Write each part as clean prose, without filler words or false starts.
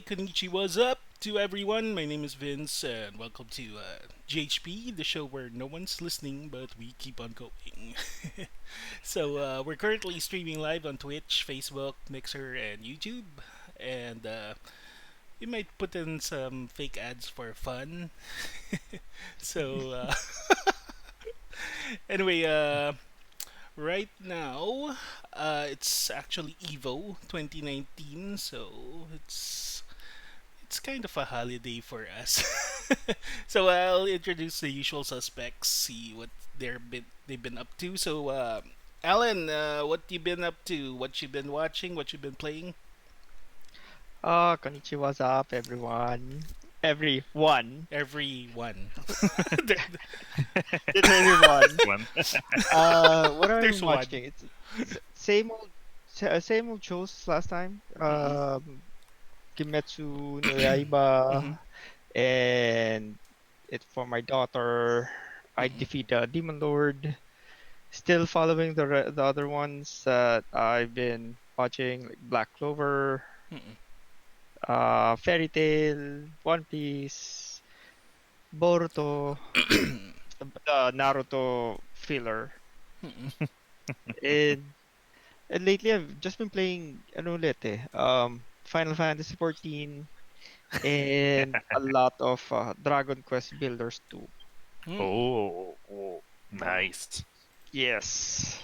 konnichiwa, what's up to everyone? My name is Vince, and welcome to GHP, the show where no one's listening, but we keep on going. We're currently streaming live on Twitch, Facebook, Mixer, and YouTube. And we might put in some fake ads for fun. so, uh, anyway, right now, it's actually Evo 2019, so it's kind of a holiday for us. So I'll introduce the usual suspects, see what they've been up to. Alan, what you been up to? What you been watching? What you been playing? Konnichiwa, what's up, everyone? Everyone. Everyone. It's everyone. One. What are you There's one. watching? It's same old shows last time. Mm-mm. Kimetsu no Yaiba, Mm-hmm. and it's for my daughter. I Mm-mm. defeat the Demon Lord. Still following the other ones that I've been watching, like Black Clover, Mm-mm. Fairy Tail, One Piece, Boruto, the Naruto filler. Mm-mm. And, and lately I've just been playing ano ulit Final Fantasy 14 and a lot of Dragon Quest Builders too. Mm. Oh, nice. Yes.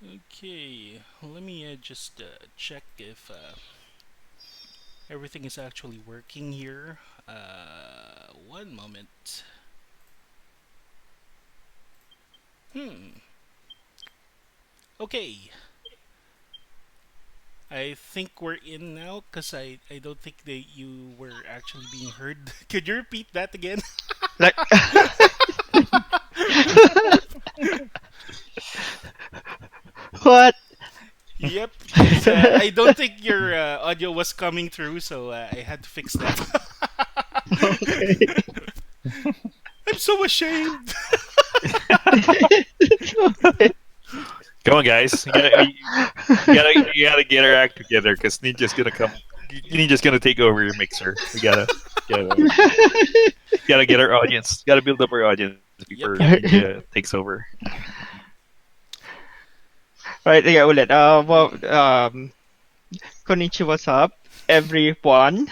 Okay, let me just check if everything is actually working here. One moment. Hmm. Okay. I think we're in now because I don't think that you were actually being heard. Could you repeat that again? Like what? Yep, because I don't think your audio was coming through, so I had to fix that. Okay. I'm so ashamed. Come on, guys. You gotta get our act together because Ninja's gonna come. Ninja's gonna take over your mixer. We gotta get our audience. Gotta build up our audience Yep, before yep. Ninja takes over. Right, yeah, ulit. Mm. Konnichiwa, what's up, everyone?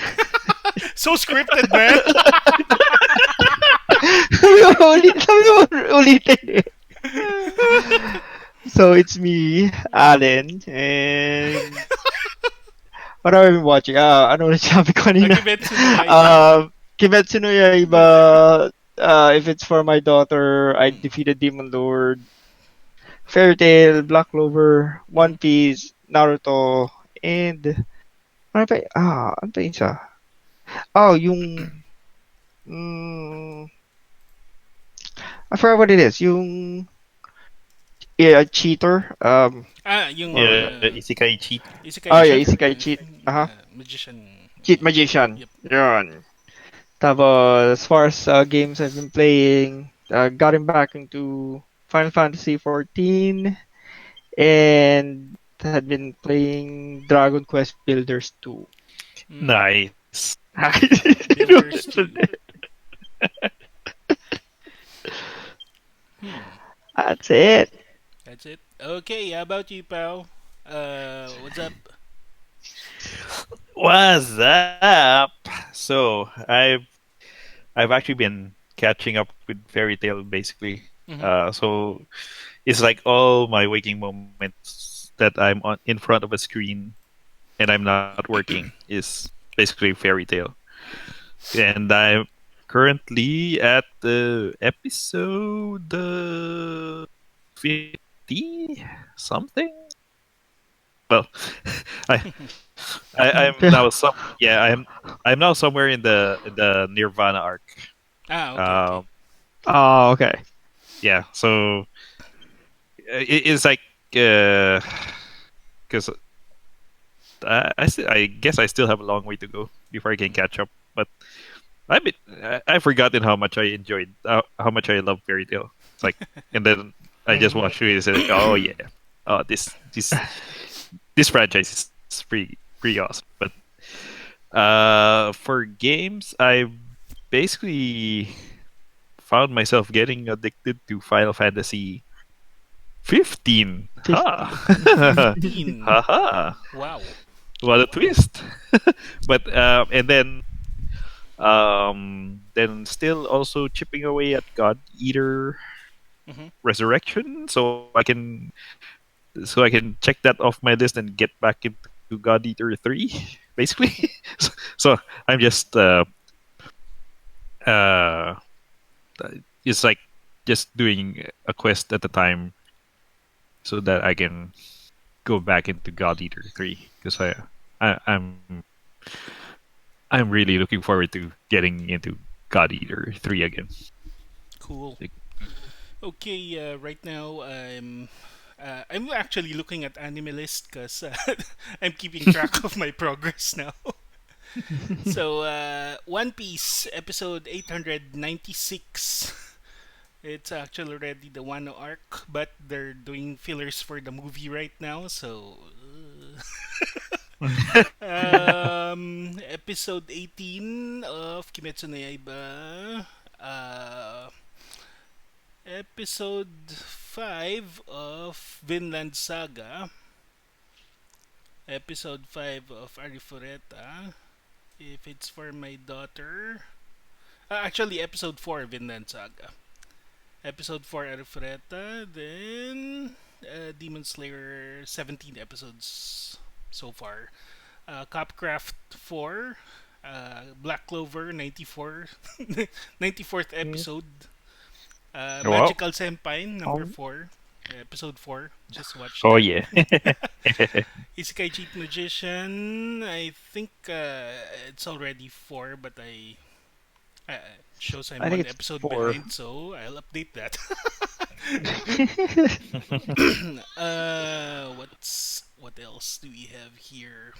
So scripted, man. Ulitin eh. So it's me, Allen, and what have I been watching? Ano ulit sabi ko kanina? Kimetsu no Yaiba. Kimetsu no Yaiba. If it's for my daughter, I Mm, defeated Demon Lord. Fairy Tail, Black Clover, mm, One Piece, Naruto, and ano pa yung isa? Oh, yung mm, I forgot what it is. Yung cheater. yung What was it? Isekai cheat. Isekai Oh yeah, cheater, Isekai cheat. magician. Cheat magician. Yep. Yun. Tapos, as far as games I've been playing, gotten back into Final Fantasy 14 and had been playing Dragon Quest Builders 2. Mm. Nice. Builders 2. Hmm. That's it. That's it. Okay, how about you, pal? What's up? What's up? So I've actually been catching up with Fairy Tail basically. Mm-hmm. So it's like all my waking moments that I'm on in front of a screen and I'm not working is basically Fairy Tail. And I'm currently at the episode 50 something. Well, I I'm now I'm now somewhere in the Nirvana arc. Ah, okay, okay. Um, Oh, okay. yeah, so it's like because I guess I still have a long way to go before I can catch up. But I've forgotten how much I enjoyed how much I love Fairy Tail. It's like, and then I just Mm-hmm. watched it and said, oh yeah, this franchise is pretty awesome. But For games, I basically found myself getting addicted to Final Fantasy 15. Ha! 15. 15. Haha! Wow. What a twist! But then still also chipping away at God Eater Hmm. Resurrection, so I can check that off my list and get back into God Eater 3, basically. So I'm just uh it's like just doing a quest at a time so that I can go back into God Eater 3 because I I'm really looking forward to getting into God Eater 3 again. Cool. Like, Okay, right now I'm actually looking at anime list because I'm keeping track of my progress now. So, One Piece episode 896. It's actually already the Wano arc, but they're doing fillers for the movie right now, so. Episode 18 of Kimetsu no Yaiba. Episode 5 of Vinland Saga. Episode 5 of Arifureta. If it's for my daughter. Actually, episode 4 Vinland Saga. Episode 4 Arifureta. Then Demon Slayer 17 episodes so far. Copcraft 4. Black Clover 94. 94th episode. wow. Magical Senpai number Oh, 4. Episode 4. Just watched Oh that. yeah. Isekai Cheat Magician. I think it's already 4, but it shows I'm I think one it's episode 4. behind, so I'll update that. It's What else do we have here?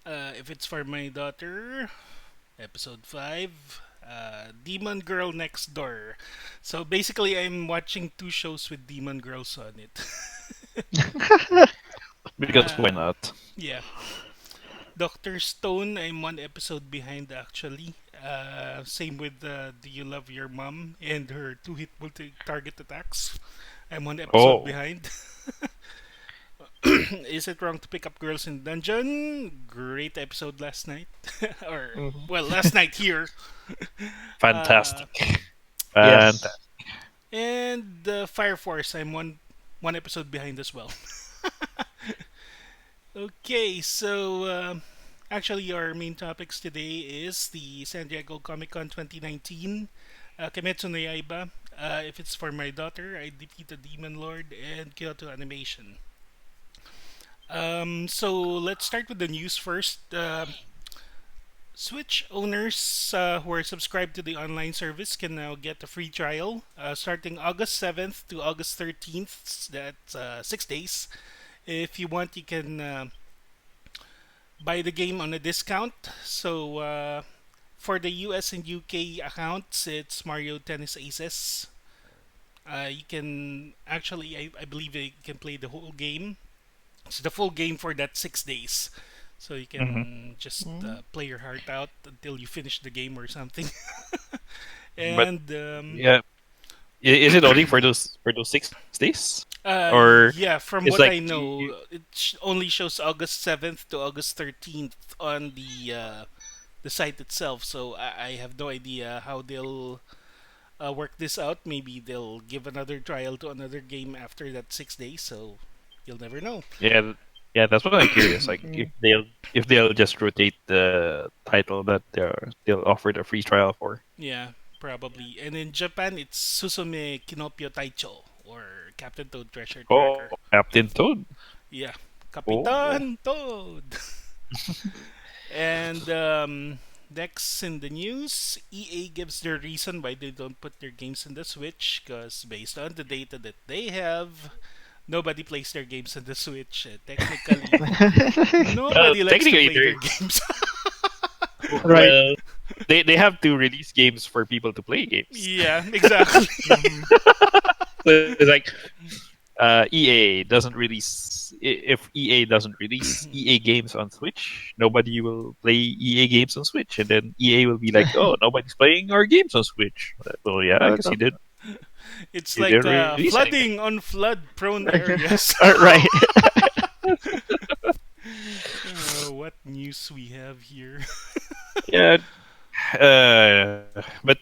If it's for my daughter, episode 5. Demon Girl Next Door. So basically, I'm watching two shows with Demon Girls on it. Because why uh, not? yeah. Doctor Stone, I'm one episode behind actually. Same with Do You Love Your Mom and her two hit multi target attacks. I'm one episode Oh, behind. Is it wrong to pick up girls in dungeon? Great episode last night. Or, Mhm. well, last night here. Uh, fantastic. Yes. Fantastic. and Fire Force, I'm one episode behind as well. Okay, so actually, our main topics today is the San Diego Comic Con 2019, Kimetsu no Yaiba. If it's for my daughter, I defeat the Demon Lord and Kyoto Animation. So let's start with the news first. Switch owners who are subscribed to the online service can now get a free trial starting August 7th to August 13th. That's 6 days. If you want, you can buy the game on a discount. So for the US and UK accounts, it's Mario Tennis Aces. You can actually, I believe, you can play the whole game. It's the full game for that 6 days. So you Hmm. can just Mm. play your heart out until you finish the game or something. But And yeah, is it only for those 6 days, or yeah, it's from like what I you? know, it only shows August 7th to August 13th on the site itself. So I have no idea how they'll work this out. Maybe they'll give another trial to another game after that 6 days. So you'll never know. Yeah, yeah. That's what I'm curious. Like Mm. if they'll just rotate the title that they'll offer the free trial for. Yeah, probably. And in Japan, it's Susume Kinopio Taicho or Captain Toad Treasure Oh, Tracker. Captain Toad. Yeah, Oh, Kapitan Toad. And next in the news, EA gives their reason why they don't put their games in the Switch. Because based on the data that they have, nobody plays their games on the Switch. Technically, nobody likes to technically, play they're their games. Right. well. They have to release games for people to play games. Yeah, exactly. Mhm. So it's like EA doesn't release if EA doesn't release EA games on Switch, nobody will play EA games on Switch, and then EA will be like, "Oh, nobody's playing our games on Switch." Well, yeah, because That's It's you didn't like release anything. flooding on flood-prone areas. right. What news we have here? Yeah, but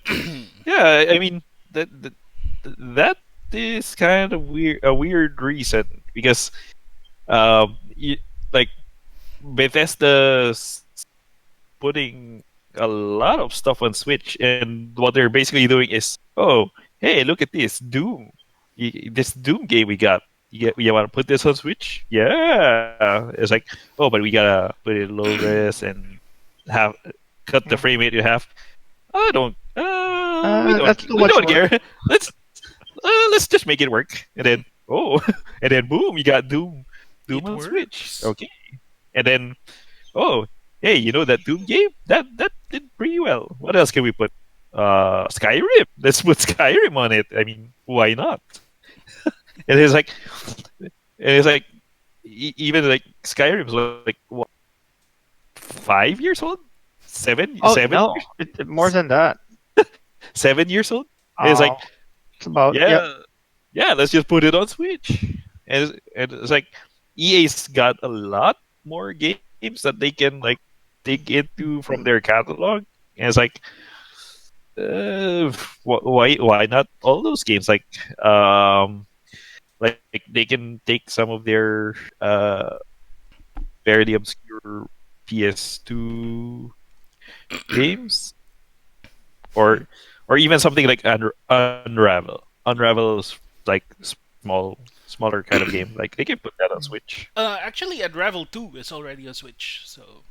yeah, I mean that is kind of weird, a weird reason because like Bethesda's putting a lot of stuff on Switch, and what they're basically doing is, oh, hey, look at this Doom, this Doom game we got. You want to put this on Switch? Yeah, it's like, oh, but we gotta put it low res and have cut the frame rate in half. I don't. That's too We much don't work. care. Let's just make it work. And then oh, and then boom, you got Doom It on Switch. works. Okay, and then oh, hey, you know that Doom game that did pretty well. What else can we put? Skyrim. Let's put Skyrim on it. I mean, why not? And it's like even like Skyrim's like what 5 years old, Oh seven no, more than that. 7 years old. And it's like Oh, it's about yep. yeah, yeah, let's just put it on Switch. And it's like EA's got a lot more games that they can like dig into from their catalog. And it's like, why not all those games? Um, like they can take some of their fairly obscure PS2 games, or or even something like Unravel. Unravel is like smaller kind of game. Like they can put that on Switch. Actually, Unravel 2 is already on Switch, so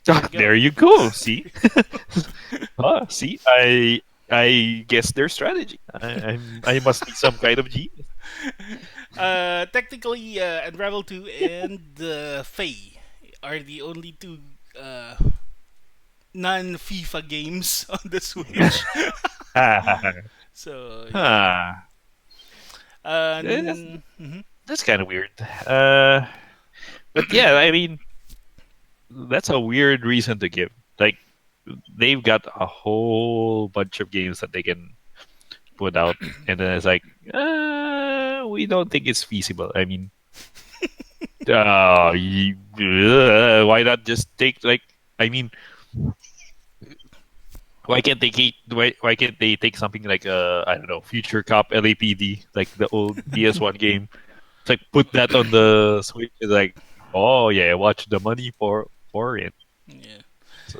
there you go. There you go. See, see, I guess their strategy. I must be some kind of genius. Technically, Unravel 2 and Faye are the only two uh, non-FIFA games on the Switch. So yeah. Huh. That's, Mhm. that's kind of weird. Uh, but yeah, I mean, that's a weird reason to give. Like, they've got a whole bunch of games that they can put out, and then it's like, we don't think it's feasible. I mean, why not just take like? I mean, why can't they take something like I don't know, Future Cop LAPD, like the old PS1 game? It's like put that on the Switch. It's like, oh yeah, watch the money for it. Yeah. So,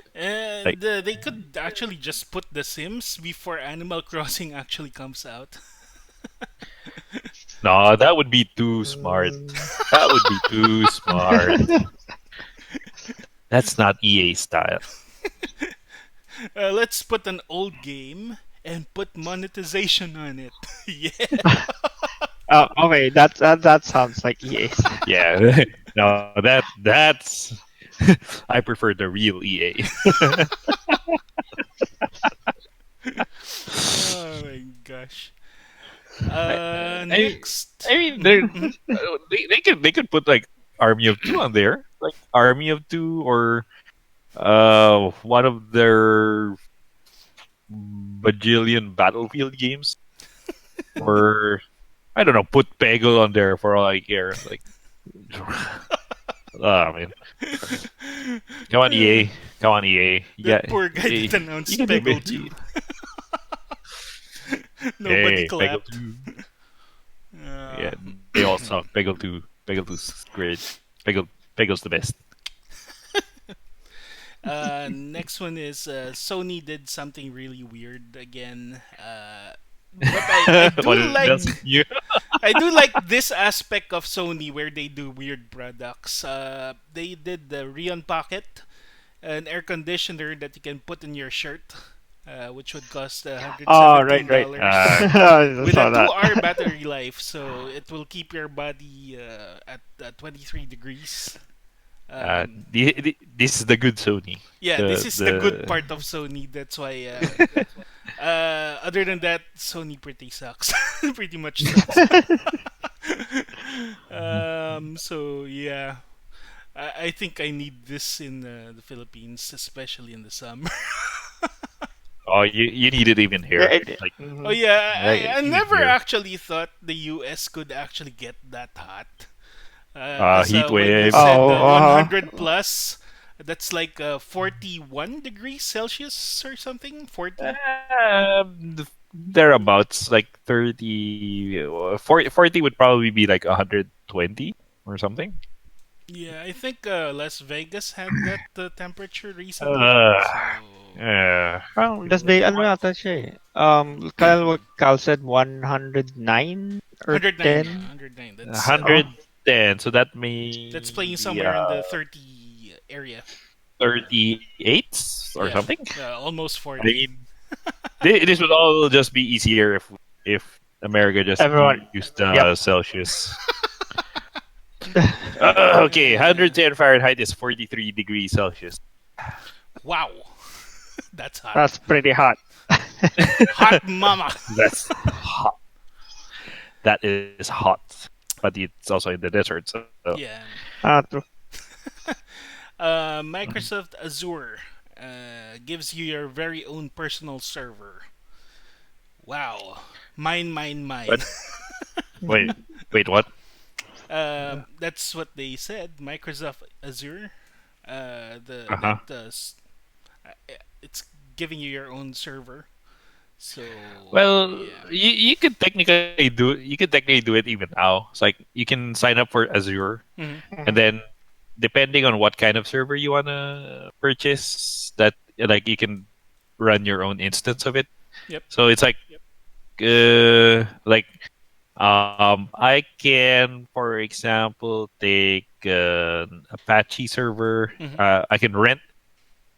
like, And they could actually just put The Sims before Animal Crossing actually comes out. no, that would be too smart. That would be too smart. That's not EA style. Let's put an old game and put monetization on it. Yeah. Okay, that sounds like EA. Yeah, no, that's. I prefer the real EA. Oh my gosh. I, Next. I mean, Mhm. they could put like Army of Two on there, like Army of Two, or one of their bajillion Battlefield games, or I don't know, put Peggle on there for all I care. Like, oh man, come on EA, come on EA, That poor guy you that announced can do Peggle 2. it. Nobody Hey, Peggle clapped. 2. Uh, Yeah, they all suck. Peggle 2. Peggle 2's great. Peggle's the best. Next one is Sony did something really weird again. But I What do is like that's new? I do like this aspect of Sony where they do weird products. They did the Rion Pocket, an air conditioner that you can put in your shirt, which would cost Oh, $117 right, right. Uh, I with a saw that. 2 hour battery life, so it will keep your body at 23 degrees. Um, this is the good Sony. yeah, this is the good The part of Sony. That's why Other than that, Sony pretty sucks. Pretty much sucks. So yeah, I think I need this in the Philippines, especially in the summer. Oh, you need it even Yeah, here. Like, Oh mhm. yeah, I even never here. actually thought the U.S. could actually get that hot. Because Heat when you wave. said Oh, 100 plus, that's like 41 degrees Celsius or something. 40. Thereabouts, like 30, 40, 40 would probably be like 120 or something. Yeah, I think Las Vegas had that temperature recently. Uh, So well, that's yeah, ba ano yata siya eh. Kyle said 109 or 109. Yeah, 10. 109. Oh, 110, so that That's may playing be somewhere in the 30 area. 38 or something. Yeah, almost I 40. mean, this would all just be easier if America just everyone. used Yep. Celsius. Okay, Uh, 110 Fahrenheit is 43 degrees Celsius. wow, that's hot. That's pretty hot. Hot mama. That's hot. That is hot, but it's also in the desert. So Yeah. True. Microsoft Azure gives you your very own personal server. Wow. Mine, mine, but mine. wait, wait, what? That's what they said. Microsoft Azure. Uh That huh. it's giving you your own server. So Well, yeah. you could technically do it even now. It's like you can sign up for Azure, Hmm. and then depending on what kind of server you wanna purchase, that like you can run your own instance of it. Yep. So it's like I can, for example, take an Apache server. Hmm. I can rent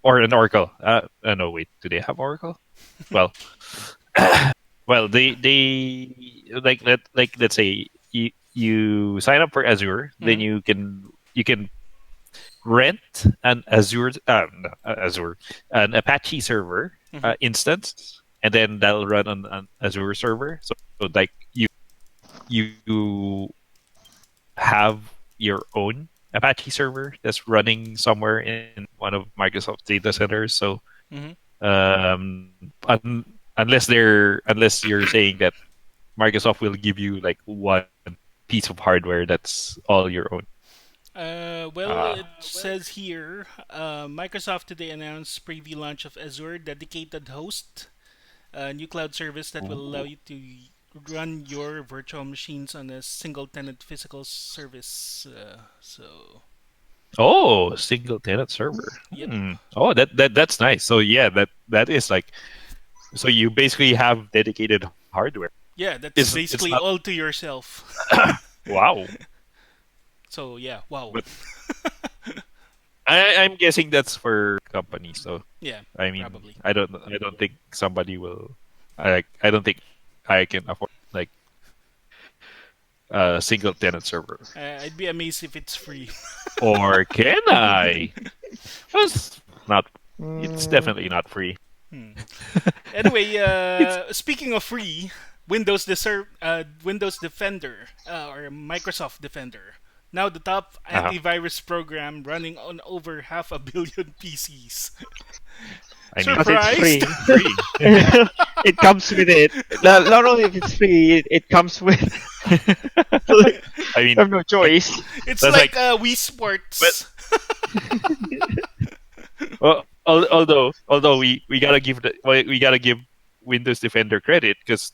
or an Oracle. No, wait, do they have Oracle? Well, well, let's say you sign up for Azure, then Hmm. you can rent an Azure Azure an Apache server Hmm. instance, and then that'll run on an Azure server. So like you have your own Apache server that's running somewhere in one of Microsoft's data centers. So Hmm. unless you're saying that Microsoft will give you like one piece of hardware that's all your own. Well, Uh, it says here Microsoft today announced preview launch of Azure Dedicated Host, a new cloud service that will allow Ooh. you to run your virtual machines on a single tenant physical service. Oh, single tenant server. Yep. Oh, that's nice. So yeah, that is like, so you basically have dedicated hardware. Yeah, that's It's not, basically all to yourself. wow. So yeah, wow. But I'm guessing that's for companies. So Yeah, I mean, probably. I don't think somebody will. I don't think I can afford like a single tenant server. I'd be amazed if it's free. Or can I? It's not. It's Mm, definitely not free. Hmm. Anyway, It's speaking of free, Windows Defender or Microsoft Defender, now the top antivirus program running on over half a billion PCs. I mean, because it's Surprised? free. it's free. It comes with it. Not only if it's free, it comes with. Like, I I mean, have no choice. It's that's like like, Wii but Sports. well, although we gotta give Windows Defender credit because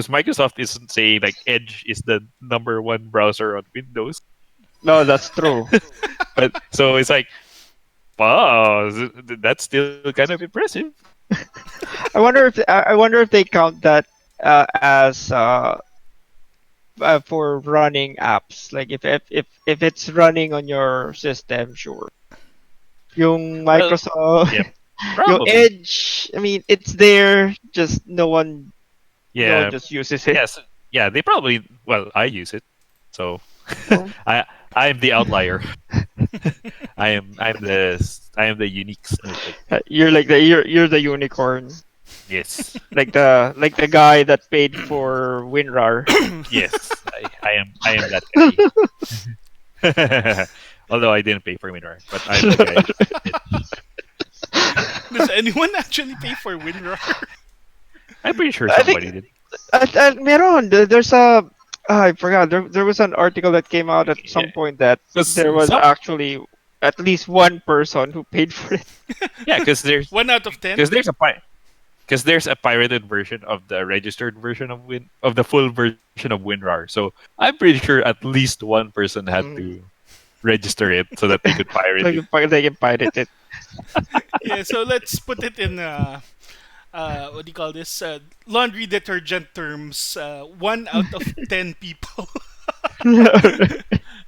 Microsoft isn't saying like Edge is the number one browser on Windows, No, that's true. but so it's like, wow, that's still kind of impressive. I wonder if they count that as for running apps. Like if it's running on your system, sure. Yung Well, Microsoft, yeah, yung probably. Edge. I mean, it's there. Just no one Yeah, just uses it. yes, yeah. They probably. Well, I use it, so Oh, I I'm the outlier. I am the unique snowflake. you're the unicorn. Yes. Like the guy that paid for WinRAR. Yes. I am that guy. Although I didn't pay for Minor, but I'm the guy that did. Does anyone actually pay for WinRAR? I'm pretty sure I think somebody did. meron. There's I forgot. There was an article that came out at Yeah. some point that Because there was some actually at least one person who paid for it. yeah, One out of ten. because there's a because there's a pirated version of the registered version of the full version of WinRAR. So I'm pretty sure at least one person had Mm. to register it so that they could pirate it. They can pirate it. Yeah, so let's put it in what do you call this? Laundry detergent terms. 1 out of 10 people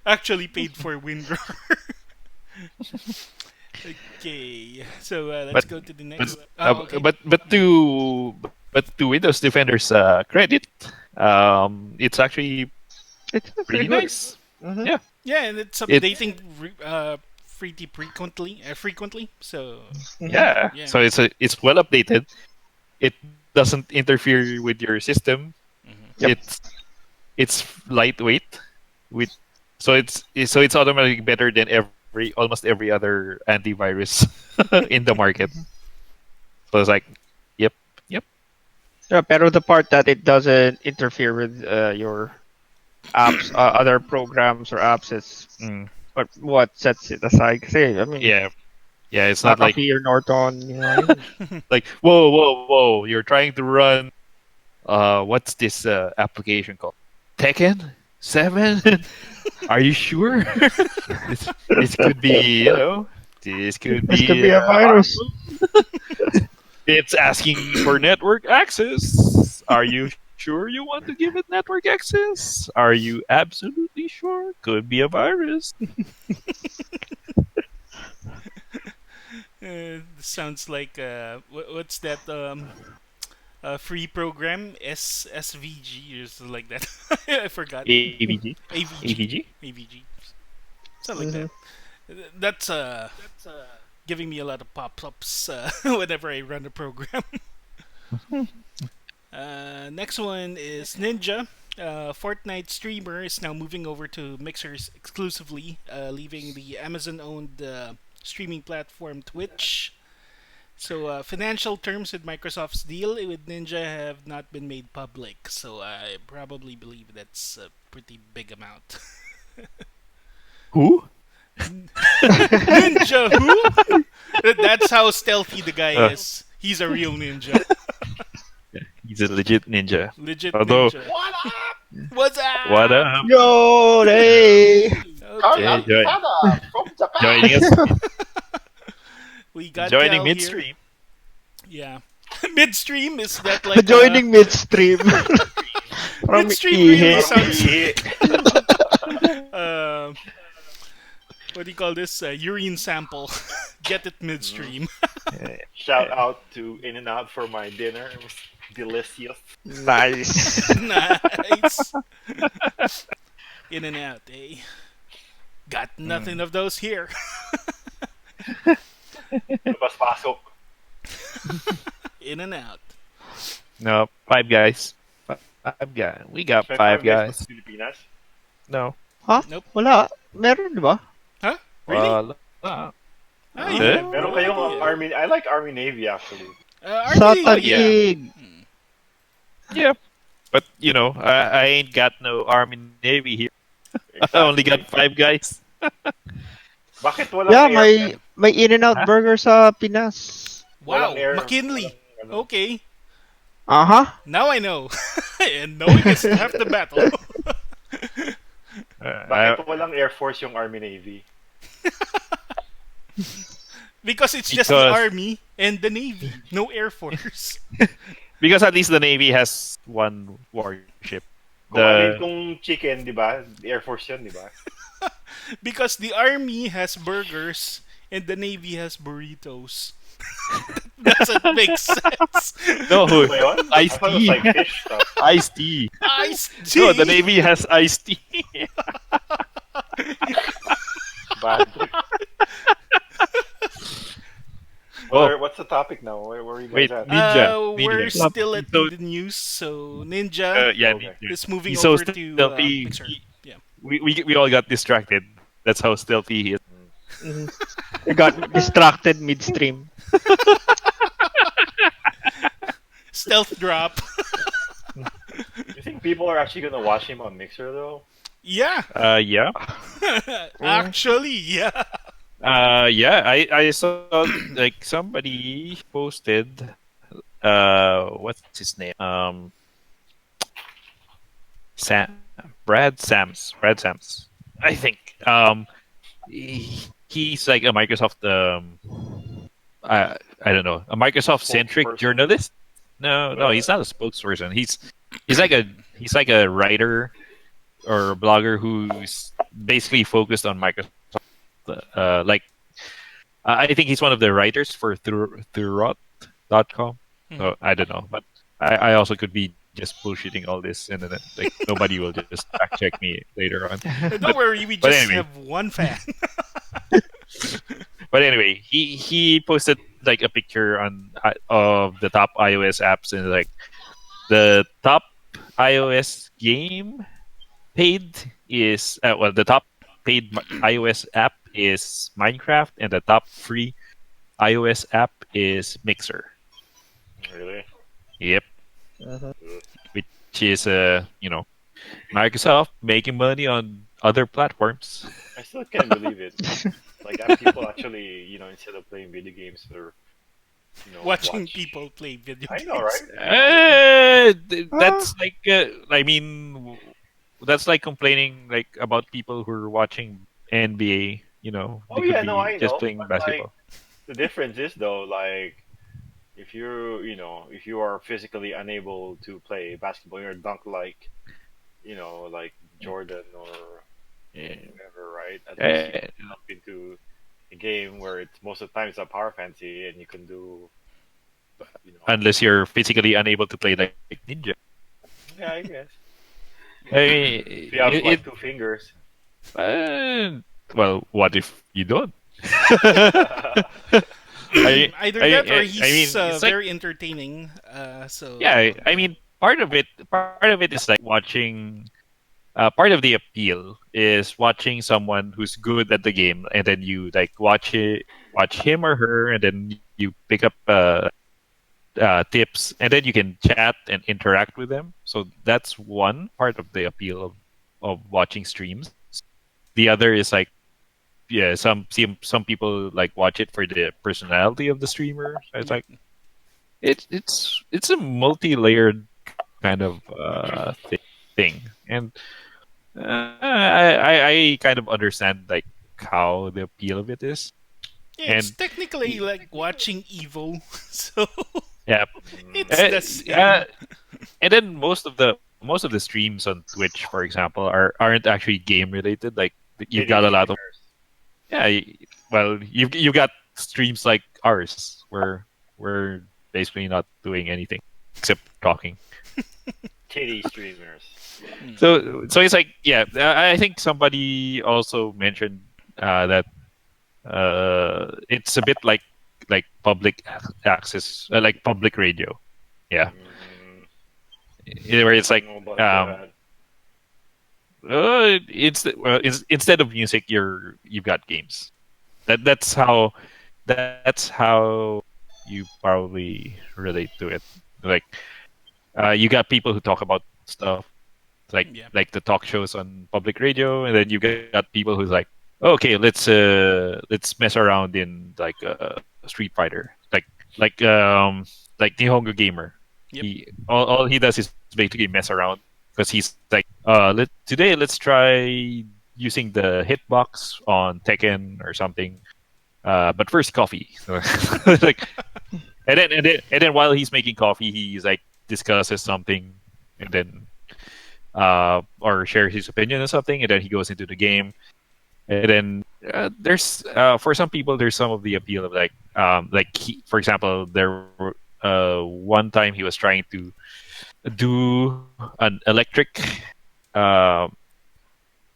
actually paid for WinRAR. Okay, so let's But go to the but next. Oh, okay. but to Windows Defender's credit, it's actually It's pretty pretty good. nice. Hmm. Yeah, Yeah, and it's it updating pretty frequently. Frequently, so Hmm. yeah. yeah. So it's well updated. It doesn't interfere with your system. Hmm. Yep. It's lightweight with so it's automatically better than almost every other antivirus in the market. So it's like, yep, yep. Yeah, pero the part that it doesn't interfere with your apps, other programs or apps, is Mm, what sets it aside. Kasi, I mean, yeah, yeah. It's not like McAfee or Norton, yun. like whoa. You're trying to run what's this application called? Tekken 7? Are you sure? This could be, this could This could be be a virus. harmful. It's asking for network access. Are you sure you want to give it network access? Are you absolutely sure? Could be a virus. Sounds like what's that free program SVG or something like that. I forgot. AVG. AVG, AVG. AVG, something like Hmm. that. That's giving me a lot of pop-ups whenever I run a program. Next one is Ninja. Fortnite streamer is now moving over to Mixers exclusively, leaving the Amazon-owned streaming platform Twitch. So, financial terms with Microsoft's deal with Ninja have not been made public, so I probably believe that's a pretty big amount. Who? Ninja who? That's how stealthy the guy Uh, is. He's a real ninja. he's a legit ninja. Legit Although, ninja. What up? What's what up? up? Yo, hey! Carl Okay. Yeah, Alcada from joining Japan. us, We got joining Cal here. midstream. Yeah. Midstream, is that like Joining midstream. From midstream really Ihe. sounds Yeah. uh, what do you call this? Urine sample. Get it midstream. Shout out to In and Out for my dinner. It was delicious. Nice. Nice. In and out, eh? Got nothing of those here. Labas pasok. In and out. No, Five Guys. Five Guys. We got May Five guys Guys. sa Pilipinas. No. Huh? Nope. Wala. Meron, di ba? Huh? Really? Wala. Ah, Eh? yeah. Meron kayong Army. I like Army Navy actually. Sa Army, yeah. Taguig. Yeah. But, I ain't got no Army Navy here. I only got Five Guys. Bakit walang Yeah, air? may In-N-Out Huh? Burger sa Pinas. Wow, Walang air. McKinley. Walang ano. Okay, Aha. now I know. And knowing is half the battle. Bakit walang Air Force yung Army Navy? Because it's just the Because- Army and the Navy, no Air Force. Because at least the Navy has one warship. Kung ano The kung chicken, di ba? Air Force yun, di ba? Because the Army has burgers and the Navy has burritos. Doesn't make sense. no, Ano ba yun? I iced thought it was tea. like fish stuff. Iced tea. Iced tea. No, the Navy has iced tea. Bad. Oh, What's the topic now? Where are you guys wait, at? We're Ninja. Lap. still He's at so the news, so Ninja yeah, Okay. Ninja. is moving He's so over to stealthy. Mixer. Yeah. We all got distracted. That's how stealthy he is. Mm. Mhm. I got distracted midstream. Stealth drop. You think people are actually gonna watch him on Mixer though? Yeah. Yeah. Mm. Actually, yeah. Yeah. I saw like somebody posted. What's his name? Sam. Brad Sams. I think. He's like a Microsoft. I don't know, a Microsoft centric Spokesperson. journalist. No, he's not a spokesperson. He's like a writer or a blogger who's basically focused on Microsoft. Like I think he's one of the writers for Thurrott.com. Mhm. So I don't know, but I also could be just bullshitting all this, and then like nobody will just fact check me later on. But Don't worry, we but just anyway, have one fan. but anyway, he posted like a picture on of the top iOS apps, and like the top iOS game paid is the top paid iOS app is Minecraft, and the top free iOS app is Mixer. Really? Yep, Mhm. Ugh. which is Microsoft making money on other platforms. I still can't believe it. Like people actually, instead of playing video games or Watching watch. people play video I know, games. right? I know. Ah. That's like I mean that's like complaining like about people who are watching NBA. Oh They could yeah, no, be I just know. playing But like basketball. the difference is though, like if you are physically unable to play basketball, you're dunk like like Jordan or Yeah. whoever, right? At least you Eh, can jump into a game where it's most of the time it's a power fantasy and you can do, you know, unless you're physically unable to play like Ninja. yeah, I guess. I mean, If you have it like two fingers. uh, well, what if you don't? I, Either that or I he's mean, it's like very entertaining. yeah. So I yeah. mean, part of it is like watching. Part of the appeal is watching someone who's good at the game, and then you like watch him or her, and then you pick up tips, and then you can chat and interact with them. So that's one part of the appeal of watching streams. The other is like yeah, some people like watch it for the personality of the streamer. So it's Yep. like it's a multi-layered kind of thing, and I kind of understand like how the appeal of it is, Yeah, it's and technically like watching Evo. So yeah, Mm, it's uh, the uh, same. and then most of the streams on Twitch, for example, aren't actually game related. Like you've Kitty got a lot of streamers. yeah, well you've got streams like ours where we're basically not doing anything except talking. Kitty streamers. Mm. So it's like yeah, I think somebody also mentioned that it's a bit like public access, like public radio. Yeah, Mm, where it's I don't like know about um, that. instead of music, you've got games. That's how you probably relate to it. Like you got people who talk about stuff Yeah. like the talk shows on public radio, and then you got people who's like, okay, let's mess around in like Street Fighter, like Nihongo Gamer. Yep. All he does is basically mess around because he's like, let's try using the hitbox on Tekken or something. But first, coffee. So, like, and then while he's making coffee, he's like discusses something, and then or shares his opinion on something, and then he goes into the game. And then there's for some people there's some of the appeal of for example, there were, one time he was trying to do an electric. Um,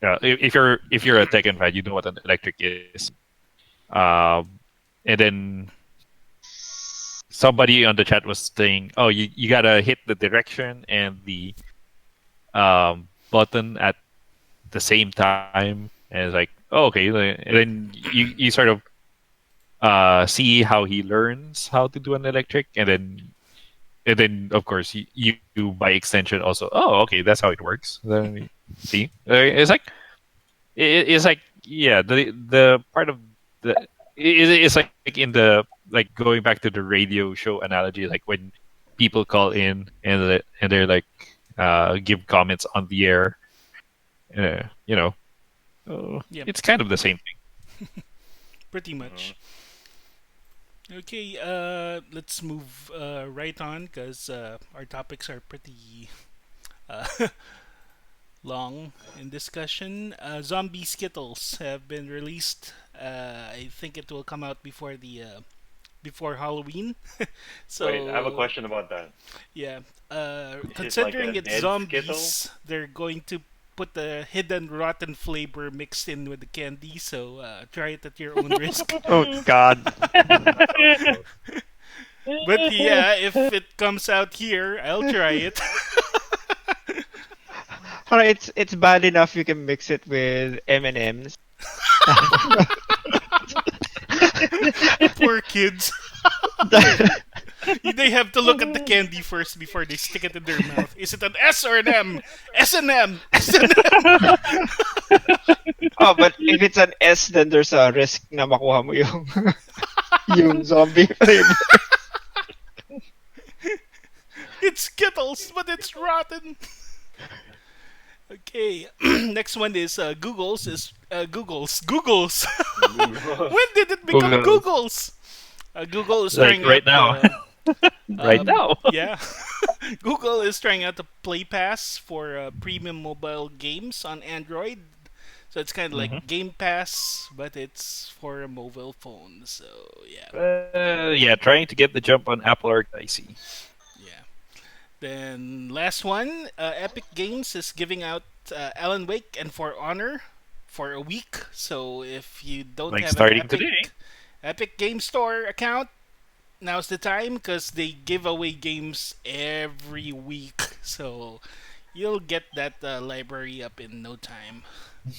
if you're a Tekken fan, you know what an electric is. Um, and then somebody on the chat was saying, "Oh, you gotta hit the direction and the button at the same time," and it's like, oh, okay, and then you sort of see how he learns how to do an electric, and then of course you by extension also, oh, okay, that's how it works. Then see, it's like it's like, yeah, the part of the it's like in the, like, going back to the radio show analogy, like when people call in and they're like give comments on the air, you know, Yep, it's kind of the same thing. pretty Hmm. much. Okay, let's move right on because our topics are pretty uh, long in discussion. Zombie Skittles have been released. I think it will come out before the before Halloween. Wait, I have a So question about that. yeah, Is it like considering a it's dead Skittle? zombies, they're going to put the hidden rotten flavor mixed in with the candy. So try it at your own risk. Oh God. That sounds gross. But yeah, if it comes out here, I'll try it. Alright, it's bad enough you can mix it with M&Ms. Poor kids. They have to look at the candy first before they stick it in their mouth. Is it an S or an M? S and M. S and M. Oh, but if it's an S, then there's a risk na makuha mo yung yung zombie flavor. It's Skittles, but it's rotten. Okay, next one is Google's. Is Google's. Google. When did it become Google, Google's? Google is like trying right out. now, right now. Yeah, Google is trying out the Play Pass for premium mobile games on Android. So it's kind of Hmm. like Game Pass, but it's for a mobile phone. So yeah, Yeah, trying to get the jump on Apple Arcade, I see. yeah. Then last one, Epic Games is giving out Alan Wake and For Honor for a week. So if you don't Like have an starting today. Epic Game Store account, now's the time because they give away games every week. So you'll get that library up in no time.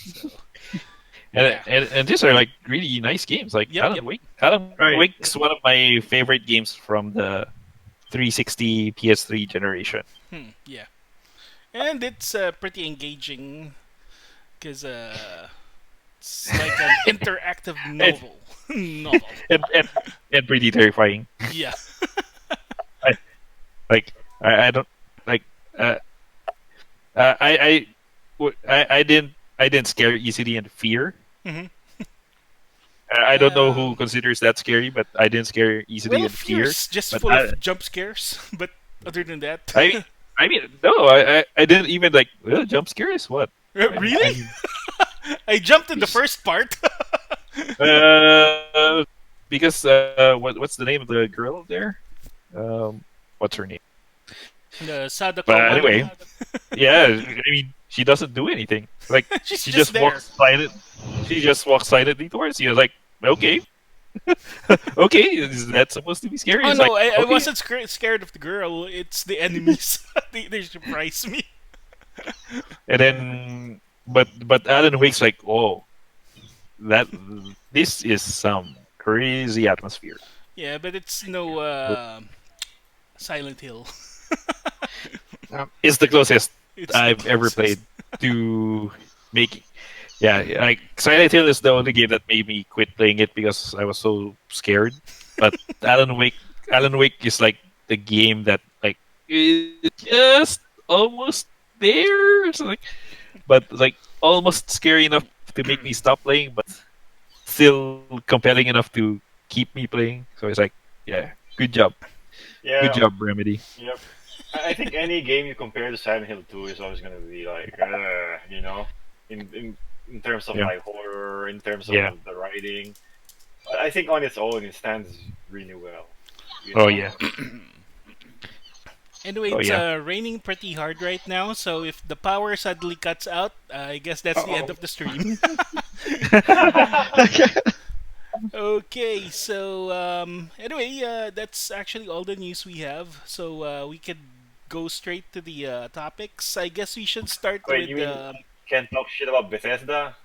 So And, yeah, and these are like really nice games. Like yep, Alan yep. Wake. Alan Right. Wake's one of my favorite games from the 360 PS3 generation. Yeah, and it's pretty engaging because it's like an interactive and, novel. Novel. and, and, and pretty terrifying. Yeah. I, I don't like uh, I didn't scare easily and fear. Hmm. I don't know who Um, considers that scary, but I didn't scare easily well, and fear. Fear's just But full of jump scares, but other than that, I mean, I mean, no, I didn't even like jump scares. What? I really, mean, I jumped in the first part. uh, because what's the name of the girl there? What's her name? The Sadako But anyway, Wanami. yeah, I mean, she doesn't do anything. Like She's she just just there. walks silent. She just walks silently towards you. Like, okay, okay, is that supposed to be scary? Oh It's like, no, I okay, wasn't scared of the girl. It's the enemies. They surprise me. and then but Alan Wake's like, oh, that this is some crazy atmosphere. Yeah, but it's no Silent Hill. It's the closest It's the I've ever closest. played to making. Yeah, like Silent Hill is the only game that made me quit playing it because I was so scared. But Alan Wake, Alan Wake is like the game that like is just almost there, so like, but like almost scary enough to make me stop playing, but still compelling enough to keep me playing. So it's like, yeah, good Yeah, job, Remedy. yep. I think any game you compare to Silent Hill 2 is always gonna be like, you know, in terms of Yeah, like horror, in terms of yeah. the writing. But I think on its own, it stands really well. You Oh know. yeah, Anyway, oh it's yeah. raining pretty hard right now, so if the power suddenly cuts out, I guess that's the end Uh-oh. of the stream. Okay, so anyway, that's actually all the news we have. So we could go straight to the topics. I guess we should start Wait, you with mean can't talk shit about Bethesda?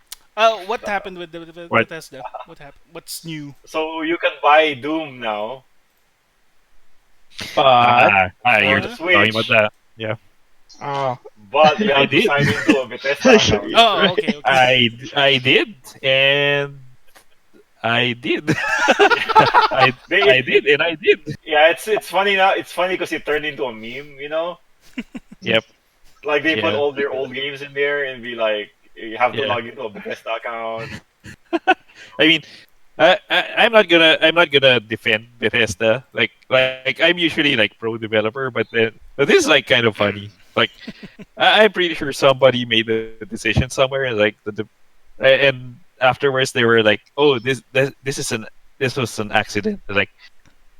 what happened with the What? Bethesda? What happened? What's new? So you can buy Doom now But for You're the Huh? talking about Switch, that. Yeah, oh, but you I have to did. sign into a Bethesda account. Oh, okay, right. okay. I did, and I did. they, I did, and I did. yeah, it's funny now. It's funny because it turned into a meme. Yep. Like they put Yeah. all their old games in there and be like, you have to Yeah. log into a Bethesda account. I mean, I'm not gonna defend Bethesda. Like I'm usually like pro developer, but this is like kind of funny. Like I'm pretty sure somebody made the decision somewhere, and like and afterwards they were like, oh, this is an this was an accident. Like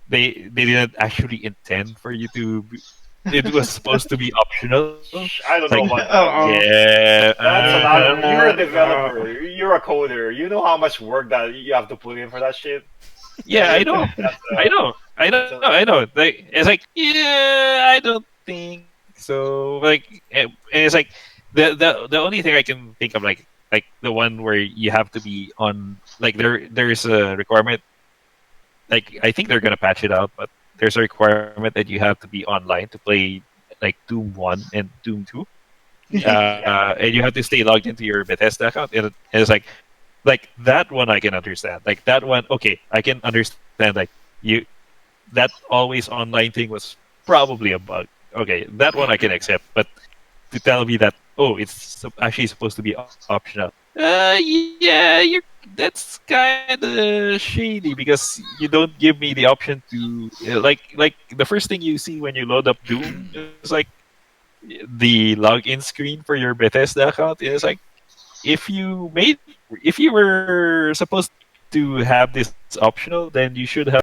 they didn't actually intend for you to. It was supposed to be optional. I It's don't like, know about that, man. Oh, yeah, That's a lot of. You're a oh. developer. You're a coder. You know how much work that you have to put in for that shit. yeah, I know. That's I know, that's a. I know. Like it's like, yeah, I don't think so. Like, and it's like the only thing I can think of, like the one where you have to be on, like there's a requirement. Like I think they're gonna patch it out, but there's a requirement that you have to be online to play like Doom One and Doom Two. Yeah, yeah. And you have to stay logged into your Bethesda account, and it's like that one I can understand. Like that one, okay, I can understand. Like you that always online thing was probably a bug. Okay, that one I can accept. But to tell me that, oh, it's actually supposed to be optional. Yeah, that's kind of shady because you don't give me the option to like the first thing you see when you load up Doom is like the login screen for your Bethesda account. Is like if you were supposed to have this optional, then you should have,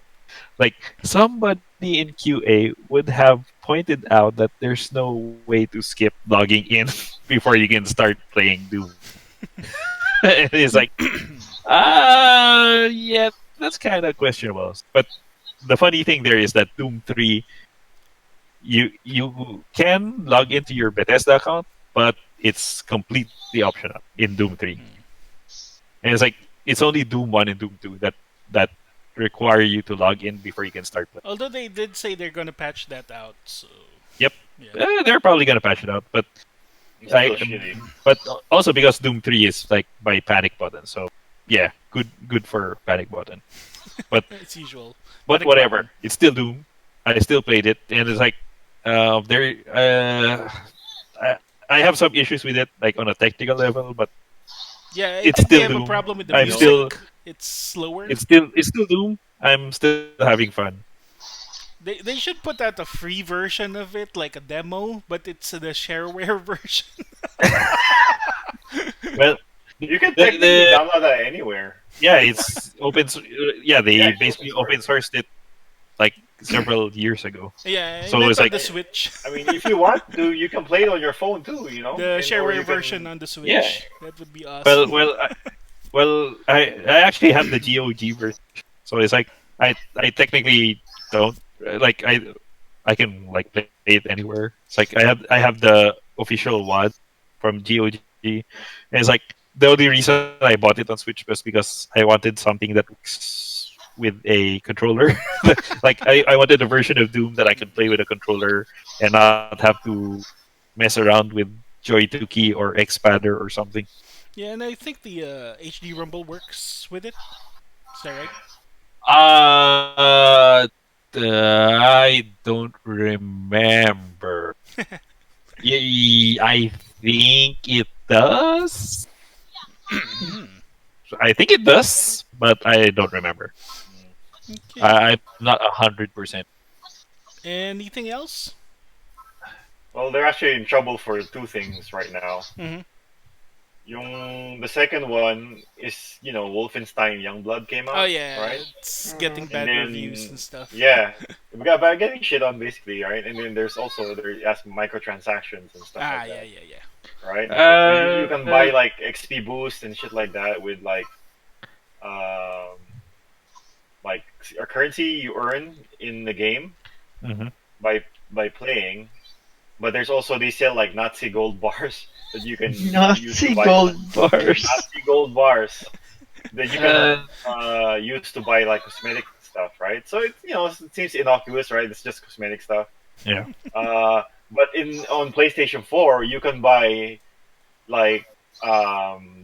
like, somebody in QA would have pointed out that there's no way to skip logging in before you can start playing Doom. And it's like, yeah, that's kind of questionable. But the funny thing there is that Doom 3, you can log into your Bethesda account, but it's completely optional in Doom 3. And it's like it's only Doom 1 and Doom 2 that require you to log in before you can start playing. Although they did say they're gonna patch that out, so Yep. yeah. They're probably gonna patch it out, but It's I still shitty. but also because Doom 3 is like by Panic Button, so yeah, good for Panic Button. But As usual. Panic whatever, button. it's still Doom. I still played it, and it's like there I have some issues with it, like on a technical level, but Yeah, I it's think they still have a Doom. problem with the I'm music. still It's slower. it's still Doom. I'm still having fun. They should put out a free version of it, like a demo, but it's the shareware version. Well, You can technically the download that anywhere. yeah, it's yeah, Yeah, they it's open basically open source. sourced it like several years ago. Yeah, I So meant it's on like, the Switch. I mean, if you want to, you can play it on your phone too. The And or shareware you version can. on the yeah. Switch. That would be Well, awesome. I actually have the GOG version, so it's like I technically don't like I can like play it anywhere. It's like I have the official one from GOG. And it's like the only reason I bought it on Switch was because I wanted something that works with a controller. Like I wanted a version of Doom that I could play with a controller and not have to mess around with Joy2Key or Xpander or something. Yeah, and I think the HD Rumble works with it. Is that right? Uh, I don't remember. I think it does. Hmm. I think it does, but I don't remember. Okay. I'm not 100%. Anything else? Well, they're actually in trouble for two things right now. Hmm. The second one is Wolfenstein Youngblood came Oh out, yeah, right? it's getting Mhm. And bad reviews then and stuff. yeah, we got by getting shit on basically, right? And then there's also there as microtransactions and stuff Ah, like yeah, that, yeah, yeah. right? So you Uh, can buy like XP boost and shit like that with like um like a currency you earn in the game Hmm. by playing. But there's also they sell like Nazi gold bars that you can use to Nazi buy gold bars. Nazi gold bars that you can Uh, use to buy like cosmetic stuff, right? So it's it seems innocuous, right? It's just cosmetic stuff. yeah. But in on PlayStation 4, you can buy like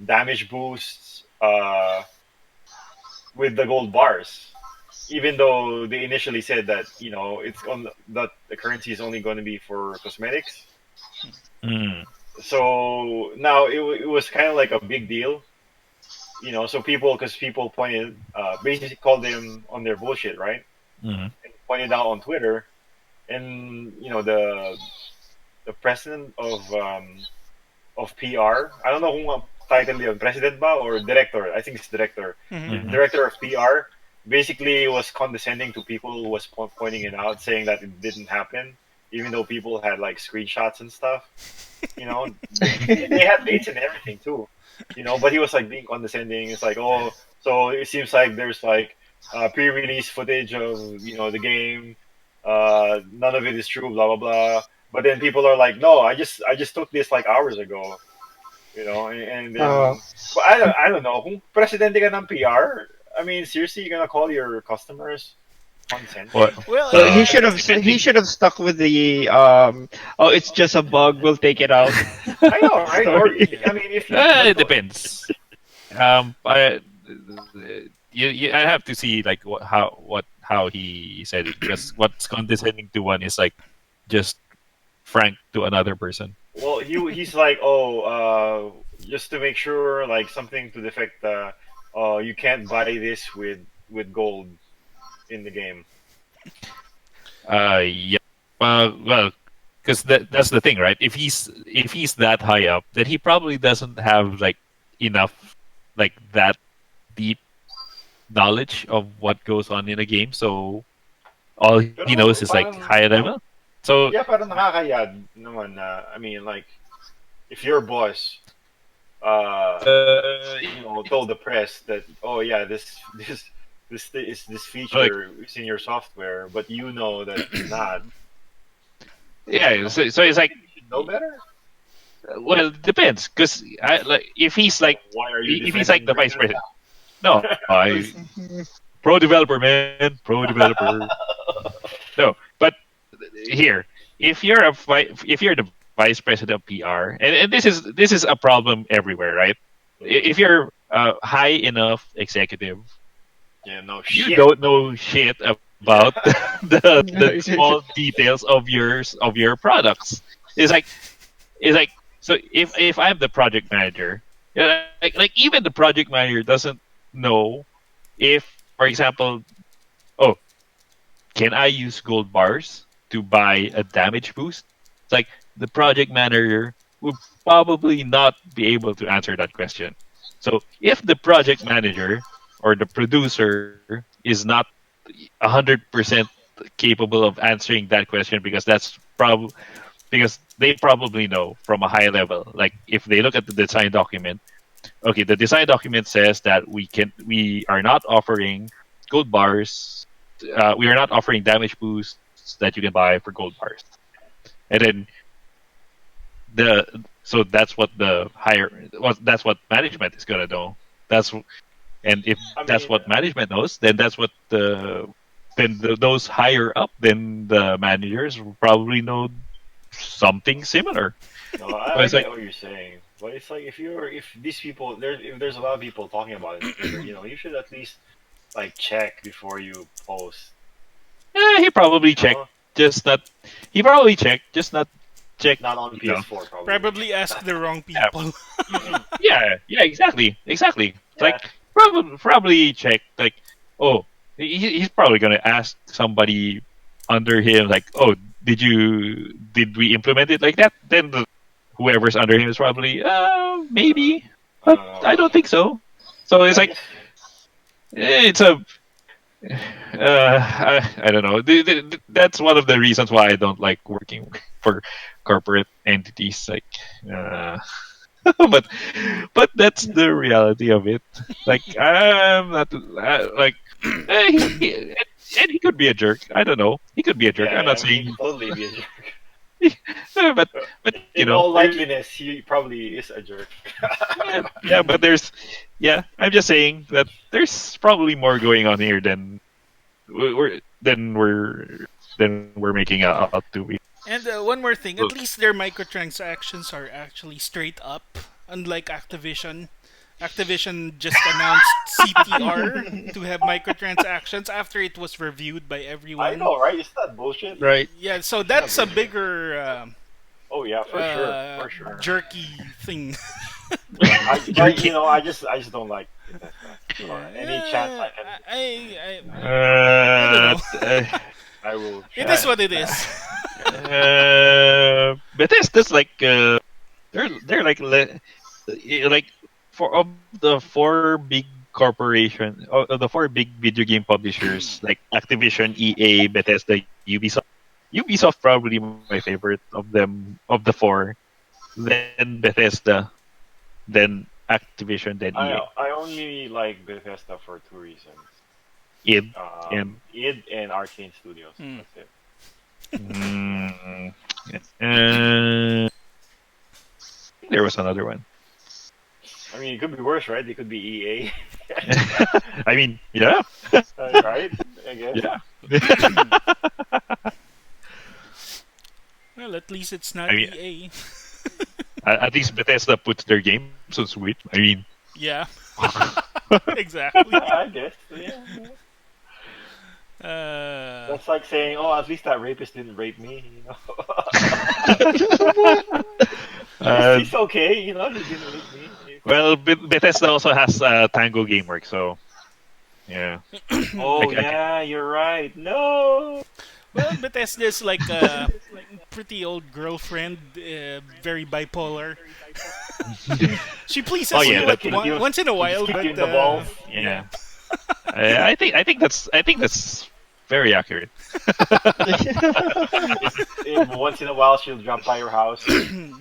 damage boosts with the gold bars. Even though they initially said that it's on that the currency is only going to be for cosmetics, Mm. so now it was kind of like a big deal, So because people pointed, basically called them on their bullshit, right? Mm. And pointed out on Twitter, and the president of PR. I don't know kung ang title yun, president ba or director? I think it's director. Hmm. The Hmm. director of PR basically was condescending to people who was pointing it out, saying that it didn't happen, even though people had like screenshots and stuff. They had dates and everything too. But he was like being condescending. It's like, oh, so it seems like there's like pre-release footage of the game. None of it is true. Blah blah blah. But then people are like, no, I just took this like hours ago. And Uh, then, but I don't know. Kung presidente ka ng PR, I mean, seriously, you're gonna call your customers What? condescending? Well, he should have Depending. stuck with the oh, it's just a bug, we'll take it out I know, right? Or story. yeah. I mean, but It depends. I have to see like how he said it, because what's condescending to one is like just frank to another person. well, he's like, oh, just to make sure, like something to the effect, you can't buy this with gold in the game. Yeah. Well, because that's the thing, right? If he's that high up, then he probably doesn't have like enough, like that deep knowledge of what goes on in a game. So all he knows is Pero like parang, high level. So yeah, parang nakakayad naman na, I mean, like, if your boss, uh, told the press that, oh yeah, this like, feature is in your software, but you know that it's not. yeah, so it's Don't you like, think you should know better? well, it depends, because I like Why are you if he's like defending the vice Brendan president. No, I pro developer, man, pro developer. No, but here, if you're the vice president of PR, and this is a problem everywhere, right? If now? you're a high enough executive, Yeah, no you shit. don't know shit about Yeah. the small details of your products. It's like it's like so if I'm the project manager, yeah, like even the project manager doesn't know if, for example, oh, can I use gold bars to buy a damage boost? It's like the project manager would probably not be able to answer that question. So if the project manager or the producer is not 100% capable of answering that question, because because they probably know from a high level. Like if they look at the design document, okay, the design document says that we are not offering gold bars. We are not offering damage boosts that you can buy for gold bars. And then the so that's what management is gonna know. That's And if I that's mean, what management knows, then those higher up than the managers will probably know something similar. no, So I it's like, get what you're saying, but it's like if these people if there's a lot of people talking about it in Twitter, you should at least like check before you post. he probably You checked, know, just not. He probably checked, just not check. not on You know, PS4 probably. probably ask the wrong yeah, people. yeah, exactly. It's like Yeah. probably check, like, oh, he's probably gonna ask somebody under him, like, oh, did we implement it like that? Then whoever's under him is probably, maybe, but I don't think so. So it's I like, guess. it's a I don't know. That's one of the reasons why I don't like working for corporate entities. Like, uh, but that's the reality of it. Like, I'm not like. And he could be a jerk. I don't know. He could be a jerk. I'm Yeah, not I mean, he saying, could totally be a jerk. but In all likeliness, he probably is a jerk. yeah, but there's, yeah. I'm just saying that there's probably more going on here than we're making out to be. And one more thing, at least their microtransactions are actually straight up, unlike Activision. Activision just announced CTR to have microtransactions after it was reviewed by I everyone. know, right? Is that bullshit? Right. Yeah, so that's a bigger Oh yeah, for sure, for sure. jerky thing. I just don't like Bethesda. So any chance Yeah, I can, I don't know. I will It is try. what it is. Bethesda's like they're like like four of the four big corporation, of the four big video game publishers like Activision, EA, Bethesda, Ubisoft. Ubisoft probably my favorite of the four. Then Bethesda, then Activision, then EA. I only like Bethesda for two reasons. Id and id and Arcane Studios. Hmm. That's it. mm, uh, there was another one. I mean, it could be worse, right? It could be EA, I mean, yeah, right? I guess. yeah. Well, at least it's not I mean, EA. at least Bethesda puts their games on Switch. I mean, Yeah, exactly. I guess. Yeah. Uh, That's like saying, "Oh, at least that rapist didn't rape me." uh, He's okay. He didn't rape me. well, Bethesda also has Tango Gameworks, so yeah. Oh I yeah, you're right. No. well, Bethesda's like a pretty old girlfriend, very bipolar. She Oh pleases yeah, you that like once in a He while, just kicked you but in the balls. yeah. I think that's very accurate. Once in a while, she'll drop by your house,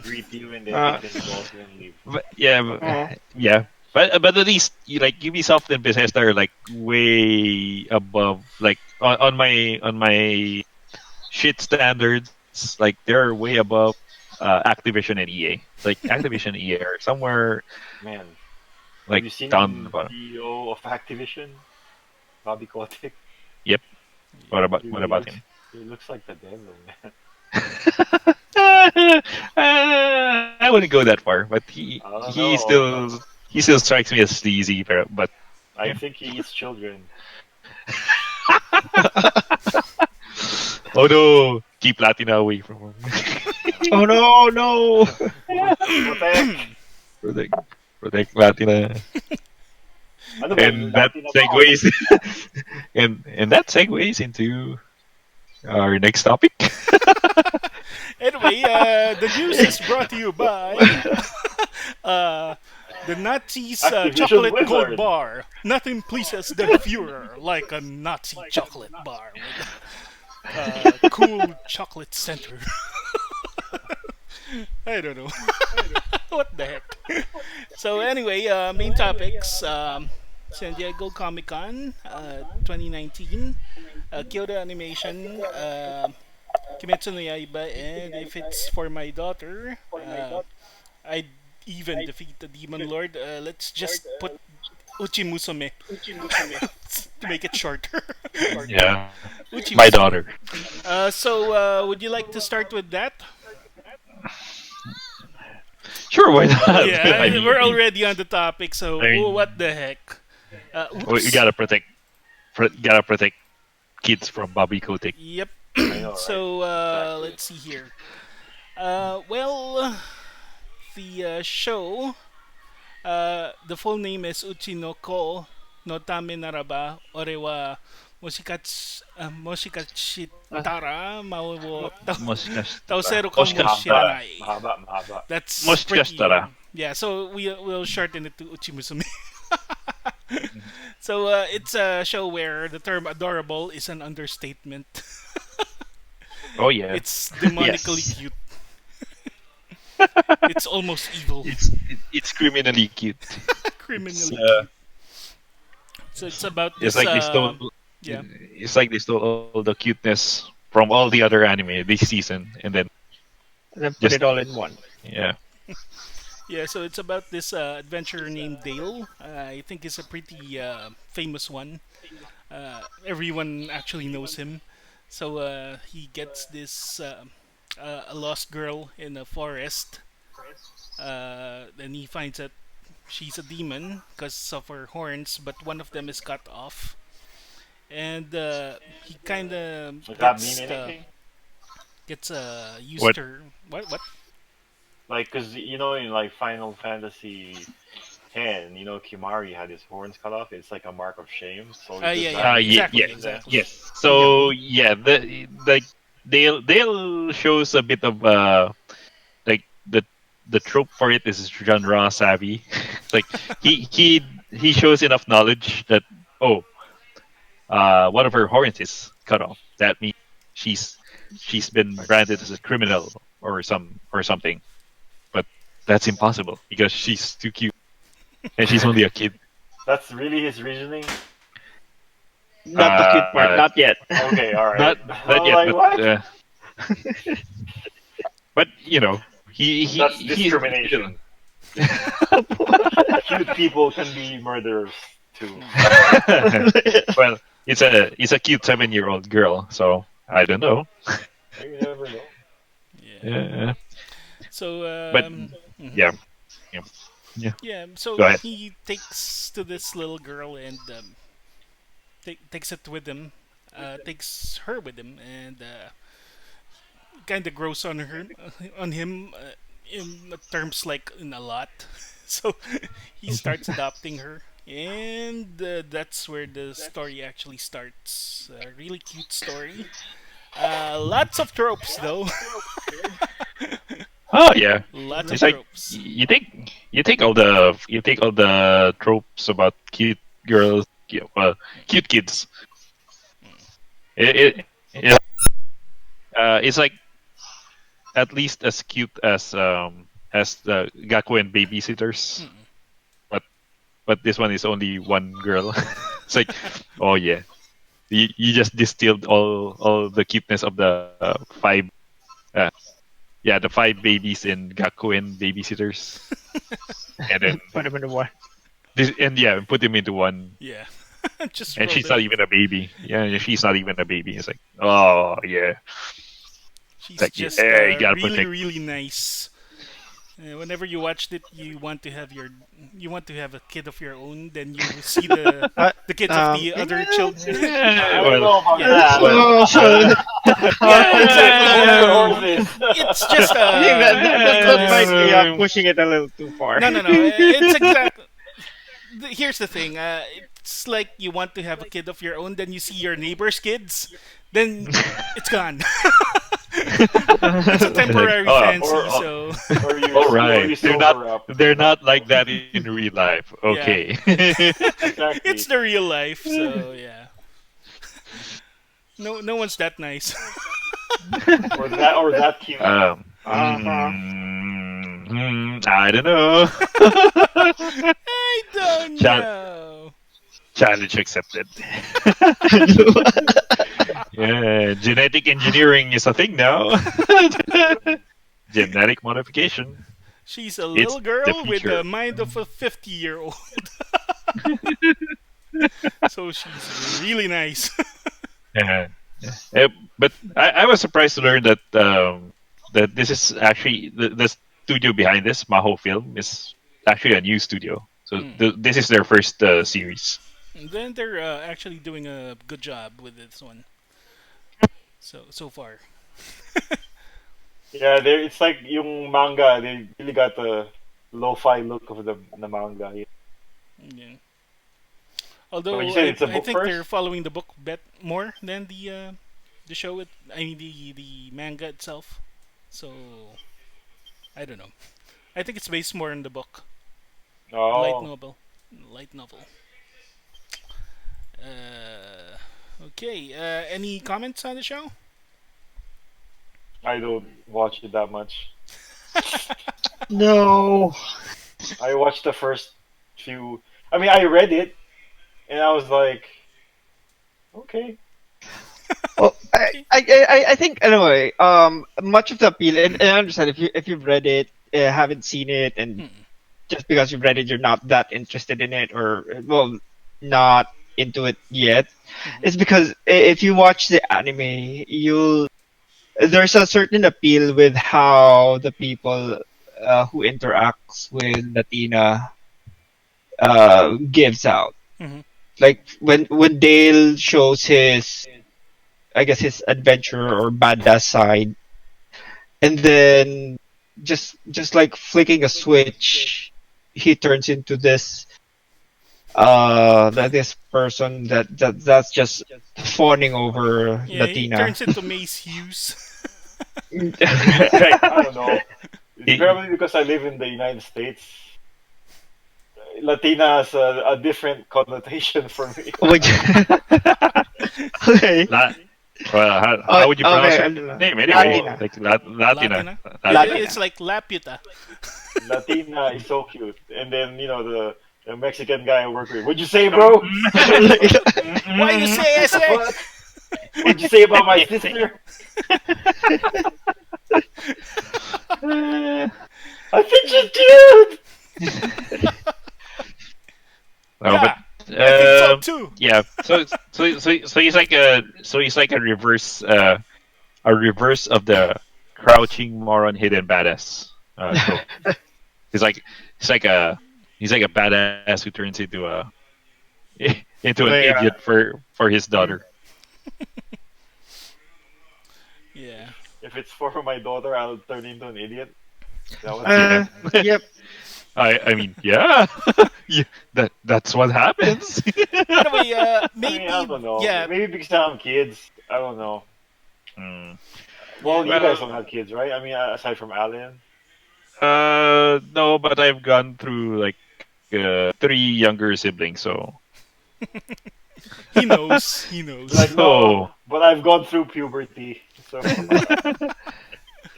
greet you, and then kick you in the balls and then leave. But yeah, yeah. But at least like Ubisoft and Bethesda are like way above, like on my shit standards. Like they're way above Activision and EA. Like Activision and EA are somewhere Man, have like you down the seen bottom. CEO of Activision, Bobby Kotick? Yep. Dude, What about him? he looks like the devil, man. I wouldn't go that far, but I don't know. he still strikes me as sleazy, but I yeah. think he eats children. Oh no, keep Latina away from him. Oh no, no. Protect! protect, protect Latina, Ano ba yun? and that Latina ba? segues, and that segues into our next topic. anyway, the news is brought to you by uh, the Nazis' Activision chocolate gold Blizzard. bar. Nothing pleases the Führer like a Nazi chocolate bar with cool chocolate center. I don't know. What the heck? So anyway, main topics. San Diego Comic Con 2019, Kyoto Animation, Kimetsu no Yaiba, and if it's for my daughter, I'd even defeat the Demon Lord. Let's just put Uchi Musume to make it shorter. Yeah, Uchi my Musume. daughter. So, would you like to start with that? Sure, why not? Yeah, I mean, we're already on the topic, so I mean- what the heck? we Oops. gotta protect kids from Bobby Kotick. Yep. I know, right? So, Exactly. let's see here. Well, the show, the full name is Uchi no Ko no Tame Naraba Ore wa Moshikachitara Mao wo Taoseru ka mo Moshikashitara. shiranai. Mahaba. That's pretty. Moshikashitara. Yeah, so we'll shorten it to Uchimusume. So it's a show where the term adorable is an understatement. Oh yeah. It's demonically Yes. cute. It's almost evil. It's criminally cute. Criminally It's, cute. So it's about It's this. like they stole. Yeah, It's like they stole all the cuteness from all the other anime this season, and then And then put just it all in one. yeah. yeah. So it's about this adventurer named Dale. I think he's a pretty famous one. Everyone actually knows him. So he gets this a lost girl in a forest. Then he finds that she's a demon because of her horns, but one of them is cut off. And he kind of Does that mean anything? gets used What? to her. What? Like, cause in like Final Fantasy 10, Kimari had his horns cut off. It's like a mark of shame. So Yeah, does yeah, that Yeah, mean yeah, exactly, that? exactly. yes. So yeah, the Dale shows a bit of like the trope for it is genre savvy. It's like he shows enough knowledge that oh one of her horns is cut off. That means she's she's been branded as a criminal or something. But that's impossible because she's too cute and she's only a kid. That's really his reasoning. Not the cute part, Uh, not yet. Okay, all right. not I'm yet, like, what? but you know That's he's still. discrimination. Cute people can be murderers too. Mm, Well, it's a cute 7-year old girl, so I don't know. You never know. yeah. Yeah, So but mhm. yeah, yeah, yeah. Yeah. Go So ahead. he takes to this little girl and takes it with him. Takes her with him and kind of grows on her on him in terms like in a lot. So he starts adopting her, and that's where the story actually starts. A really cute story. Lots of tropes though. Oh yeah, Lots of it's like tropes. you take all the tropes about cute girls, cute kids. It it's like at least as cute as the Gakuen babysitters, Mm. but this one is only one girl. It's like, oh yeah, you just distilled all the cuteness of the uh, yeah, the five babies in Gakuen babysitters, and then Put him in the one. yeah, put him into one, Yeah, just and roll she's them not in. even a baby. Yeah, she's not even a baby. It's like, oh yeah, it's She's like just yeah, you gotta really, protect. really nice. Whenever you watched it, you want to have a kid of your own. Then you see Uh, the kids of the other children. I don't Well, know about Yeah, that. well, oh, yeah, exactly. Hold your horses. It's just I think what do you that call might this? be pushing it a little too far. No, no, no. It's exact. Here's the thing. It's like you want to have a kid of your own, then you see your neighbor's kids, then it's gone. It's a like, temporary oh, fancy, so Or you all or right, you sober up. they're not like that in real life. yeah, Okay. it's Exactly. the real life. So yeah, no one's that nice. Or that cute. Uh-huh. I don't know. I don't Chal- know. Challenge accepted. Yeah, genetic engineering is a thing now. Genetic modification. She's a It's little the girl with the future. mind of a 50-year-old. So she's really nice. Yeah. But I was surprised to learn that this is actually the studio behind this Maho Film is actually a new studio. So Mm. this is their first series. And then they're actually doing a good job with this one. So far. Yeah, it's like yung manga. They really got the lo-fi look of the manga. Yeah. Yeah. So you Although said it's a I book think they're first? following the book bet more than the show. I mean the manga itself. So I don't know. I think it's based more on the book, light Oh, novel, light novel. Uh, okay. Any comments on the show? I don't watch it that much. No. I watched the first few. I mean, I read it, and I was like, okay. Well, Okay. I think anyway. Much of the appeal, and I understand if you've read it, haven't seen it, and Mm-mm. just because you've read it, you're not that interested in it, or well, not into it yet. Mm-hmm. It's because if you watch the anime, you'll there's a certain appeal with how the people who interacts with Latina gives out. Mm-hmm. Like when Dale shows his, I guess his adventure or badass side, and then just like flicking a switch, he turns into this person that's just fawning over Yeah, he Latina. turns into Mace Hughes. Right. I don't know. It's It- probably because I live in the United States. Latina has a different connotation for me. Would you- okay. La- well, how Oh, would you pronounce okay, her I don't know. name anyway? Oh, Latina. Like Latina. Latina. Latina. It's Latina. like Laputa. Latina is so cute. And then, the Mexican guy I work with. What'd you say, bro? Why you say I say? What? What'd you say about my sister? I think she's cute! No, but Yeah, I think so too. yeah. So he's like a reverse of the crouching moron hidden badass trope. He's like he's like a he's like a badass who turns into a into an Like, idiot for his daughter. Yeah. If it's for my daughter, I'll turn into an idiot. That was it. Yeah. yep. I mean yeah. Yeah, that's what happens. Anyway, I mean, I maybe don't know. yeah, Maybe because I have kids. I don't know. Hmm. Well, yeah. you guys Well, don't have kids, right? I mean, aside from Alien. no, but I've gone through like three younger siblings, so He knows. He knows. Like, no, so but I've gone through puberty. So,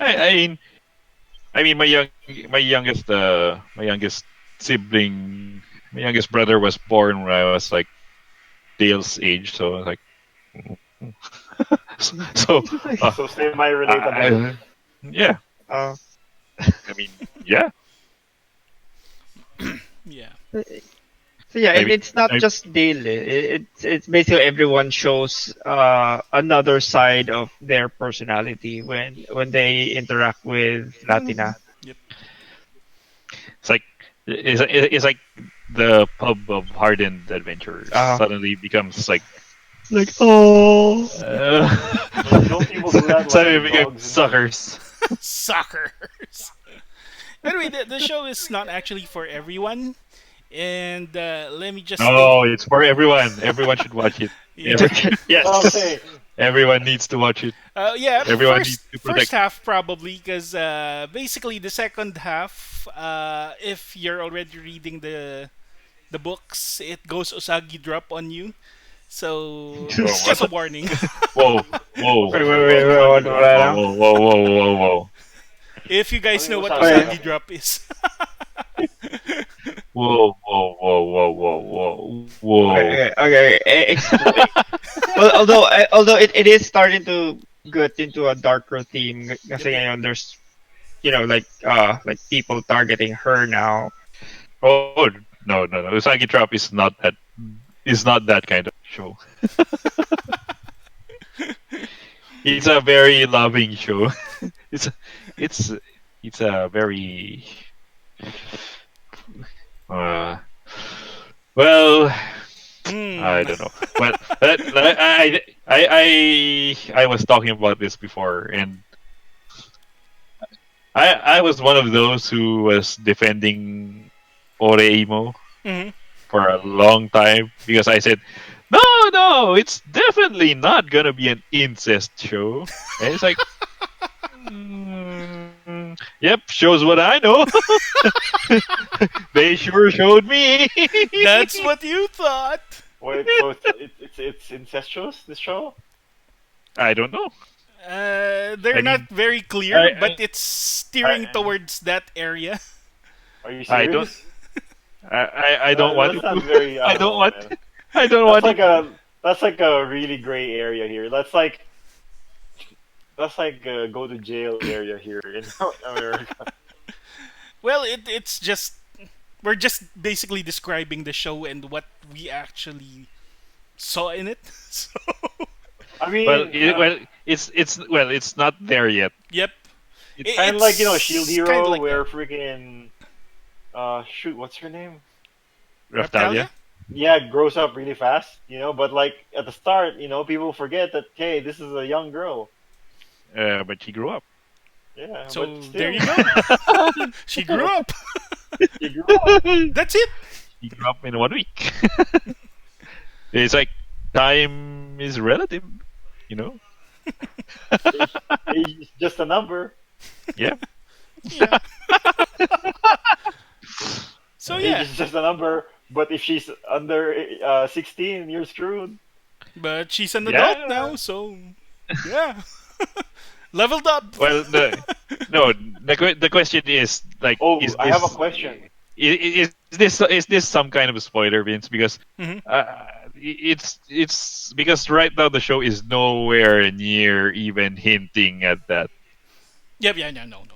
I mean my youngest sibling, my youngest brother was born when I was like Dale's age, so I was like so so semi-relatable. I, yeah, uh, I mean yeah, Yeah. so yeah, I and mean it's not I, just Dale. It's basically everyone shows another side of their personality when they interact with Latina. Yep. it's like it's like the pub of hardened adventurers Uh, suddenly becomes like like oh. Don't people do that like suddenly with become dogs and shit? suckers. Suckers. Anyway, the show is not actually for everyone, and let me just state. No, it's for everyone. Everyone should watch it. Yeah. That's what I'm Yes. saying. Everyone needs to watch it. Yeah. Everyone needs to First protect. half probably because basically the second half, if you're already reading the books, it goes Usagi drop on you. So Whoa, it's just a what? warning. Whoa, whoa, Wait, Okay, wait, so wait, what's wait, Usagi what, drop? what whoa, now? whoa, whoa, whoa, whoa, whoa, If you What guys is know what Usagi Okay. Usagi drop? drop is. whoa, whoa, whoa, whoa, whoa, whoa. Okay, okay, explain. Well, although it is starting to get into a darker theme, Yep, kasi yep. ngayon there's like people targeting her now. Oh no. Usagi Drop is not that kind of show. It's a very loving show. It's it's it's a very uh, well, I Hmm. don't know. But I was talking about this before, and I was one of those who was defending Oreimo Hmm. for a long time because I said, no, no, it's definitely not gonna be an incest show. And it's like, yep, shows what I know. They sure showed me. That's what you thought. Wait, so it's incestuous, this show? I don't know. They're I not mean, very I, clear, but it's steering I, towards that area. are you I don't. serious? I don't want That's not to. very, I I don't don't know, want. man. I don't That's want it. like a really gray area here. That's like go to jail area here in America. Well, it's just we're just basically describing the show and what we actually saw in it. So, I Well, mean, it's not there yet. yep, It's kind of like Shield it's kind of Hero like that. where freaking shoot, what's her name? Raptalia? Raftalia. Yeah, grows up really fast, but like at the start, people forget that hey, this is a young girl. But she grew up. Yeah, but So there still, you go. She grew up. she grew up. That's it. She grew up in 1 week. It's like time is relative, you know. Age, age is just a number. Yeah. Yeah. So Age yeah, is just a number. But if she's under 16, you're screwed. but she's an adult Yeah. now, so yeah, leveled up. Well, no. The question is like, Oh, I have a question. is this some kind of a spoiler, Vince? Because Hmm. it's because right now the show is nowhere near even hinting at that. Yep. Yeah. No. No. No.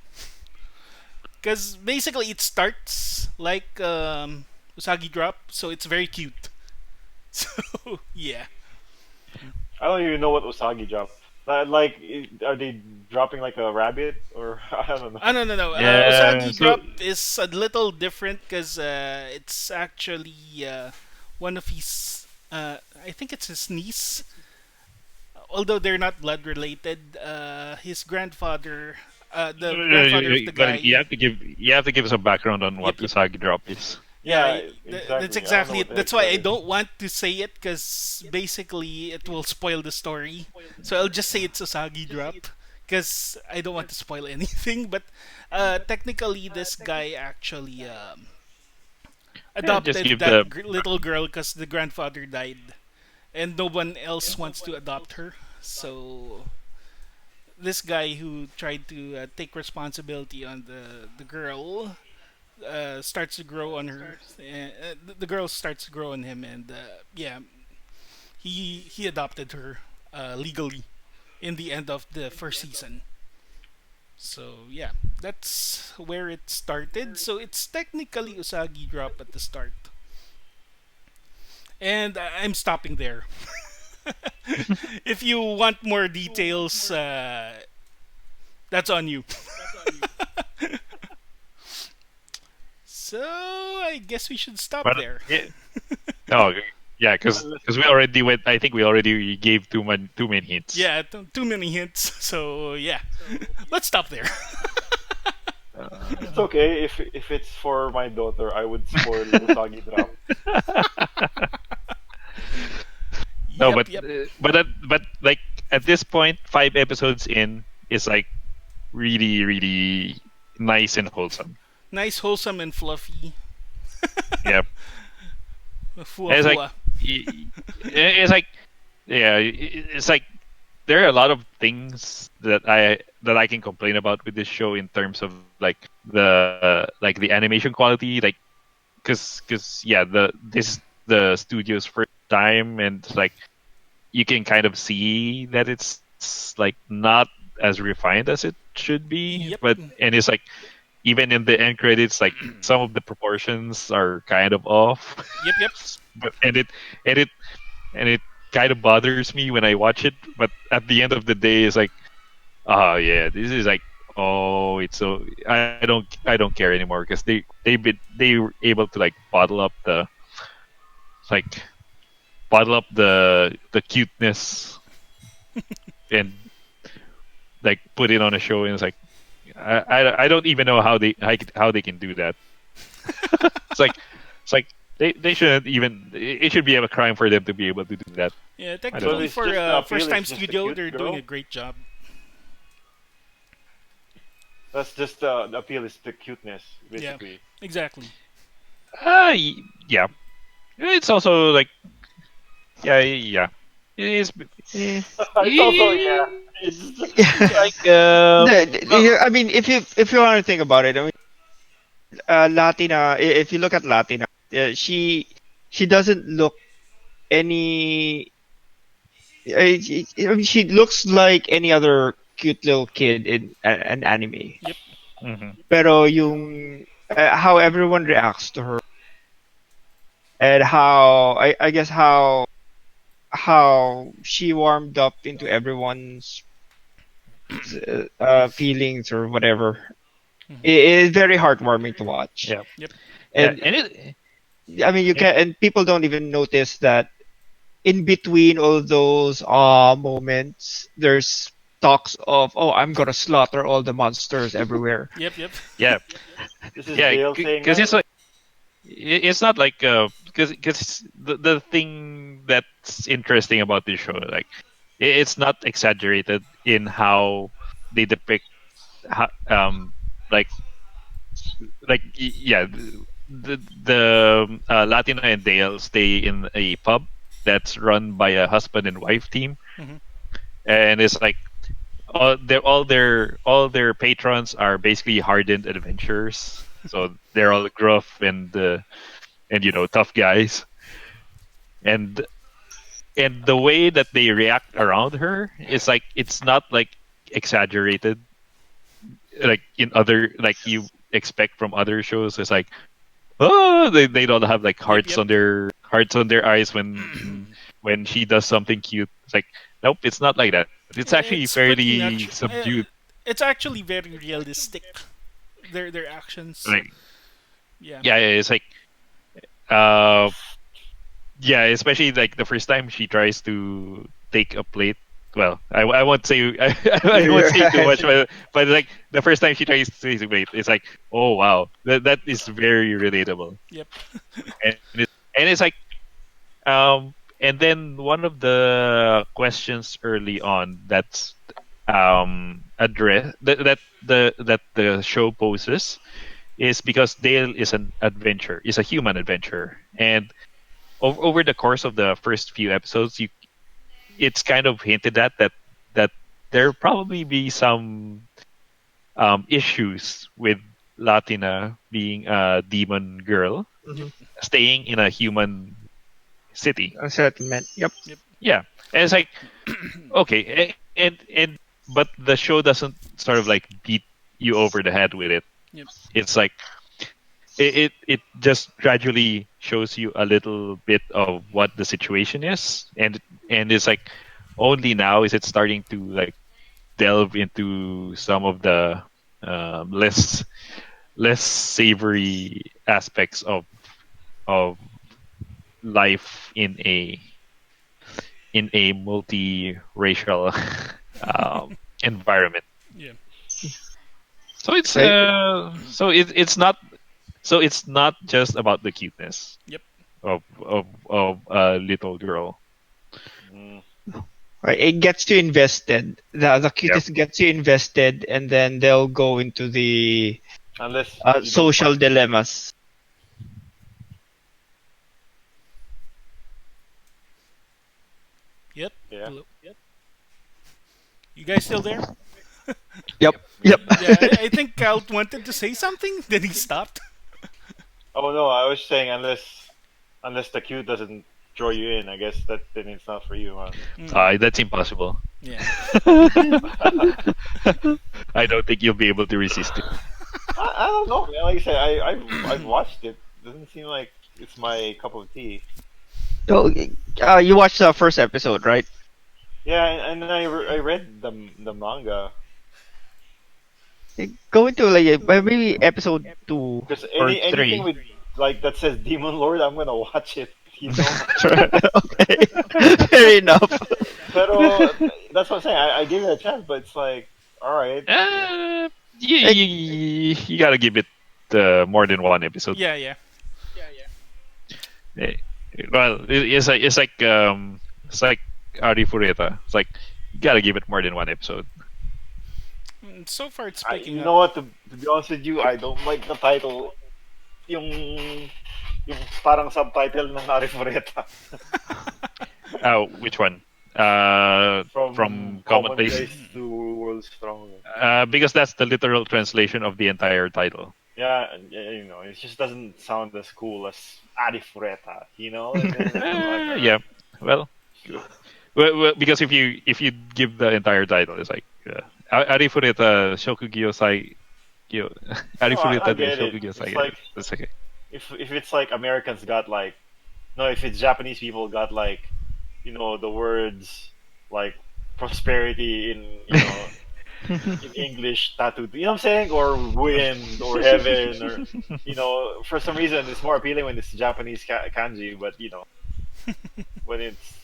Because basically it starts like Usagi drop, so it's very cute. So yeah. I don't even know what Usagi dropped. Like, are they dropping like a rabbit or I don't know. No, no, no. Yeah. Usagi So drop is a little different because it's actually one of his. I think it's his niece. Although they're not blood related, his grandfather, the grandfather of the but guy. you have to give some background on what Yep, yep. Usagi drop is. Yeah, Yeah, that's exactly. I don't know exactly what it. the That's heck why that I is. don't want to say it because basically it will spoil the story. So I'll just say it's Usagi drop because I don't want to spoil anything. But technically, this guy actually Yeah, just adopted give that the little girl because the grandfather died and no one else wants to adopt her. So this guy who tried to take responsibility on the girl starts to grow on her. The girl starts to grow on him, and yeah, he adopted her legally in the end of the first season. So yeah, that's where it started. So it's technically Usagi drop at the start, and I'm stopping there. If you want more details, that's on you. So I guess we should stop but there. yeah, oh yeah, because Well, we already went. I think we already gave too many hints. Yeah, too many hints. So yeah, let's stop there. it's Uh, okay if it's for my daughter. I would spoil Usagi drop. no, Yep, yep. but like at this point, 5 episodes in is like really nice and wholesome. Nice, wholesome, and fluffy. Yeah, Fua and it's like fua. it's like yeah, it's like there are a lot of things that I can complain about with this show in terms of like the animation quality, like because yeah, this is the studio's first time, and it's like you can kind of see that it's like not as refined as it should be, Yep, but and it's like even in the end credits, like some of the proportions are kind of off, yep, yep. but and it and it kind of bothers me when I watch it. But at the end of the day, it's like, oh yeah, this is like, oh, it's so I don't care anymore because they were able to like like bottle up the cuteness and like put it on a show, and it's like I don't even know how they can do that. It's like they shouldn't even. It should be a crime for them to be able to do that. Yeah, I don't So technically know. it's for just the appeal first time is just a studio, cute they're doing a girl. great job. That's just the appeal is the cuteness, Yeah, basically. exactly. Yeah. It's also like yeah. It is. Eh, It's also yeah. It's It's Yeah, like I mean, if you want to think about it, I mean, Latina. If you look at Latina, she doesn't look any. I mean, she looks like any other cute little kid in an anime. Yep. Hmm. Pero yung how everyone reacts to her and how I guess how she warmed up into everyone's feelings or whatever. Hmm. It is very heartwarming to watch. Yeah. Yep. Yeah. And And it, I mean, you it can and people don't even notice that in between all those moments, there's talks of, oh, I'm gonna slaughter all the monsters everywhere. Yep. Yep. yeah. This is Yeah. Dale saying Because that. it's like it's not like because the thing that's interesting about this show, like it's not exaggerated in how they depict how, like yeah, the Latina and Dale stay in a pub that's run by a husband and wife team, Hmm. and it's like all their patrons are basically hardened adventurers, so they're all gruff and tough guys, and and the way that they react around her is like it's not like exaggerated like in other like you expect from other shows. It's like, oh, they don't have like Yep. Yep. hearts on their eyes when she does something cute. It's like, nope, it's not like that. It's actually It's pretty fairly natural. subdued. It's actually very realistic. Their actions. Like, Yeah. yeah, it's like uh yeah, especially like the first time she tries to take a plate. Well, I won't say I won't say too much, but like the first time she tries to take a plate, it's like, oh wow, that is very relatable, Yep. and it's like and then one of the questions early on that's address that the show poses is because Dale is a human adventurer, and over the course of the first few episodes, it's kind of hinted at that there probably be some issues with Latina being a demon girl Yep. Mhm. staying in a human city. A settlement. Yep. Yep. Yeah, and it's like, okay, and but the show doesn't sort of like beat you over the head with it. Yep. It's like it just gradually shows you a little bit of what the situation is, and it's like only now is it starting to like delve into some of the less savory aspects of life in a multiracial environment. Yeah. So it's I, it's not just about the cuteness Yep. of a little girl. Mm. right, it gets you invested. The Yep. cutest gets you invested, and then they'll go into the Unless you don't social find. dilemmas. Yep. Yeah. Hello. You guys still there? Yep. Yep. Me. Yeah. I think Cal wanted to say something. Then he stopped. Oh no, I was saying unless the queue doesn't draw you in, I guess that then it's not for you, man. Mm. That's impossible. Yeah. I don't think you'll be able to resist it. I don't know, man. Like I said, I've watched it. Doesn't seem like it's my cup of tea. So, you watched the first episode, right? Yeah, and then I read the manga Go into like maybe episode two because or anything three. with like that says Demon Lord, I'm gonna watch it. You know. Okay, fair enough. Pero that's what I'm saying. I gave it a chance, but it's like, all right, You, Like, you gotta give it more than one episode. Yeah. Yeah. Eh, Well, it's like Ari Fureta. It's like you gotta give it more than one episode. So far, it's picking you up. know what? To be honest with you, I don't like the title. Yung parang subtitle ng Narifureta. Which one? From From Commonplace. commonplace to world's strongest. Because that's the literal translation of the entire title. Yeah, you know, it just doesn't sound as cool as Arifureta, you know? And then I'm like, Yeah. well, because if you give the entire title, it's like Arifureta Shokugyo Sai, you No, I Arifureta de get it. Shokugyo It's Sai. like That's okay. if it's like Americans got like no, if it's Japanese people got like the words like prosperity in in English tattooed. You know what I'm saying? Or wind or heaven or for some reason it's more appealing when it's Japanese kanji, but when it's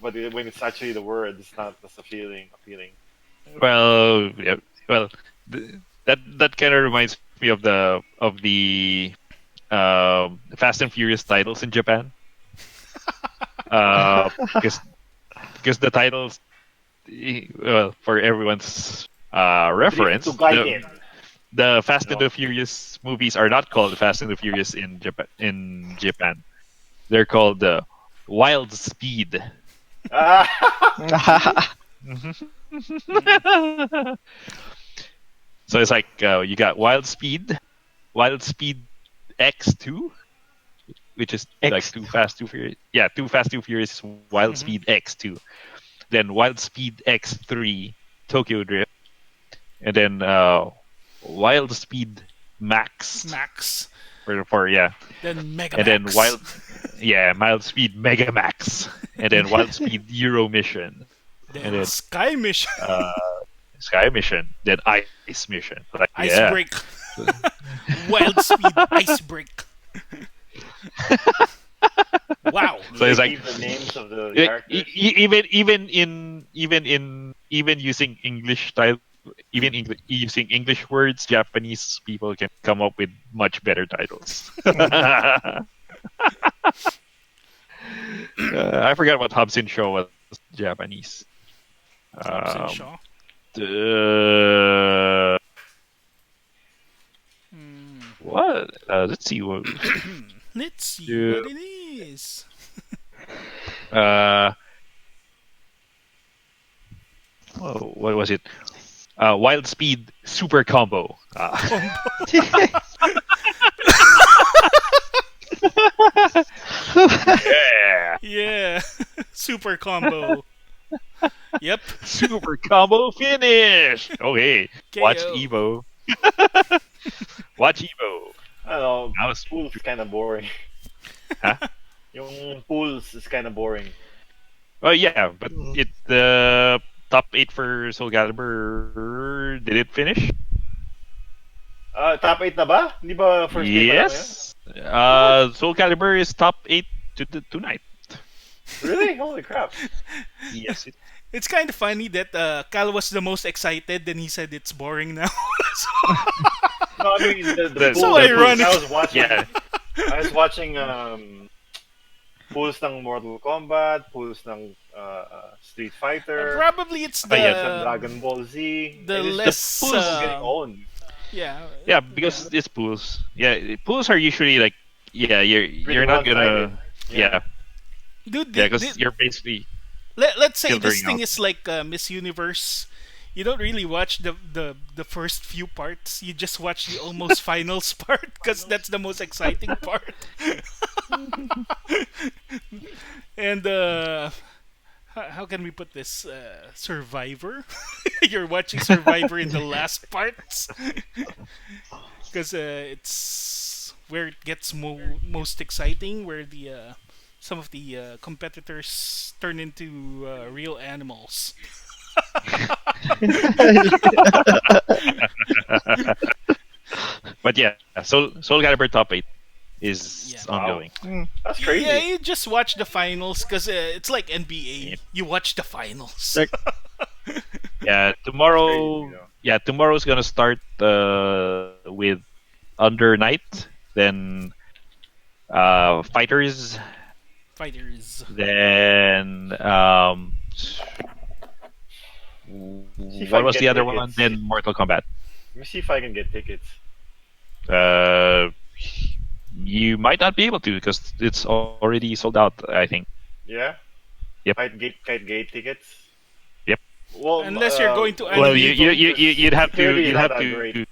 when it's actually the word, it's not as appealing. Well, yeah, well, that kind of reminds me of the Fast and Furious titles in Japan. Uh, because the titles, well, for everyone's Drift to reference, Gaiden. the Fast You and know? the Furious movies are not called Fast and the Furious in Japan. They're called Wild Speed. Ah, So it's like you got Wild Speed X2, which is like X. Too Fast, Too Furious. Yeah, Too Fast, Too Furious Wild Hmm. Speed X2. Then Wild Speed X3 Tokyo Drift, and then Wild Speed Max Max, for yeah, then and then Megamax, Wild Speed Mega Max, and then Wild Speed Euro Mission, and then then Sky Mission, uh, Sky Mission, then Ice Mission. Like yeah, Ice Break, Wild Speed, Ice Break. Wow. so do it's they like keep the names of the characters? even using English style, using English words, Japanese people can come up with much better titles. I forgot what Hobson Show was Japanese. Hobbs and Um, Shaw. uh, Hmm. what? Let's see. What, Let's see uh, what it is. uh, what was it? Wild Speed Super Combo. Combo. Yeah. Yeah. Super combo. Yep. Super Combo finish. Okay. Watch KO. Evo. Watch Evo. I don't know. Now it's Pools is kind of boring. huh? Yung pools is kind of boring. Oh yeah, but the top 8 for Soul Calibur did it finish? Top 8 na ba? Hindi ba first day pa lang ngayon? Yes. What? Soul Calibur is top 8 tonight. Really? Holy crap. Yes. It's kind of funny that Cal was the most excited, then he said it's boring now. No, I mean the The, So pools. the ironic. pools. I was watching. Yeah. I was watching pools ng Mortal Kombat, pools ng Street Fighter, Probably it's Yes. ng the Dragon Ball Z, the and it's The just less pools. getting owned. yeah. Yeah, because it's pools. Yeah, pools are usually like yeah, Pretty you're not one-sided. gonna Yeah. yeah Dude, yeah because you're basically let's say this filtering thing out. is like Miss Universe. You don't really watch the first few parts. You just watch the almost finals part because that's the most exciting part. And how can we put this? Survivor. You're watching Survivor in the last parts because it's where it gets most exciting, where the some of the competitors turn into real animals. But yeah, Soul Calibur top 8 Yeah. is Wow, ongoing. that's Yeah, crazy. you just watch the finals because it's like Yep. NBA. You watch the finals. Like, Yeah, That's crazy to me tomorrow. though. Yeah, tomorrow's gonna start with Under Night, then Fighters, Fighters. then See if what I can was the get other one? tickets. Then Mortal Kombat. Let me see if I can get tickets. Uh, you might not be able to because it's already sold out. I think. Yeah, Yep. Kite gate tickets. Yep. Well, Unless you're going to Well, Anime Evo. you'd have to security is not that great.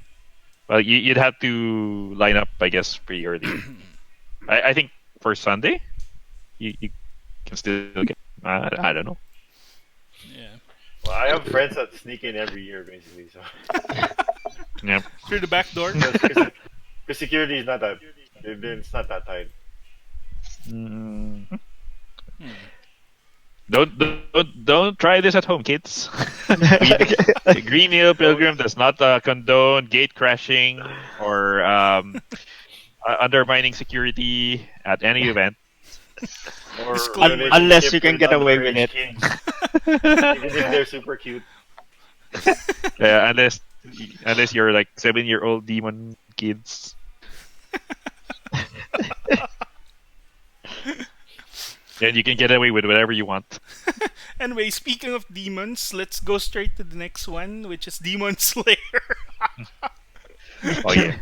well you'd have to line up I guess pretty early. I think for Sunday you can still get. I don't know. Yeah. Well, I have friends that sneak in every year, basically. So Yeah. Through the back door. because security is not that, it's not that tight. Mm. Hmm. Don't try this at home, kids. Green Hill Don't Pilgrim does not condone gate crashing or undermining security at any event. or Disclaimer. Unless relationship you can with get away with underage it. kids, even if they're super cute. Yeah, unless you're like 7-year-old demon kids. Then you can get away with whatever you want. Anyway, speaking of demons, let's go straight to the next one, which is Demon Slayer. Oh yeah,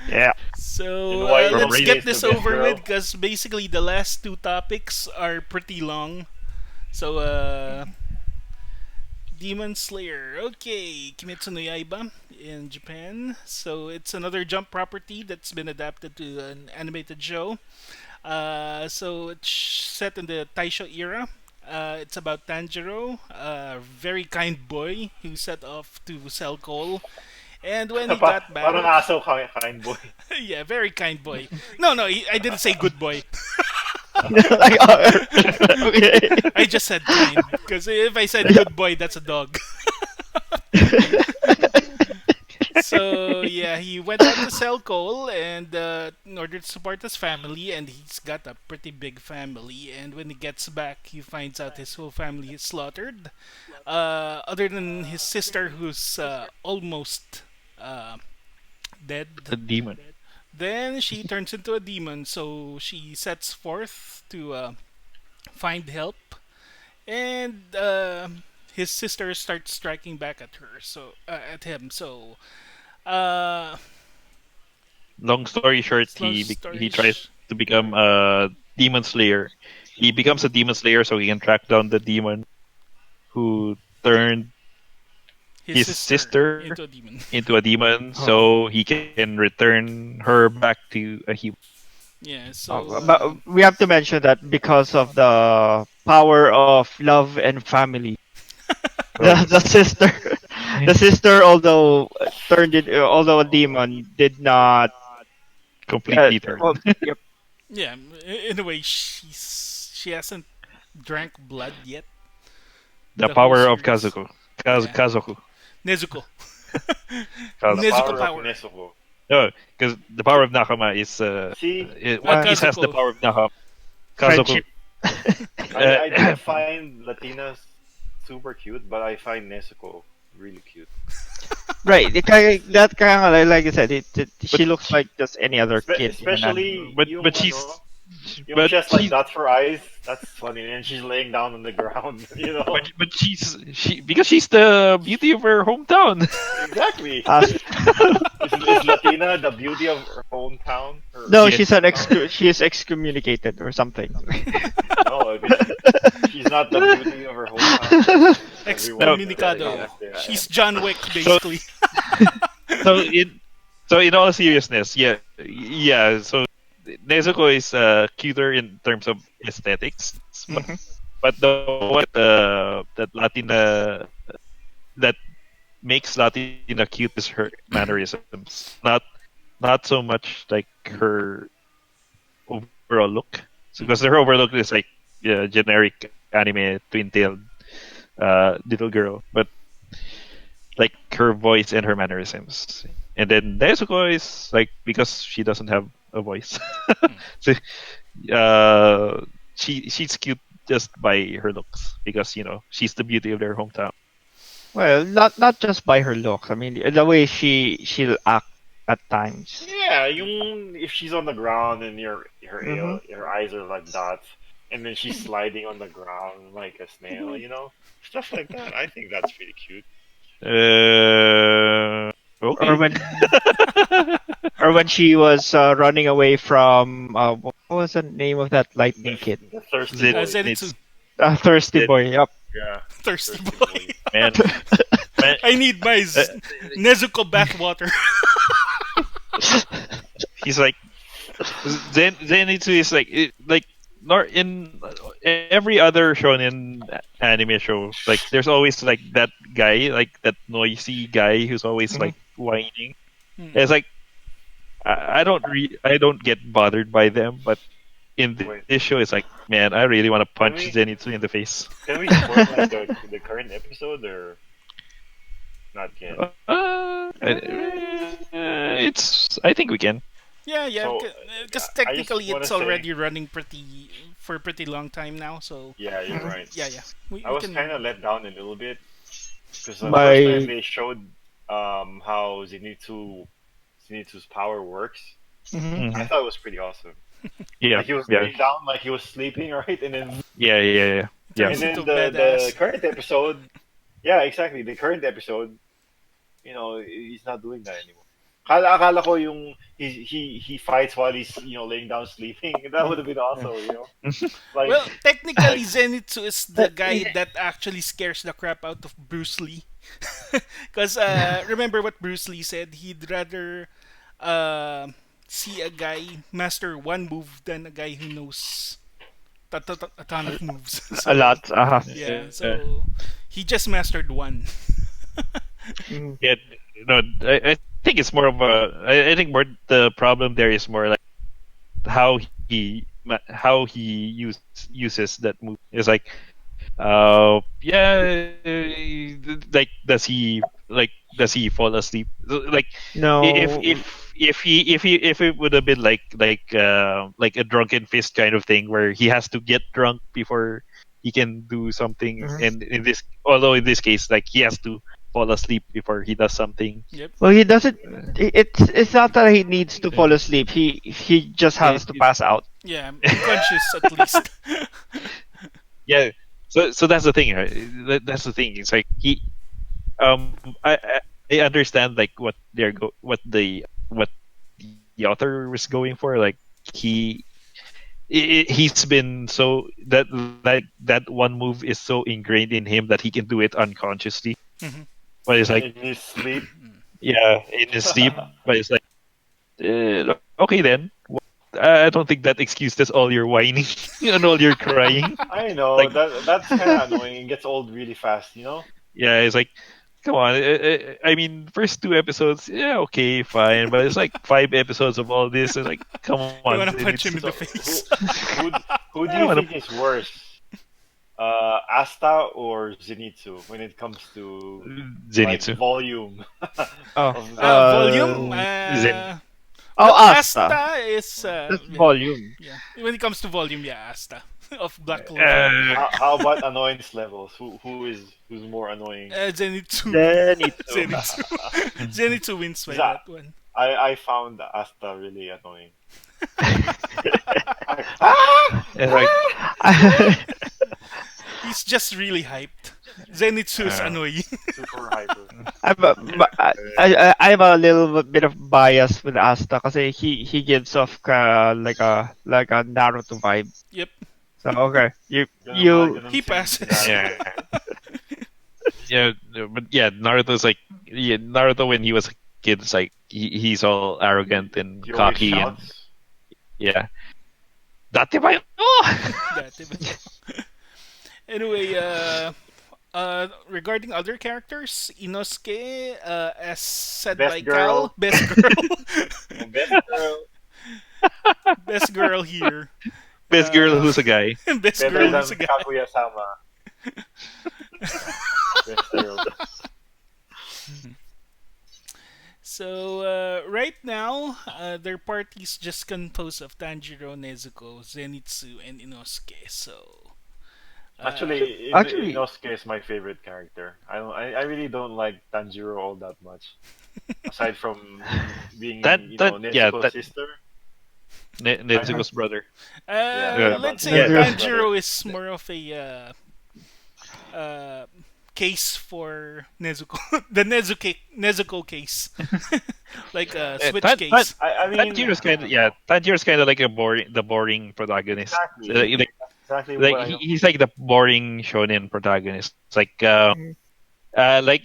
yeah. So And why let's Romina get is the this best over with girl? because basically the last two topics are pretty long. So, Demon Slayer. Okay, Kimetsu no Yaiba in Japan. So it's another Jump property that's been adapted to an animated show. So it's set in the Taisho era. It's about Tanjiro, a very kind boy who set off to sell coal. And when he got back, Parang aso kind boy. yeah, very kind boy. No, no, I didn't say good boy. Like, okay. I just said kind. Because if I said good boy, that's a dog. So yeah, he went out to sell coal and in order to support his family, and he's got a pretty big family. And when he gets back, he finds out his whole family is slaughtered, other than his sister, who's almost uh, dead. A demon. Then she turns into a demon, so she sets forth to find help, and his sister starts striking back at her. So at him. So uh, Long story short, long he story. tries to become a demon slayer. He becomes a demon slayer so he can track down the demon who turned His his sister sister into a demon. into a demon, Oh. so he can return her back to a human. Yeah. So But we have to mention that because of the power of love and family, Oh yeah, the sister, the sister, although although a demon, did not. completely turned. Well, yep. yeah, in a way, she hasn't drank blood yet. The The whole power of series. Kazuko. Yeah. Kazoku. Nezuko. The Nezuko Kazuko. power of power. Nezuko. No, because the power of Nakama is See, One Piece has the Kazuko. power of Nakama. Friendship. Kazoku. I Uh, don't find Latinas super cute, but I find Nezuko really cute. Right. That kind of like I said, but she looks like just any other kid in an anime. Especially but yung she has like she's dots for eyes. That's funny. And she's laying down on the ground. You know. but she because she's the beauty of her hometown. Exactly. As Is Latina the beauty of her hometown? Her no, Yes. she is excommunicated or something. no, I mean, she's not the beauty of her hometown. Everyone Excommunicado. yes, yeah. She's John Wick, So basically. so in all seriousness, yeah. So Nezuko is cuter in terms of aesthetics, Mhm. but the one that Latina that makes Latina cute is her mannerisms, not so much like her overall look. So, because her overall look is like generic anime twin-tailed little girl, but like her voice and her mannerisms. And then Nezuko is like because she doesn't have a voice, so she's cute just by her looks because she's the beauty of their hometown. Well, not just by her looks. I mean, the way she'll act at times. Yeah, yung if she's on the ground and Hmm. her eyes are like dots, and then she's sliding on the ground like a snail, stuff like that. I think that's pretty cute. Or Okay. when she was running away from what was the name of that lightning kid? The thirsty Zit, boy. Zenitsu. it's Thirsty Zit, boy. Yep. Yeah, Thirsty thirsty boy. boy. man, man. I need my Nezuko bathwater. He's like Zenitsu is like like nor in every other shonen anime show, like there's always like that guy, like that noisy guy who's always Mhm. like whining. It's Mm. like I don't get bothered by them, but in this Wait, show, it's like, man, I really want to punch can we Zenitsu in the face. can we spoil like the current episode or not yet? It's. I think we can. Yeah, yeah, So because I just technically want to it's say, already running pretty for a pretty long time now. So yeah, you're Mhm. right. yeah, yeah, I we was kind of can. let down a little bit because the first time By they showed how Zenitsu's power works, mhm. Hmm. I thought it was pretty awesome. Yeah, Like he was yeah, laying down, like he was sleeping, right? yeah. Turns And into then a the badass. current episode, yeah, exactly. The current episode, he's not doing that anymore. Akala ko yung he fights while he's laying down sleeping. That would have been Yeah. awesome. Like Well, technically, like Zenitsu is the But guy that actually scares the crap out of Bruce Lee. Because remember what Bruce Lee said? He'd rather uh, see a guy master one move than a guy who knows a ton of moves. a So lot. yeah, Uh, so he just mastered one. Mhm. yeah. No, I think it's more of a. I think more the problem there is more like how he uses that move. It's like yeah, like does he fall asleep? Like No. if it would have been like a drunken fist kind of thing where he has to get drunk before he can do something, Mhm. and although in this case like he has to fall asleep before he does something. Yep. Well, he doesn't. uh, It's not that he needs to fall uh, asleep. He just has to pass out. Yeah, unconscious at least. yeah. So that's the thing, right? That's the thing. It's like he I understand like what the author was going for. Like he he's been so that one move is so ingrained in him that he can do it unconsciously. Mhm. But it's like in his sleep. yeah, in his sleep. But it's like okay then. I don't think that excuses all your whining and all your crying. I know Like that's kind of annoying. It gets old really fast. yeah, it's like come on. I mean, first two episodes, yeah, okay, fine, but it's like five episodes of all this. It's like, come on, You wanna it's punch him in So the who face? who who I do you wanna, think is worse, Asta or Zenitsu when it comes to like Zenitsu. volume Oh. of Volume. Zen. Oh, Well, Asta. Asta is That's yeah, volume. yeah. When it comes to volume, yeah, Asta of Black Clover. Uh, how about annoyance levels? Who's more annoying? Zenitsu. Zenitsu. Zenitsu. Zenitsu wins by 'Cause that one. I found Asta really annoying. Ah! it's like, He's just really hyped. Zenitsu is uh, annoying. Super hyper. I have a little bit of bias with Asta because he gives off like a Naruto vibe. Yep, So okay, you Ganun he si passes. Naruto. yeah, yeah, but yeah, Naruto's like, yeah, Naruto when he was a kid, it's like he's all arrogant and He always cocky and shouts. yeah. Dati ba yun? Oh! That even. Anyway, regarding other characters, Inosuke, as said by Best Cal, girl. best girl, Best girl. best girl here. Best girl Uh, who's a guy. best Better girl than who's a guy. Kaguya Sama. Best girl. So right now, their party is just composed of Tanjiro, Nezuko, Zenitsu, and Inosuke. So uh, Actually, actually Inosuke is my favorite character. I really don't like Tanjiro all that much. Aside from him being, Yeah, Nezuko's that sister. I Nezuko's brother. Yeah, Yeah, yeah, but let's say Yeah, Nezuko's there's brother. Tanjiro is more of a uh, case for Nezuko, the Nezuko case, like a Eh, switch Tan case. I mean, Tanjiro's kind of like the boring protagonist. exactly. That's exactly Like what I don't he's like the boring shonen protagonist. It's like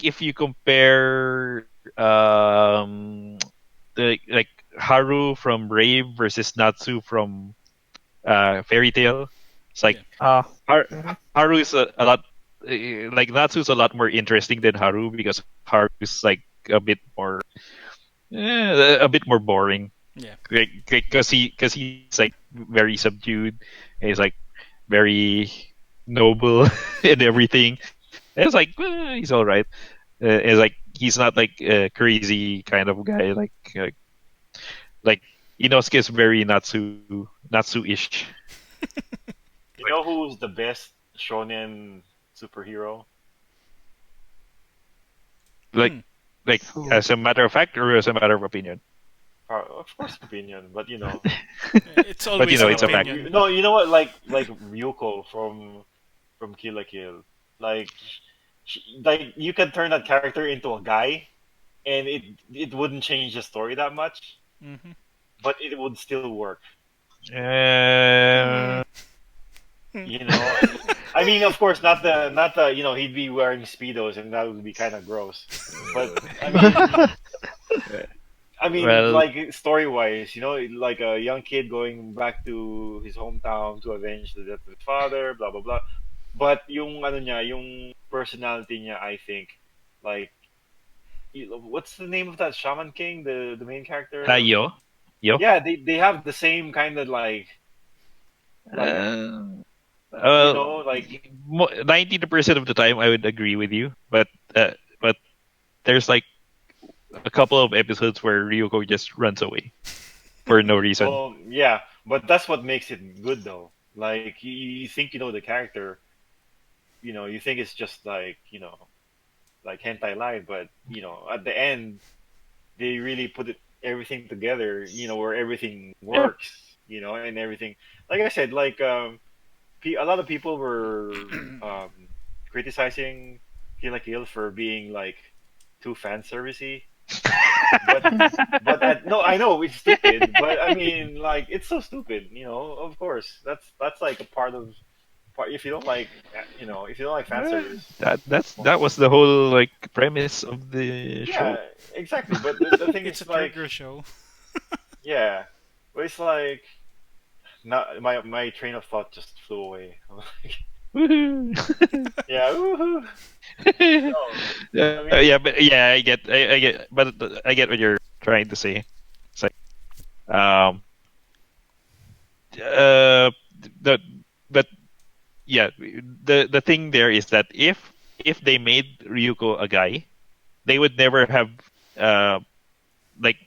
if you compare like Haru from Brave versus Natsu from Fairy Tail. It's like Yeah. Mhm. Haru is a lot like Natsu's a lot more interesting than Haru because Haru is like a bit more a bit more boring. Yeah. Because he's like very subdued and he's like very noble and everything. And it's like he's all right. It's like he's not like a crazy kind of guy like Inosuke is very Natsu-ish. You know who's the best shonen superhero? Like Hmm. like Who? as a matter of fact or as a matter of opinion. Of course, opinion, but It's But always an it's a fact. opinion. no, you know what? Like Ryuko from Kill la Kill. Like, like you can turn that character into a guy, and it wouldn't change the story that much, Hmm. but it would still work. Hmm. Uh, You know, I mean, of course, not the he'd be wearing speedos, and that would be kind of gross. But I mean, well, like story wise, like a young kid going back to his hometown to avenge the death of his father, blah blah blah. But yung ano niya, yung personality niya, I think, like, what's the name of that Shaman King, the main character of, yo. yeah, they have the same kind of like Uh, well, like 90% of the time I would agree with you, but there's like a couple of episodes where Ryuko just runs away for no reason. well, yeah, but that's what makes it good though. Like you think you know the character, you think it's just like like hentai live, but at the end they really put everything together, where everything Yeah. works, and everything. Like I said, like a lot of people were um, criticizing Kill la Kill for being like too fan servicey, but no, I know it's stupid, but I mean, like it's so stupid, Of course, that's like a part. If you don't like, if you don't like fan Eh, service, that was the whole like premise of the show. yeah, exactly. But the thing It's a is, like, trigger show. yeah, but it's like not my train of thought just flew away. I'm like, Woohoo! yeah, woohoo. No, I mean, Yeah, but yeah, I get, but I get what you're trying to say. It's like, um, uh, the but yeah, the thing there is that if they made Ryuko a guy, they would never have uh like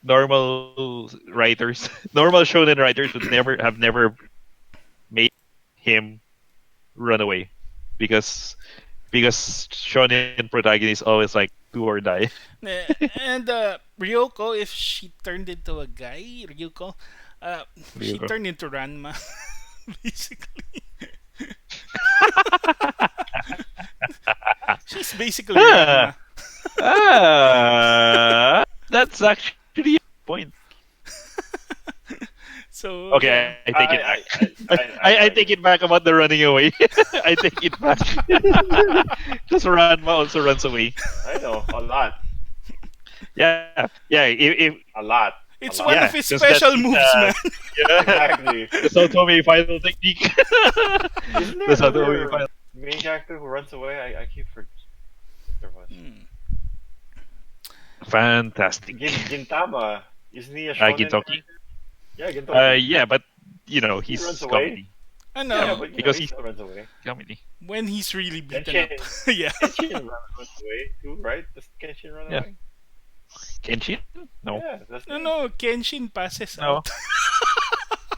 normal writers, normal shonen writers would never made him run away because shonen protagonist always like do or die. Eh, And Ryoko, if she turned into a guy, Ryuko, uh, she Ryuko. turned into Ranma, basically. She's basically Ah, Ranma. that's actually a point. So Okay, yeah. I take it back. I I take it back about the running away. I take it back. Just Ranma also runs away. I know a lot, Yeah, yeah. If a lot, a It's lot. one yeah, of his because that's special moves, man. yeah. Exactly. The Sotomi final technique. Isn't there The Sotomi another final. main character who runs away? I keep forgetting there was. Hmm. Fantastic. Gintama. Isn't he a shonen Gintoki. character? Yeah, Gintoki. Yeah, but He runs he's away. comedy. I Yeah, know Yeah, but because he he's still runs away. comedy. when he's really beaten up. Kenshin. Yeah. Runs away too, right? Does Kenshin run Yeah. away? Kenshin? No. Yeah, that's No, it. no, Kenshin passes No. out.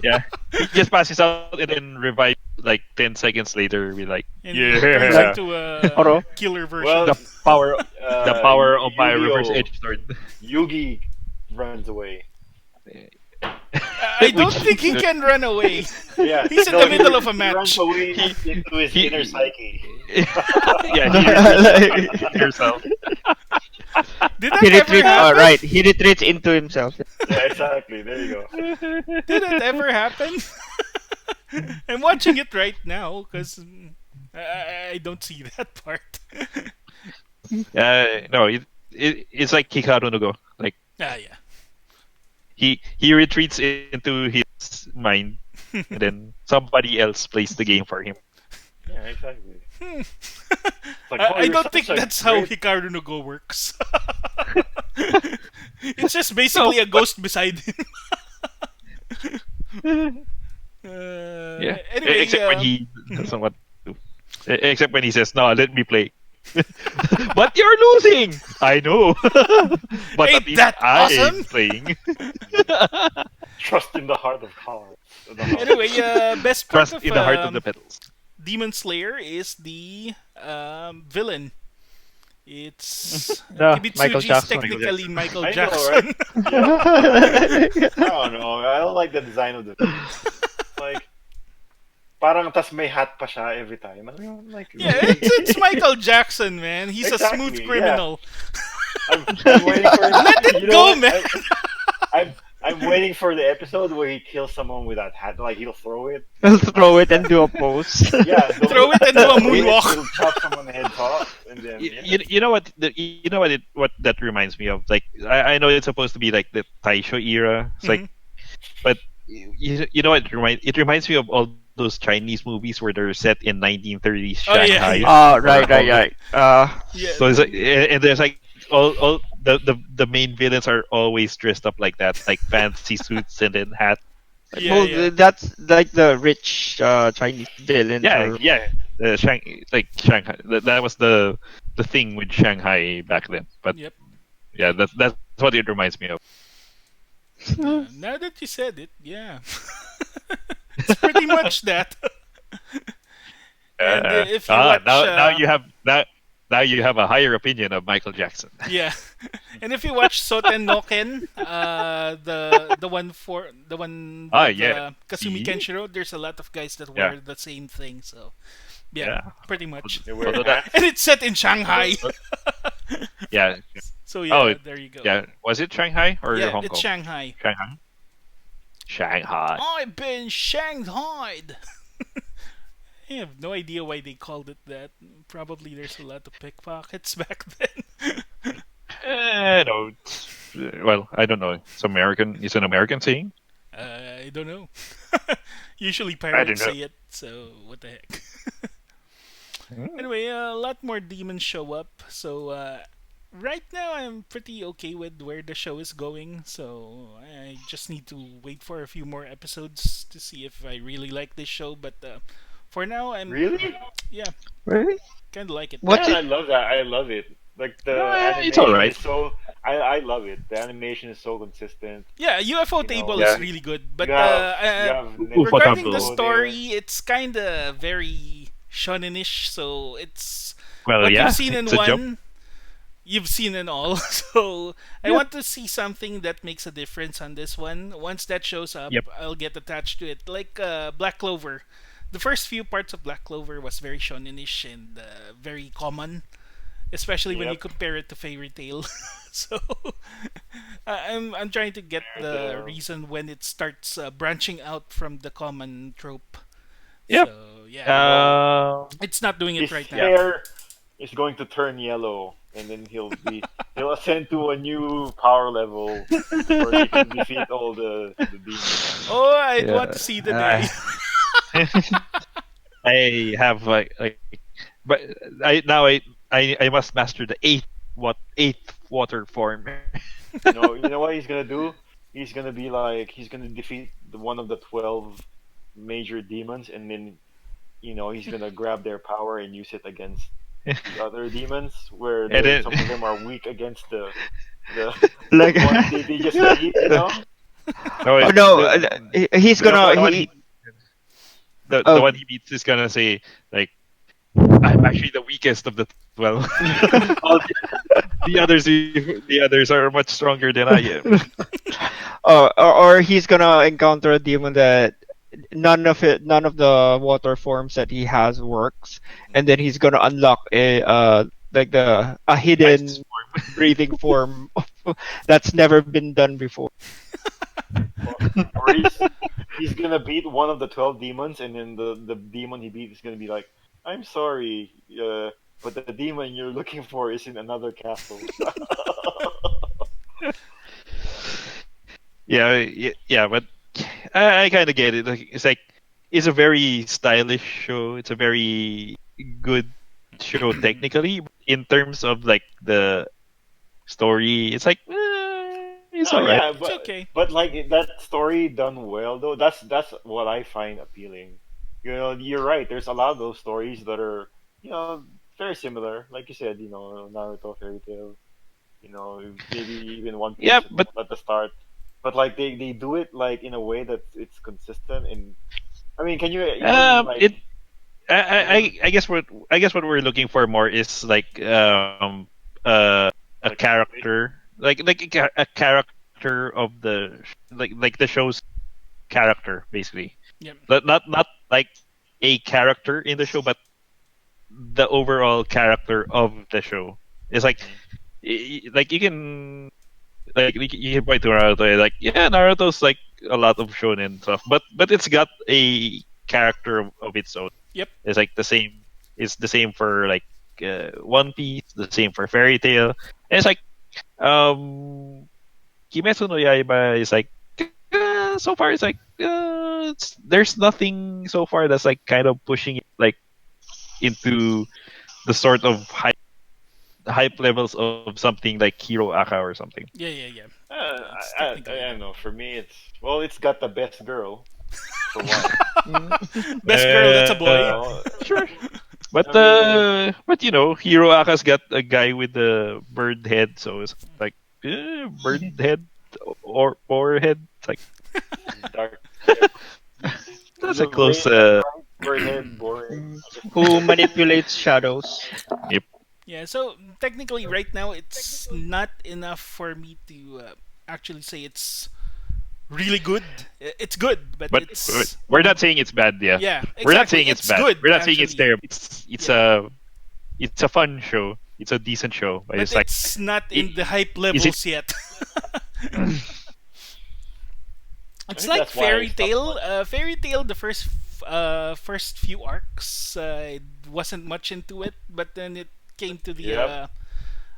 Yeah. He just passes out and then revives like 10 seconds later. Be like, And he turns yeah, into a Oro, killer version. Well, the power, the power of my reverse Yu-Gi-Oh! edge sword. Yugi runs away. I don't Which think he can run away. Yeah, He's in no, the middle of a he runs match. away he into his he inner psyche. yeah, he retreats into herself. Did he that ever retreats. Oh, happen? right. He retreats into himself. Yeah, exactly. There you go. Did that ever happen? I'm watching it right now because I don't see that part. No, it's like Hikaru no Go. Like Ah, yeah. he retreats into his mind and then somebody else plays the game for him. Yeah, exactly. Hmm. It's like, oh, I you're don't such think a that's how great. Hikaru no Go works. It's just No, basically a but ghost beside him. yeah, Anyway, except when he doesn't want to. Except when he says, "No, let me play." But you're losing. I know, but at ain't least that awesome? I'm playing. Trust in the heart of cards. The heart. Anyway, best part Trust of in the heart of the petals. Demon Slayer is the villain. It's Michael Kimitsuji is Jackson. Michael technically Jackson. Michael I know, right? Jackson. Yep. I don't know. I don't like the design of the villain. Like, parang tas may hat pa siya every time. Alam mo yun, like, Yeah, really? it's Michael Jackson, man. He's a smooth Exactly, yeah. criminal. I'm waiting for Let it you know go, what? man. I'm waiting for the episode where he kills someone with that hat. Like he'll throw it. He'll throw it and do a pose. Yeah, Throw it and do a throw it, moonwalk. he'll chop someone's head off, and then yeah. You know what you know what that reminds me of, like I know it's supposed to be like the Taisho era. It's like, Mhm. but you know what it reminds me of all those Chinese movies where they're set in 1930s Oh yeah, Shanghai, yeah, or Right, all right, the, right. yeah. so it's like, and there's like all the main villains are always dressed up like that, like fancy suits and then hats. Like, Yeah, Well, yeah. that's like the rich Chinese villains yeah, are. yeah, like Shanghai. That was the thing with Shanghai back then. But Yep. yeah, that's what it reminds me of. Now that you said it, yeah, it's pretty much that. And if you watch, Now you have now you have a higher opinion of Michael Jackson. yeah, and if you watch Soten no Ken, the one Ah, with yeah. Kasumi See? Kenshiro, there's a lot of guys that Yeah. wear the same thing. So yeah, Yeah. pretty much. They wear Although that, hats. And it's set in Shanghai. yeah, So oh, yeah, there you go. yeah. Was it Shanghai or Yeah, Hong it's Kong? Shanghai. Shanghai. Shanghai. I've been shanghaied. I have no idea why they called it that. Probably there's a lot of pickpockets back then. No. Well, I don't know. It's American. It's an American saying. I don't know. Usually I don't pirates know. say it, so what the heck. Hmm. Anyway, a lot more demons show up. So right now I'm pretty okay with where the show is going. So I just need to wait for a few more episodes to see if I really like this show. But for now, Really? yeah, Really? kind of like it. What's Yeah, I it? love that. I love it. Like the It's animation alright. is so. I love it. The animation is so consistent. Yeah, UFO You know, table Yeah. is really good, but you have UFO regarding the table. story, it's kind of very shonenish. So it's Well, what yeah. you've seen in It's a jump. one, you've seen in all. So I Yep. want to see something that makes a difference on this one. Once that shows up, Yep. I'll get attached to it. Like Black Clover. The first few parts of Black Clover was very shonenish and very common, especially when you Yep. compare it to Fairy Tail. So I'm trying to get the Fairytale. reason when it starts branching out from the common trope. Yep. So yeah, You know, it's not doing it his right now. hair is going to turn yellow, and then he'll ascend to a new power level where he can defeat all the demons. Oh, I'd want Yeah. to see the day. I have but I must master the eighth water form. You know what he's gonna do? He's gonna defeat one of the 12 major demons, and then he's gonna grab their power and use it against the other demons, where And then some of them are weak against the Like, one they just beat. no, oh no, he's the gonna one he. the Oh, one he beats is gonna say like, I'm actually the weakest of the 12. All the others are much stronger than I am. or he's gonna encounter a demon that none of the water forms that he has works, and then he's gonna unlock like a Ice hidden form. breathing form that's never been done before. Or he's gonna beat one of the 12 demons, and then the demon he beat is gonna be like, "I'm sorry, but the demon you're looking for is in another castle." Yeah, yeah, but I kind of get it. Like, it's a very stylish show. It's a very good show technically. But in terms of like the story, it's like it's Oh all right. yeah, It's okay. but like that story done well though. That's what I find appealing. You know, you're right. There's a lot of those stories that are very similar. Like you said, Naruto, Fairy Tail. Maybe even One Yeah, Piece but at the start. But like they do it like in a way that it's consistent. And I mean, can you even like? it. Mhm. I guess what we're looking for more is like a Like a story. character a character of the show's character basically. Yep. Not like a character in the show, but the overall character of the show. It's like Mhm. like you can point to Naruto like yeah Naruto's like a lot of shonen stuff, but it's got a character of its own. Yep. It's like the same. It's the same for like One Piece. The same for Fairy Tail. And it's like Kimetsu no Yaiba is like so far it's like there's nothing so far that's like kind of pushing it like into the sort of hype levels of something like Hero Aka or something. Yeah, yeah, yeah. It's I technically don't that. know. For me, it's got the best girl for one. Mm. Best girl, that's a You boy. Sure, know, but I mean, Hero Aka's got a guy with the bird head, so it's like bird head or forehead. It's like dark. Yep. that's a The close. brain, right? Birdhead, boring. Mm. I guess it's Who boring. manipulates shadows? Yep. Yeah, so technically, right now, it's not enough for me to actually say it's really good. It's good, but But it's we're not saying it's bad. Yeah, yeah, we're not exactly. saying it's It's bad. good We're not saying it's actually. terrible. Yeah, It's a fun show. It's a decent show. But but it's like it's not in the hype is it? levels yet. I It's think like that's why I Fairy stopped Tail. watching. Fairy Tail, the first few arcs, I wasn't much into it, but then it came to the Yep.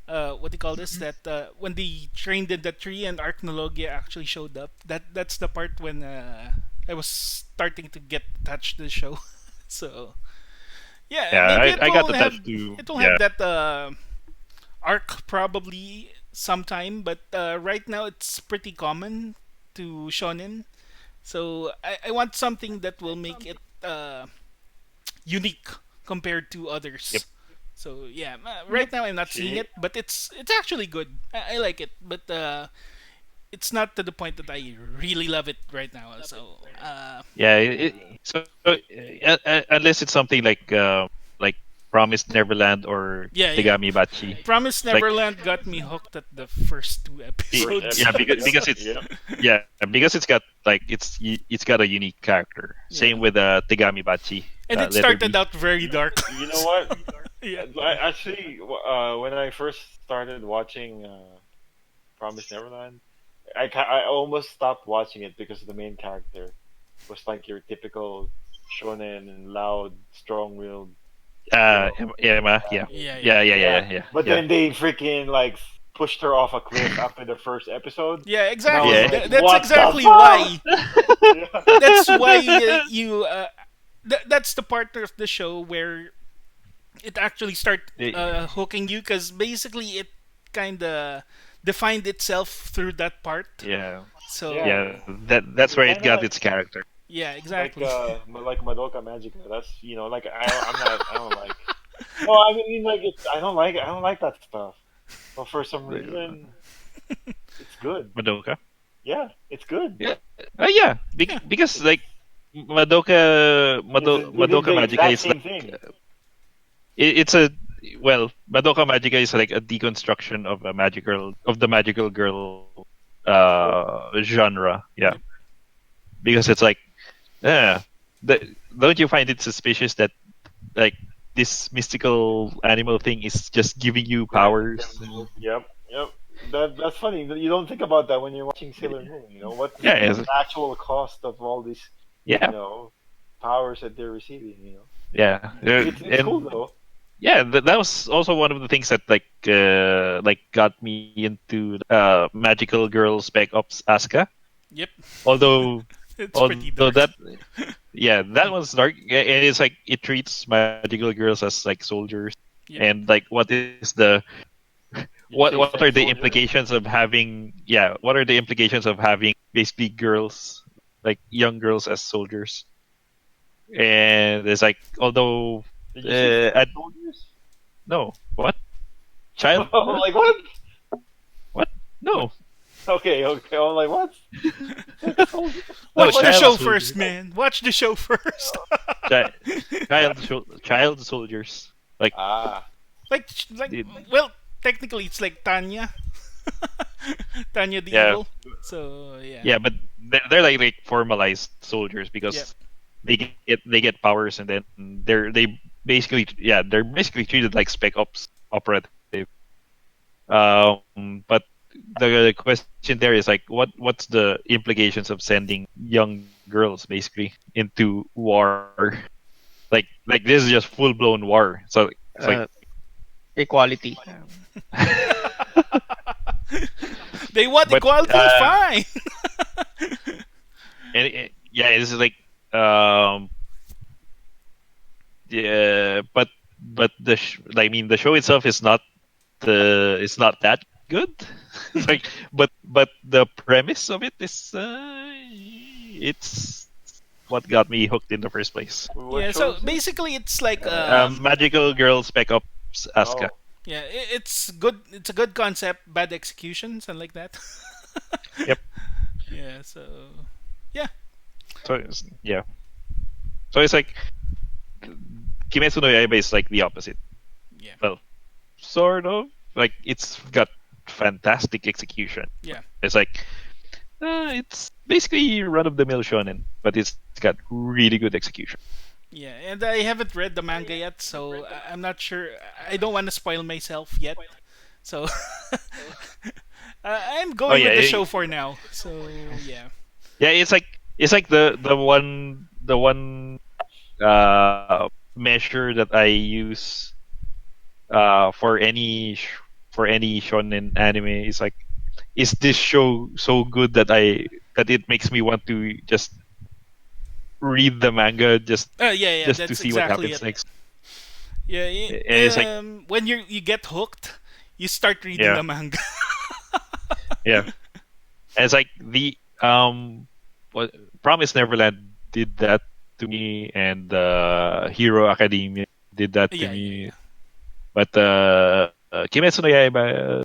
what do you call this? That when they trained in the tree and Arachnologia actually showed up. That's the part when I was starting to get attached to the show. So yeah, Yeah, maybe I got attached to. it will have Yeah, that arc probably sometime, but right now it's pretty common to shonen. So I want something that will make it unique compared to yep. others. So yeah, Yep. right now I'm not seeing See, it, but it's actually good. I like it, but it's not to the point that I really love it right now. So Yeah. Unless it's something like Promised Neverland or yeah, yeah. Tegami Bachi. Promise It's like Neverland got me hooked at the first two first episodes. yeah episode. Yep. because it's Yep. because it's got like it's got a unique character. Yeah, Same with Tegami Bachi. and it Letter started B. out very dark. You know what? Yeah, Actually, when I first started watching Promised Neverland, I almost stopped watching it because the main character was like your typical shonen and loud, strong-willed, you know. Emma. Yeah. yeah, yeah, Yeah. Yeah. Yeah, Yeah. Yeah. but Yeah. then they freaking like pushed her off a cliff after the first episode, yeah. and I was Exactly. Yeah. like, That's "What the exactly fuck?" why. Yeah. That's why you. That's the part of the show where it actually start hooking you, because basically it kind of defined itself through that part. Yeah. Yeah, So Yeah. That's where it's it kind of got its character. yeah, like exactly. like Madoka Magica. That's like I'm not I don't like. No, I mean like I don't like that stuff. But for some reason, it's good. Madoka. Yeah, it's good. Yeah. Yeah. Yeah, Because It's like they did Madoka the Magica exact is like same thing. it's a well Madoka Magica is like a deconstruction of the magical girl Trope. genre. Yeah. yep. Because it's like yeah. Don't you find it suspicious that like this mystical animal thing is just giving you Granted powers? them both. Yep, yep. That's funny. You don't think about that when you're watching Sailor Moon. What's Yeah, the actual cost of all these, you yeah, know, powers that they're receiving. yeah, It's cool and though. yeah, that was also one of the things that like got me into Magical Girl Spec Ops Asuka. Yep. Although It's pretty Although that, dark. yeah, that one's dark. And it's like it treats magical girls as like soldiers, Yep. and like You chase what are sex the soldiers. implications of having, yeah, what are the implications of having basically girls, like young girls as soldiers? And it's like, although Did you say sex I, soldiers? no, what, child, I'm like, what? what, What? no, Okay. I'm like, what? Sex soldiers? no, Watch the Like, child show what? first, soldiers, man. Watch the show first. Chi- child soldiers, like Ah. like, it- well, technically it's like Tanya, Tanya the yeah, evil. So yeah, yeah, but they're like formalized soldiers yeah, because they get powers, and then they basically, yeah, they're basically treated like spec ops operative. But the question there is like, what's the implications of sending young girls basically into war? Like this is just full blown war. So it's like, Uh, Equality. they want but equality. Fine. yeah, it's like, um yeah, but I mean, the show itself is not it's not that good. It's like, but the premise of it is, it's what got me hooked in the first place. What Yeah. show So is this? basically, it's like Magical Girl Spec Ops Asuka. Oh. yeah, it's good. It's a good concept. Bad execution, something like that. Yep. Yeah. So yeah, Yeah. So it's like Kimetsu no Yaiba is like the opposite. yeah, Well, sort of. Like, it's got fantastic execution. yeah. It's like, it's basically run of the mill shonen, but it's got really good execution. Yeah, and I haven't read the manga yet, so I'm not sure. I don't want to spoil myself yet, so I'm Oh going yeah, with the show for now. So yeah, yeah. It's like the one measure that I use for any shonen anime is like, is this show so good that it makes me want to just read the manga yeah, yeah. just to That's see what exactly happens it. next. Yeah, And it's like, when you get hooked, you start reading yeah, the manga. yeah. And it's like what Promise Neverland did that to me, and Hero Academia did that to Yeah, yeah, me. yeah. But Kimetsu no Yaiba,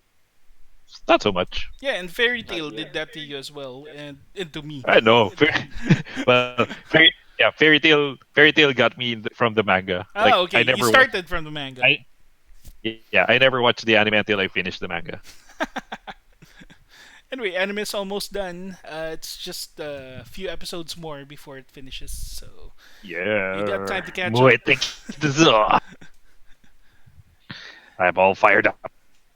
not so much. Yeah, and Fairy Not Tail did yet. that to you as well, and to me. I know. Well, Fairy Tail got me from the manga. Like, Oh, okay. I You never watched. started from the manga. I never watched the anime until I finished the manga. Anyway, anime's almost done. It's just a few episodes more before it finishes, so you got Yeah. time to catch Boy, up. I think I'm all fired up.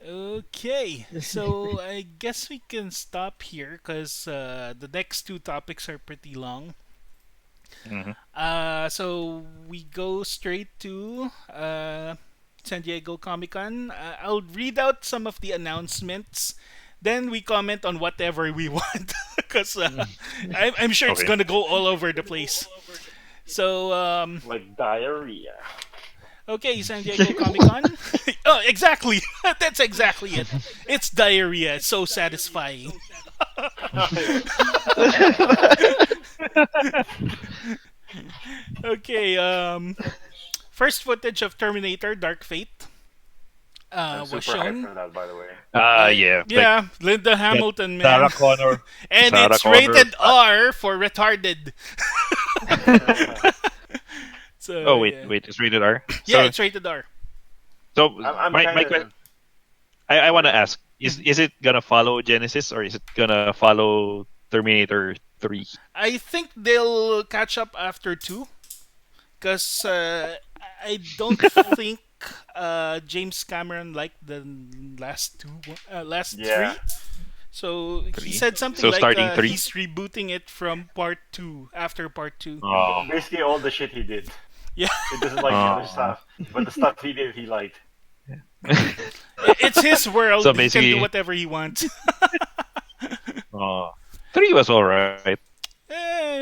Okay, so I guess we can stop here because the next two topics are pretty long. Mhm. So we go straight to San Diego Comic Con. I'll read out some of the announcements. Then we comment on whatever we want because I'm sure it's Okay. gonna go all over the place. So Like diarrhea. okay, San Diego Comic Con. Oh, exactly. That's exactly it. It's diarrhea. It's so satisfying. Okay. First footage of Terminator: Dark Fate I'm was super hyped shown. for that, by the way. Yeah. Like, Yeah, Linda got Hamilton, Sarah man, Connor. and Sarah it's Connor. rated R for retarded. So Oh wait, yeah, wait, it's rated R. yeah, So it's rated R. I'm my kind question, of I want sorry. to ask, is it gonna follow Genesis, or is it gonna follow Terminator 3? I think they'll catch up after two, because I don't think James Cameron liked the last last Yeah. three. So he 3. said something So like starting 3. he's rebooting it from part two after part two. Oh. Basically all the shit he did. Yeah, He doesn't like the other Oh. stuff, but the stuff he did, he liked. it's his world. So He can do basically, whatever he wants. oh, 3 was alright.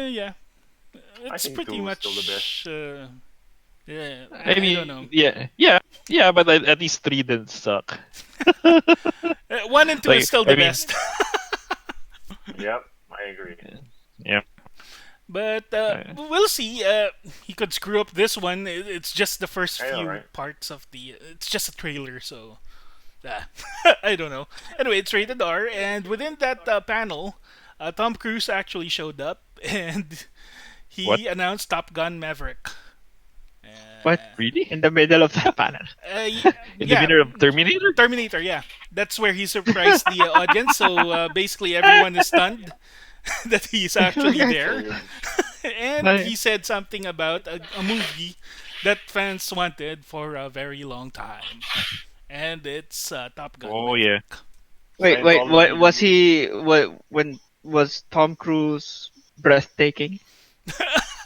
Yeah, I it's think pretty two is still the best. much. Yeah, I I don't mean, know. yeah, but at least three didn't suck. One and two is Like, still I the mean, best. Yep, I agree. yeah, But uh, we'll see. He could screw up this one. It's just the first I know, few right? parts of the. It's just a trailer, so uh, I don't know. Anyway, it's rated R, and within that panel, Tom Cruise actually showed up, and what? he announced Top Gun Maverick. What? Really? In the middle of that panel. In the Yeah, middle of Terminator? Terminator. Yeah, that's where he surprised the audience. So basically, everyone is stunned that he's actually there. So And he said something about a movie that fans wanted for a very long time. And it's Top Gun Oh yeah. Maverick. Wait. What was Scientology. he? What when was Tom Cruise breathtaking?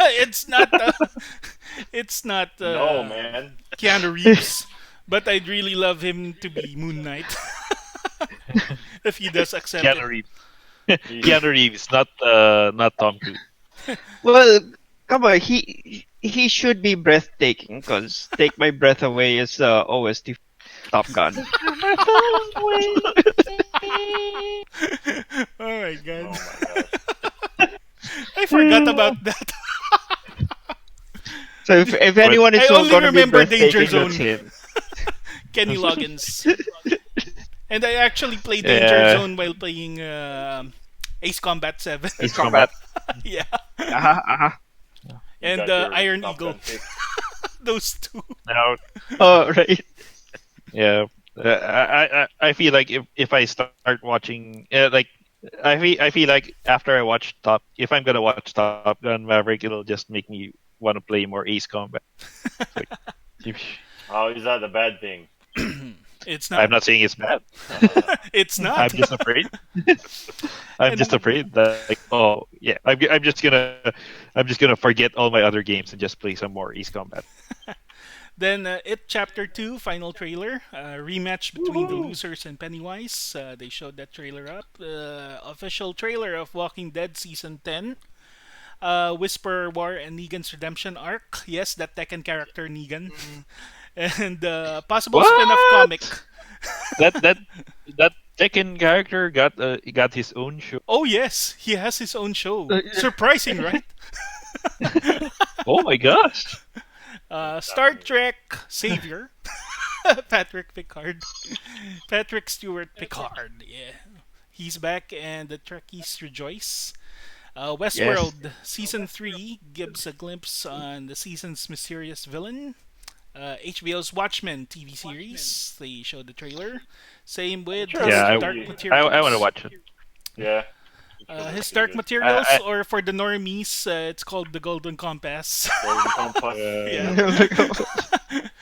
it's not it's not No, man. Keanu Reeves, but I'd really love him to be Moon Knight if he does accept it. Keanu Reeves. He, Keanu Reeves, not Tom Cruise. Well, come on. He should be breathtaking because "Take My Breath Away" is OST Top Gun. Oh my god. oh my gosh. I forgot about that. So if But anyone is I only gonna be remember Danger breathtaking, that's Zone. him. Kenny Loggins. And I actually played Danger yeah, Zone while playing Ace Combat 7. Ace Ace Combat. Combat. Yeah. Uh-huh. You And got your Iron Top Eagle. Gun pick. Those two. Now, Oh, right. yeah, I feel like if I start watching, like I feel like after I watch Top, if I'm gonna watch Top Gun Maverick, it'll just make me want to play more Ace Combat. It's like, if- How is that a bad thing? It's I'm not. not saying it's bad. It's I'm not. just afraid. I'm just And afraid that like, oh yeah, I'm just gonna forget all my other games and just play some more Ace Combat. then It Chapter 2 final trailer. Rematch between the Woohoo! losers and Pennywise. They showed that trailer up. Official trailer of Walking Dead Season 10. Whisper War and Negan's Redemption arc. Yes, that Tekken character Negan. And possible spin-off comic. What? That that Tekken character got his own show. Oh yes, he has his own show. Surprising, right? Oh my gosh! Star Trek Savior. Patrick Picard. Patrick Stewart Picard. Yeah. He's back and the Trekkies rejoice. Yes. Westworld Season 3 gives a glimpse on the season's mysterious villain. HBO's Watchmen TV series. They showed the trailer. Same I'm with sure his Yeah, it'll Dark be. I want to Materials. watch it. Yeah. I'm sure it'll His be Dark good. Materials, or for the normies, it's called the Golden Compass. Golden Compass. Yeah.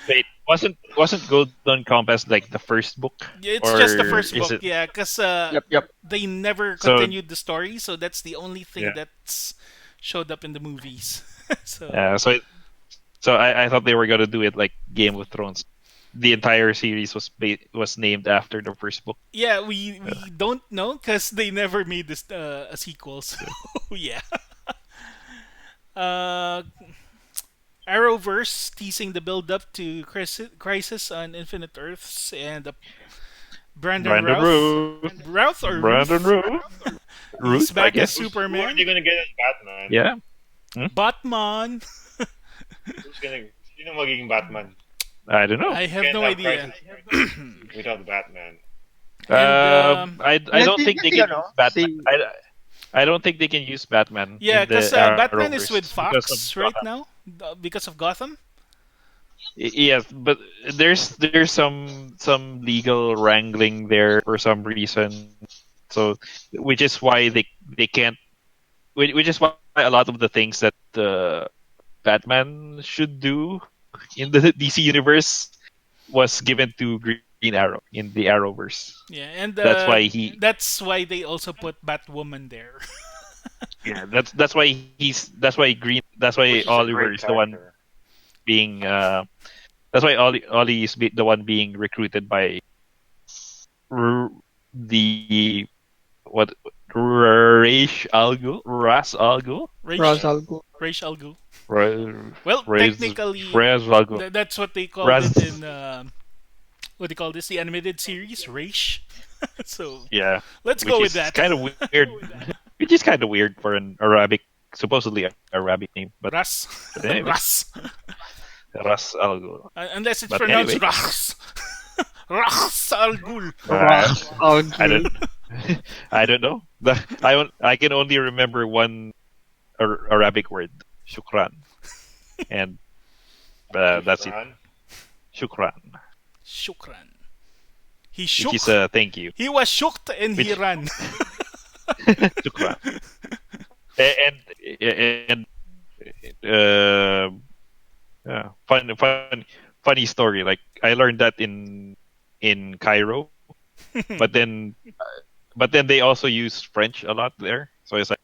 Wait, wasn't Golden Compass like the first book, It's or just the first is book, it? yeah, because Yep. they never So continued the story, so that's the only thing yeah, that's showed up in the movies. yeah. So So I thought they were gonna do it like Game of Thrones. The entire series was named after the first book. yeah, we don't know because they never made this a sequel. So yeah, uh, Arrowverse teasing the build up to Crisis on Infinite Earths and Brandon Brandon Routh, Root, Routh or Brandon Ruth, Root, he's Root, I back as guess. Who are Superman. they gonna get as Batman? Yeah. Hmm? Batman. Who's gonna? Sino magiging Batman? I don't know. I have Can't no have idea. Crisis without Batman. And I don't think they can use Batman. See, I don't think they can use Batman yeah, in the because Batman is with Arrowverse because of Fox right Gotham. now because of Gotham. Yes, but there's some legal wrangling there for some reason. So, which is why they can't. Which is why a lot of the things that Batman should do in the DC universe was given to Green Arrow in the Arrowverse. Yeah, and that's why they also put Batwoman there. Yeah, that's why that's why Which is a Oliver great is the one character. being that's why Ollie is the one being recruited by the what Raish Algul, Ras Algul, Raish, Rosalgo. Raish Algu. Ra- Well, Raz technically, Raz Algul, that's what they called it Raz. in what do you call this? The animated series, Raish. So Yeah, let's which go with is that. kind of weird. Which is kind of weird for an Arabic, supposedly Arabic name, Ras, but anyways, Ras. Ras Algul. Unless it's But pronounced anyway, Ras. Ras Al Ghul. uh, I Rosalgo. don't, I don't know. I can only remember one Arabic word, shukran, and that's it. Shukran. Shukran, Shukran. He which is shook. thank you. He was shooked and he Which ran. shukran. And uh, funny story. Like I learned that in Cairo, but then but then they also use French a lot there. So it's like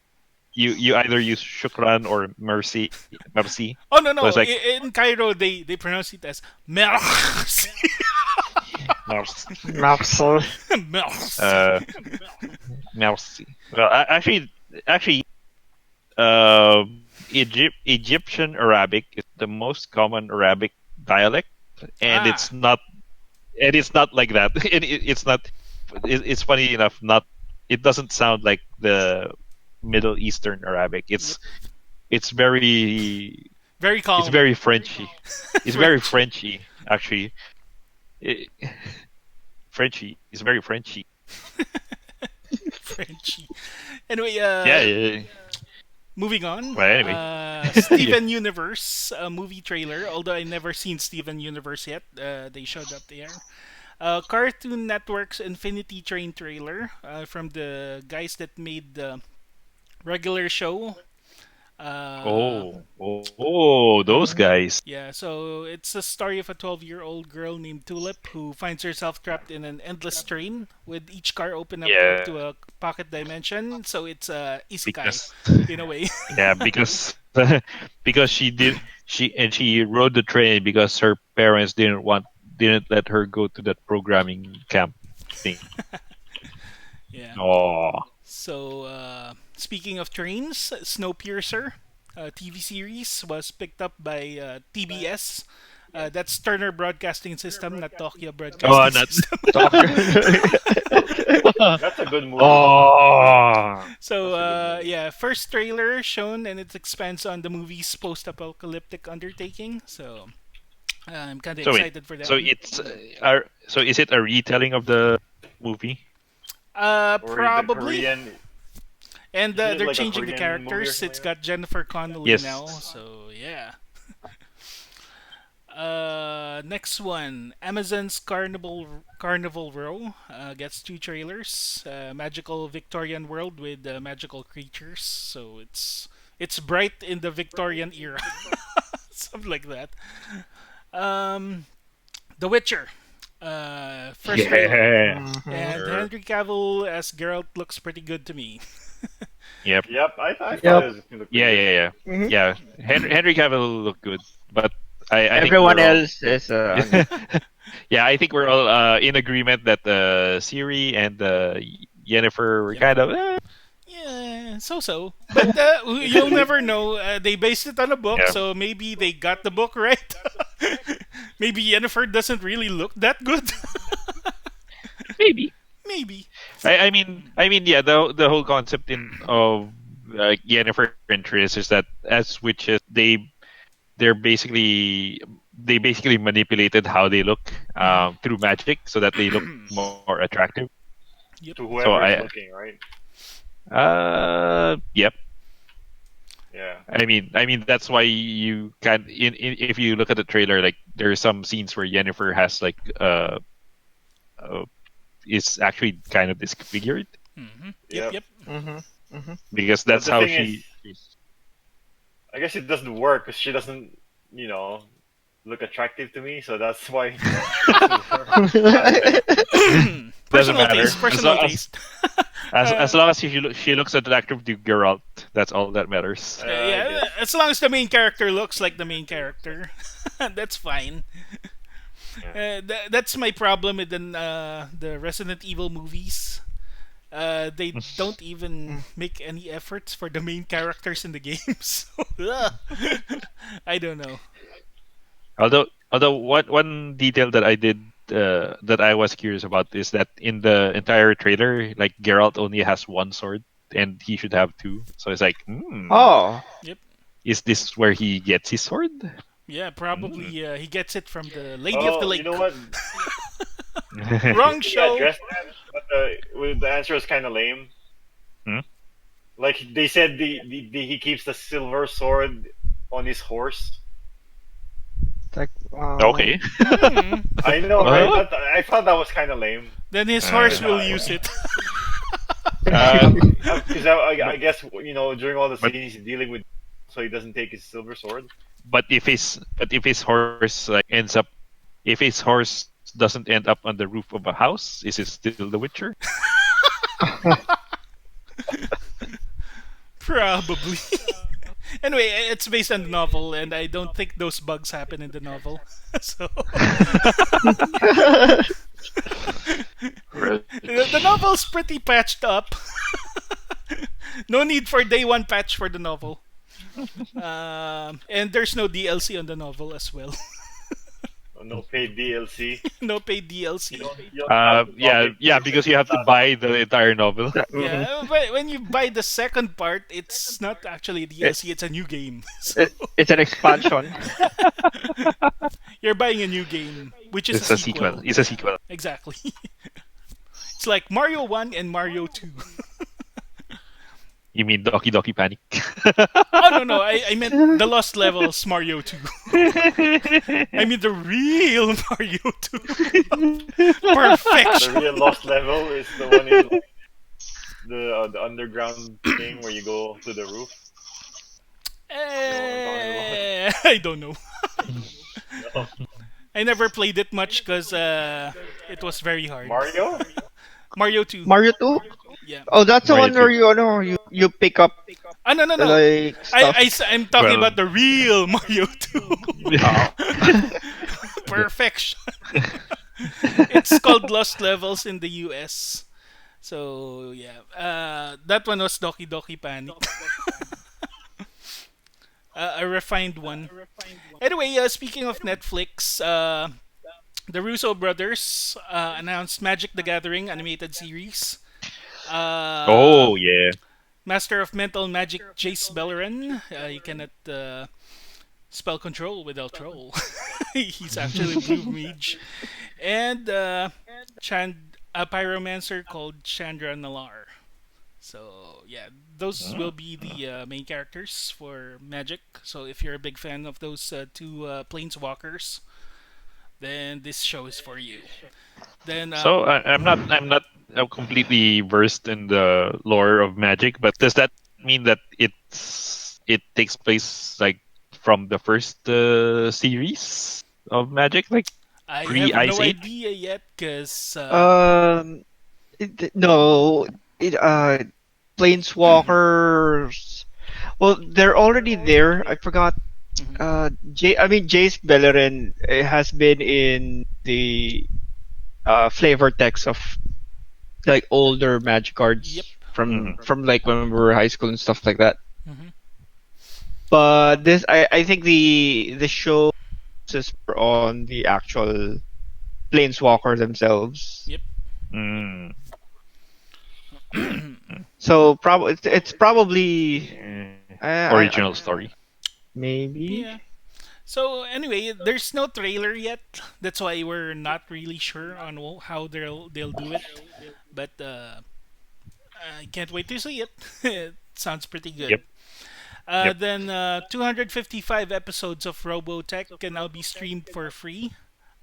you either use shukran or merci. Oh no So it's no! like In Cairo they pronounce it as merci. merci. Mapsol. Merci. Uh, merci. Well, actually, uh, Egyptian Arabic is the most common Arabic dialect, and Ah, it's not like that. It's not. It's funny enough. Not. It doesn't sound like the Middle Eastern Arabic. yep. It's very Very it's calm. very Frenchy. It's very Frenchy. Frenchy actually. It, Frenchy. It's very Frenchy. Frenchy. Anyway, Yeah. Yeah. moving on. Well, anyway. Yeah. Steven Universe movie trailer. Although I never seen Steven Universe yet, they showed up there. Cartoon Network's Infinity Train trailer from the guys that made the regular show. Uh, Those guys. yeah, so it's a story of a 12-year-old girl named Tulip who finds herself trapped in an endless train with each car open up Yeah, to a pocket dimension. So it's isekai because in a way. yeah, because because she rode the train because her parents didn't let her go to that programming camp thing. Yeah. Oh, So, speaking of trains, Snowpiercer TV series was picked up by TBS. That's Turner Broadcasting System, not Tokyo oh, Broadcasting not System. That's a good movie. oh. So, That's a good movie. yeah, first trailer shown, and it expands on the movie's post-apocalyptic undertaking. So, I'm kind of So wait, excited for that. so so is it a retelling of the movie? Or the Probably. Korean. And Isn't it they're like a changing the Korean movie or characters. something It's like got Jennifer Connelly Yes. now, so yeah. Next one, Amazon's Carnival Row gets two trailers. Magical Victorian world with magical creatures, so it's bright in the Victorian era, something like that. Um, The Witcher, first trailer, Yeah. Mhm. and Sure. Henry Cavill as Geralt looks pretty good to me. Yep. that? Yep, I thought Yep. it was looked Yeah, pretty yeah, good. yeah, Mhm. yeah. Henry Cavill looked good, but I think Everyone we're all else is ano. yeah, I think we're all in agreement that Siri and Jennifer were Yep. kind of Yeah, so. But you'll never know. They based it on a book, yeah, so maybe they got the book right. Maybe Yennefer doesn't really look that good. maybe. Maybe. I mean, yeah. The whole concept in of Jennifer and Triss is that as witches, they're basically manipulated how they look Mhm. through magic so that they look more attractive. Yep. To So whoever is looking, right? yep. Yeah. I mean that's why you can if you look at the trailer, like there are some scenes where Jennifer has like uh is actually kind of disfigured Yep. Yep. Yep. Mhm. Mhm. because But that's the how thing is, she's I guess it doesn't work because she doesn't, you know, look attractive to me. So that's why. doesn't Personal matter taste. Personal taste. as long as she looks attractive to Geralt, that's all that matters. I Yeah, guess. as long as the main character looks like the main character, that's fine. Yeah. That's my problem with the Resident Evil movies. They don't even Mm. make any efforts for the main characters in the game. So I don't know. Although one detail that I did that I was curious about is that in the entire trailer, like Geralt only has one sword and he should have two. So it's like, Oh, Yep. is this where he gets his sword? Yeah, Hmm. probably he gets it from the Lady of the Oh, you Lake. know what? Wrong He show. addressed that, but the answer was kind of lame. Hmm? Like they said, he keeps the silver sword on his horse. it's like Okay. Hmm. I know, right? What? I thought that was kind of lame. Then his horse Because Uh, will use it. because I but guess during all the but scenes he's dealing with, so he doesn't take his silver sword. but if his horse like ends up if his horse doesn't end up on the roof of a house, is it still the Witcher? Probably. Anyway, it's based on the novel, and I don't think those bugs happen in the novel. So Right. the novel's pretty patched up. No need for day one patch for the novel. And there's no DLC on the novel as well. No paid DLC. No paid DLC. You don't have to Yeah, public yeah, because you have to buy the entire novel. Mm. Yeah, but when you buy the second part, it's not actually a it, DLC, it's a new game. So it's an expansion. you're buying a new game, which is a It's a sequel. sequel. It's a sequel. Exactly. It's like Mario 1 and Mario 2. You mean Doki Doki Panic? Oh, no, no, I meant the Lost Levels Mario 2. I mean the real Mario 2. The Perfection. real lost level is the one in the underground thing where you go to the roof. You know what I'm talking about? I don't know. No. I never played it much because it was very hard. Mario? Mario 2. Mario 2? Yeah. Oh, that's the Mario one where 2. you pick up Ah, no, no, no. like stuff. I'm talking Well, about the real Mario 2. Oh. Perfection. It's called Lost Levels in the US. So, yeah. That one was Doki Doki Panic. A refined one. Anyway, speaking of Netflix, the Russo brothers announced Magic the Gathering animated series. oh yeah. Master of Mental Magic Jace Beleren. You cannot spell control without troll. He's actually a blue mage. And a pyromancer called Chandra Nalar. So yeah, those will be the main characters for Magic. So if you're a big fan of those two planeswalkers, then this show is for you. Then So I'm not completely versed in the lore of Magic, but does that mean that it takes place like from the first series of Magic, like I pre have Ice no Age? idea yet because Um, no, Planeswalkers. Well, they're already there. I forgot. mhm. Jace Beleren has been in the flavor text of like older Magic Yep. cards Hmm. from like when we were high school and stuff like that. Hmm. But I think the show is more on the actual Planeswalker themselves. Yep. Mm. So probably it's probably I Original story. Yeah. maybe. So anyway, there's no trailer yet. That's why we're not really sure on how they'll do it. But I can't wait to see it. It sounds pretty good. Yep. Yep. Then 255 episodes of Robotech can now be streamed for free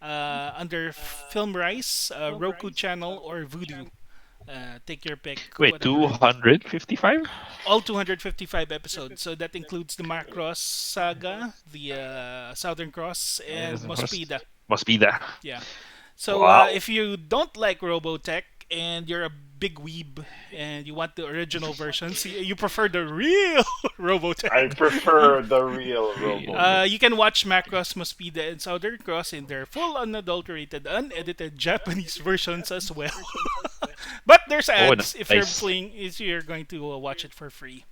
under Film Rice, Roku Channel, or Vudu. Take your pick, Wait, whatever. 255? All 255 episodes. So that includes the Macross saga, the Southern Cross, and Mospida. Must be that. Yeah. So Wow. if you don't like Robotech and you're a big weeb and you want the original versions, you prefer the real I Robotech. prefer the real Robo. You can watch Macross Mospida and Southern Cross in their full unadulterated, unedited Japanese versions as well. But there's Oh, ads if nice. you're playing, if you're going to watch it for free.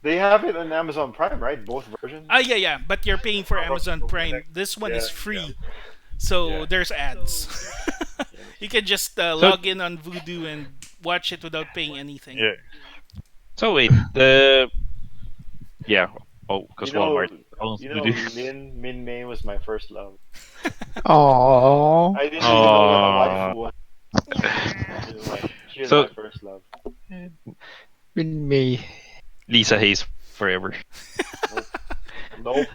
They have it on Amazon Prime, right? Both versions. Ah, yeah, yeah. But you're paying for Probably Amazon don't Prime. connect. This one Yeah, is yeah, free, so yeah. there's ads. Yes. You can just So log in on Voodoo and watch it without paying anything. yeah. So wait, the yeah. Oh, You because know, Walmart owns you know, Voodoo. Min May was my first love. Oh, I didn't even know what a waifu Aww. was. Yeah. She was my So first love. in me. Lisa Hayes forever. Nope, nope.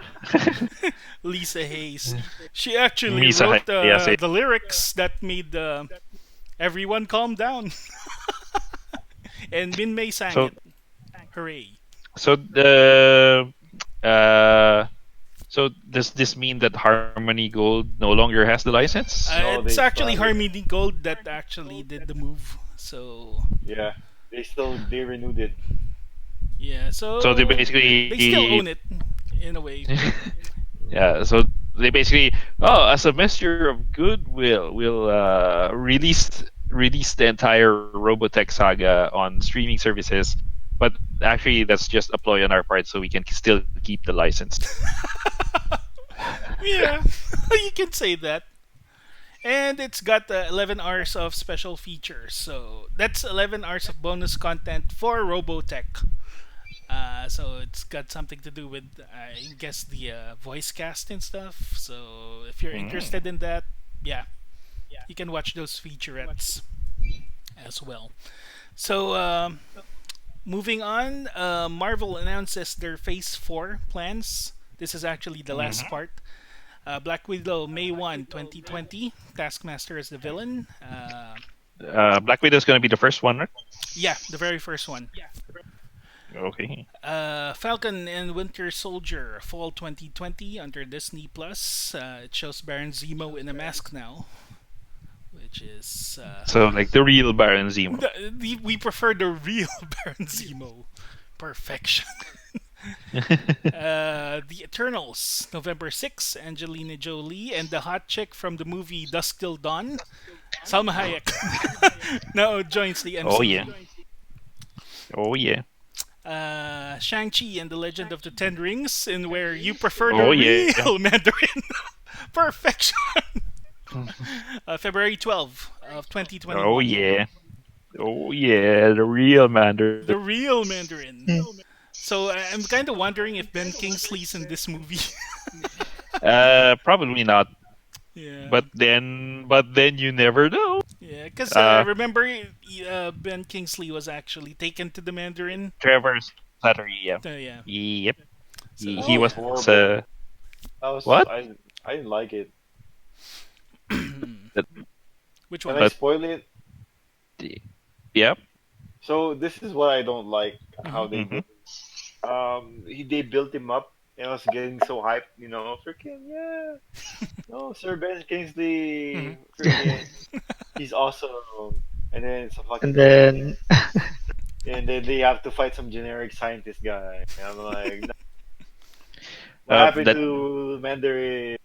Lisa Hayes. She actually Misa wrote Hayase. the lyrics that made everyone calm down, and Min Mei sang So it. Hooray! so the uh so does this mean that Harmony Gold no longer has the license? No, It's they still actually have it. Harmony Gold that actually did the move. So Yeah, they renewed it. yeah, So they so they basically still own it in a way. yeah, so they basically as a measure of goodwill, we'll release the entire Robotech saga on streaming services. But actually, that's just a ploy on our part, so we can still keep the license. Yeah, you can say that. And it's got 11 hours of special features. So that's 11 hours of bonus content for Robotech. So it's got something to do with, I guess, the voice cast and stuff. So if you're Mm. interested in that, yeah, you can watch those featurettes as well. So moving on, Marvel announces their Phase 4 plans. This is actually the last Mhm. part. Black Widow, May 1, 2020. Taskmaster is the villain. Black Widow is gonna be the first one, right? Yeah, the very first one. Okay. Falcon and Winter Soldier, Fall 2020 under Disney Plus. It shows Baron Zemo in a mask now, which is So like the real Baron Zemo. we prefer the real Baron Zemo. Perfection. The Eternals, November 6th. Angelina Jolie and the hot chick from the movie Dusk Till Dawn, Salma Hayek, now joins the Oh yeah. MCU. Oh yeah. Shang-Chi and the Legend of the Ten Rings, in where you prefer the Oh yeah. real Mandarin. Perfection. February 12th, Oh 2021. yeah. Oh yeah. The real Mandarin. The real Mandarin. Hmm. So I'm kind of wondering if Ben Kingsley's in this movie. Probably not. Yeah. But then you never know. Yeah, because Uh, remember, Ben Kingsley was actually taken to the Mandarin. Trevor Slattery. Yeah. Yeah. Yep. So That He was was. yeah. horrible. That was What? I didn't like it. That, Which Can one? I but spoil it? yep. So this is what I don't like Mm-hmm. how they Hmm. did. They built him up, and I was getting so hyped. Freaking yeah. No, Sir Ben Mm-hmm. Kingsley, freaking, he's awesome. And then it's a And fucking movie, then and then they have to fight some generic scientist guy. And I'm like, "No, what happened That to Mandarin?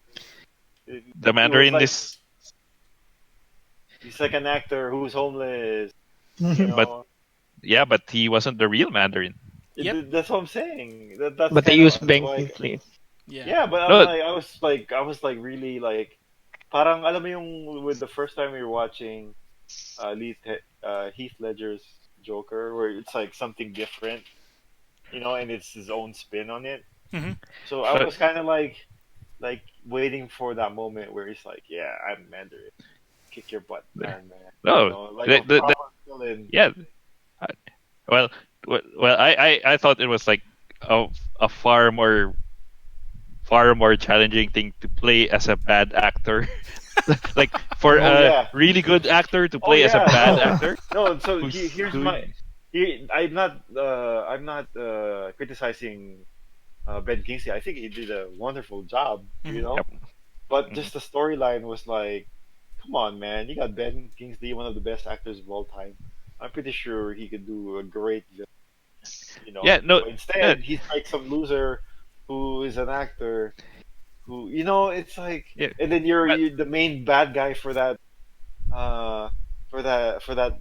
the He was Mandarin like, is. he's like an actor who's homeless. You But know, yeah, but he wasn't the real Mandarin. Yep. That's what I'm saying. That's but they kind of use Ben like, Kingsley. Yeah. yeah, but No. I was like really like, parang alam mo yung with the first time we were watching Heath Ledger's Joker, where it's like something different, and it's his own spin on it. Mm-hmm. So I But was kind of like waiting for that moment where he's like, "Yeah, I'm Mandarin, kick your butt, Iron Man," no. like a The proper villain. yeah. I- Well, I thought it was like a, a far more challenging thing to play as a bad actor. Like for Oh a yeah, really good actor to oh play as a yeah, bad no, actor no. So who's here's my, doing. I'm not criticizing Ben Kingsley. I think he did a wonderful job, Mm-hmm. Yep. But Mhm. just the storyline was like, come on, man, you got Ben Kingsley, one of the best actors of all time. I'm pretty sure he could do a great villain. Yeah. No. But No. instead, he's like some loser who is an actor it's like, Yeah. and then But you're the main bad guy for that uh for that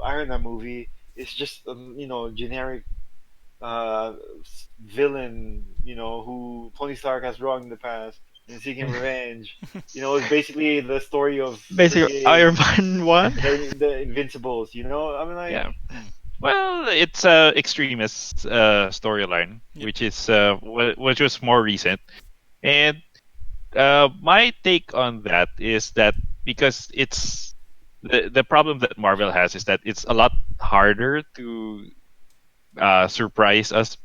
Iron Man movie is just generic uh, villain, who Tony Stark has wronged in the past and seeking revenge. It's basically the story of Basically, freaking Iron Man 1. the Invincibles. I mean, like, Yeah. Mm. Well, it's extremist storyline, Yep. which is which was more recent, and my take on that is that because it's the problem that Marvel has is that it's a lot harder to surprise us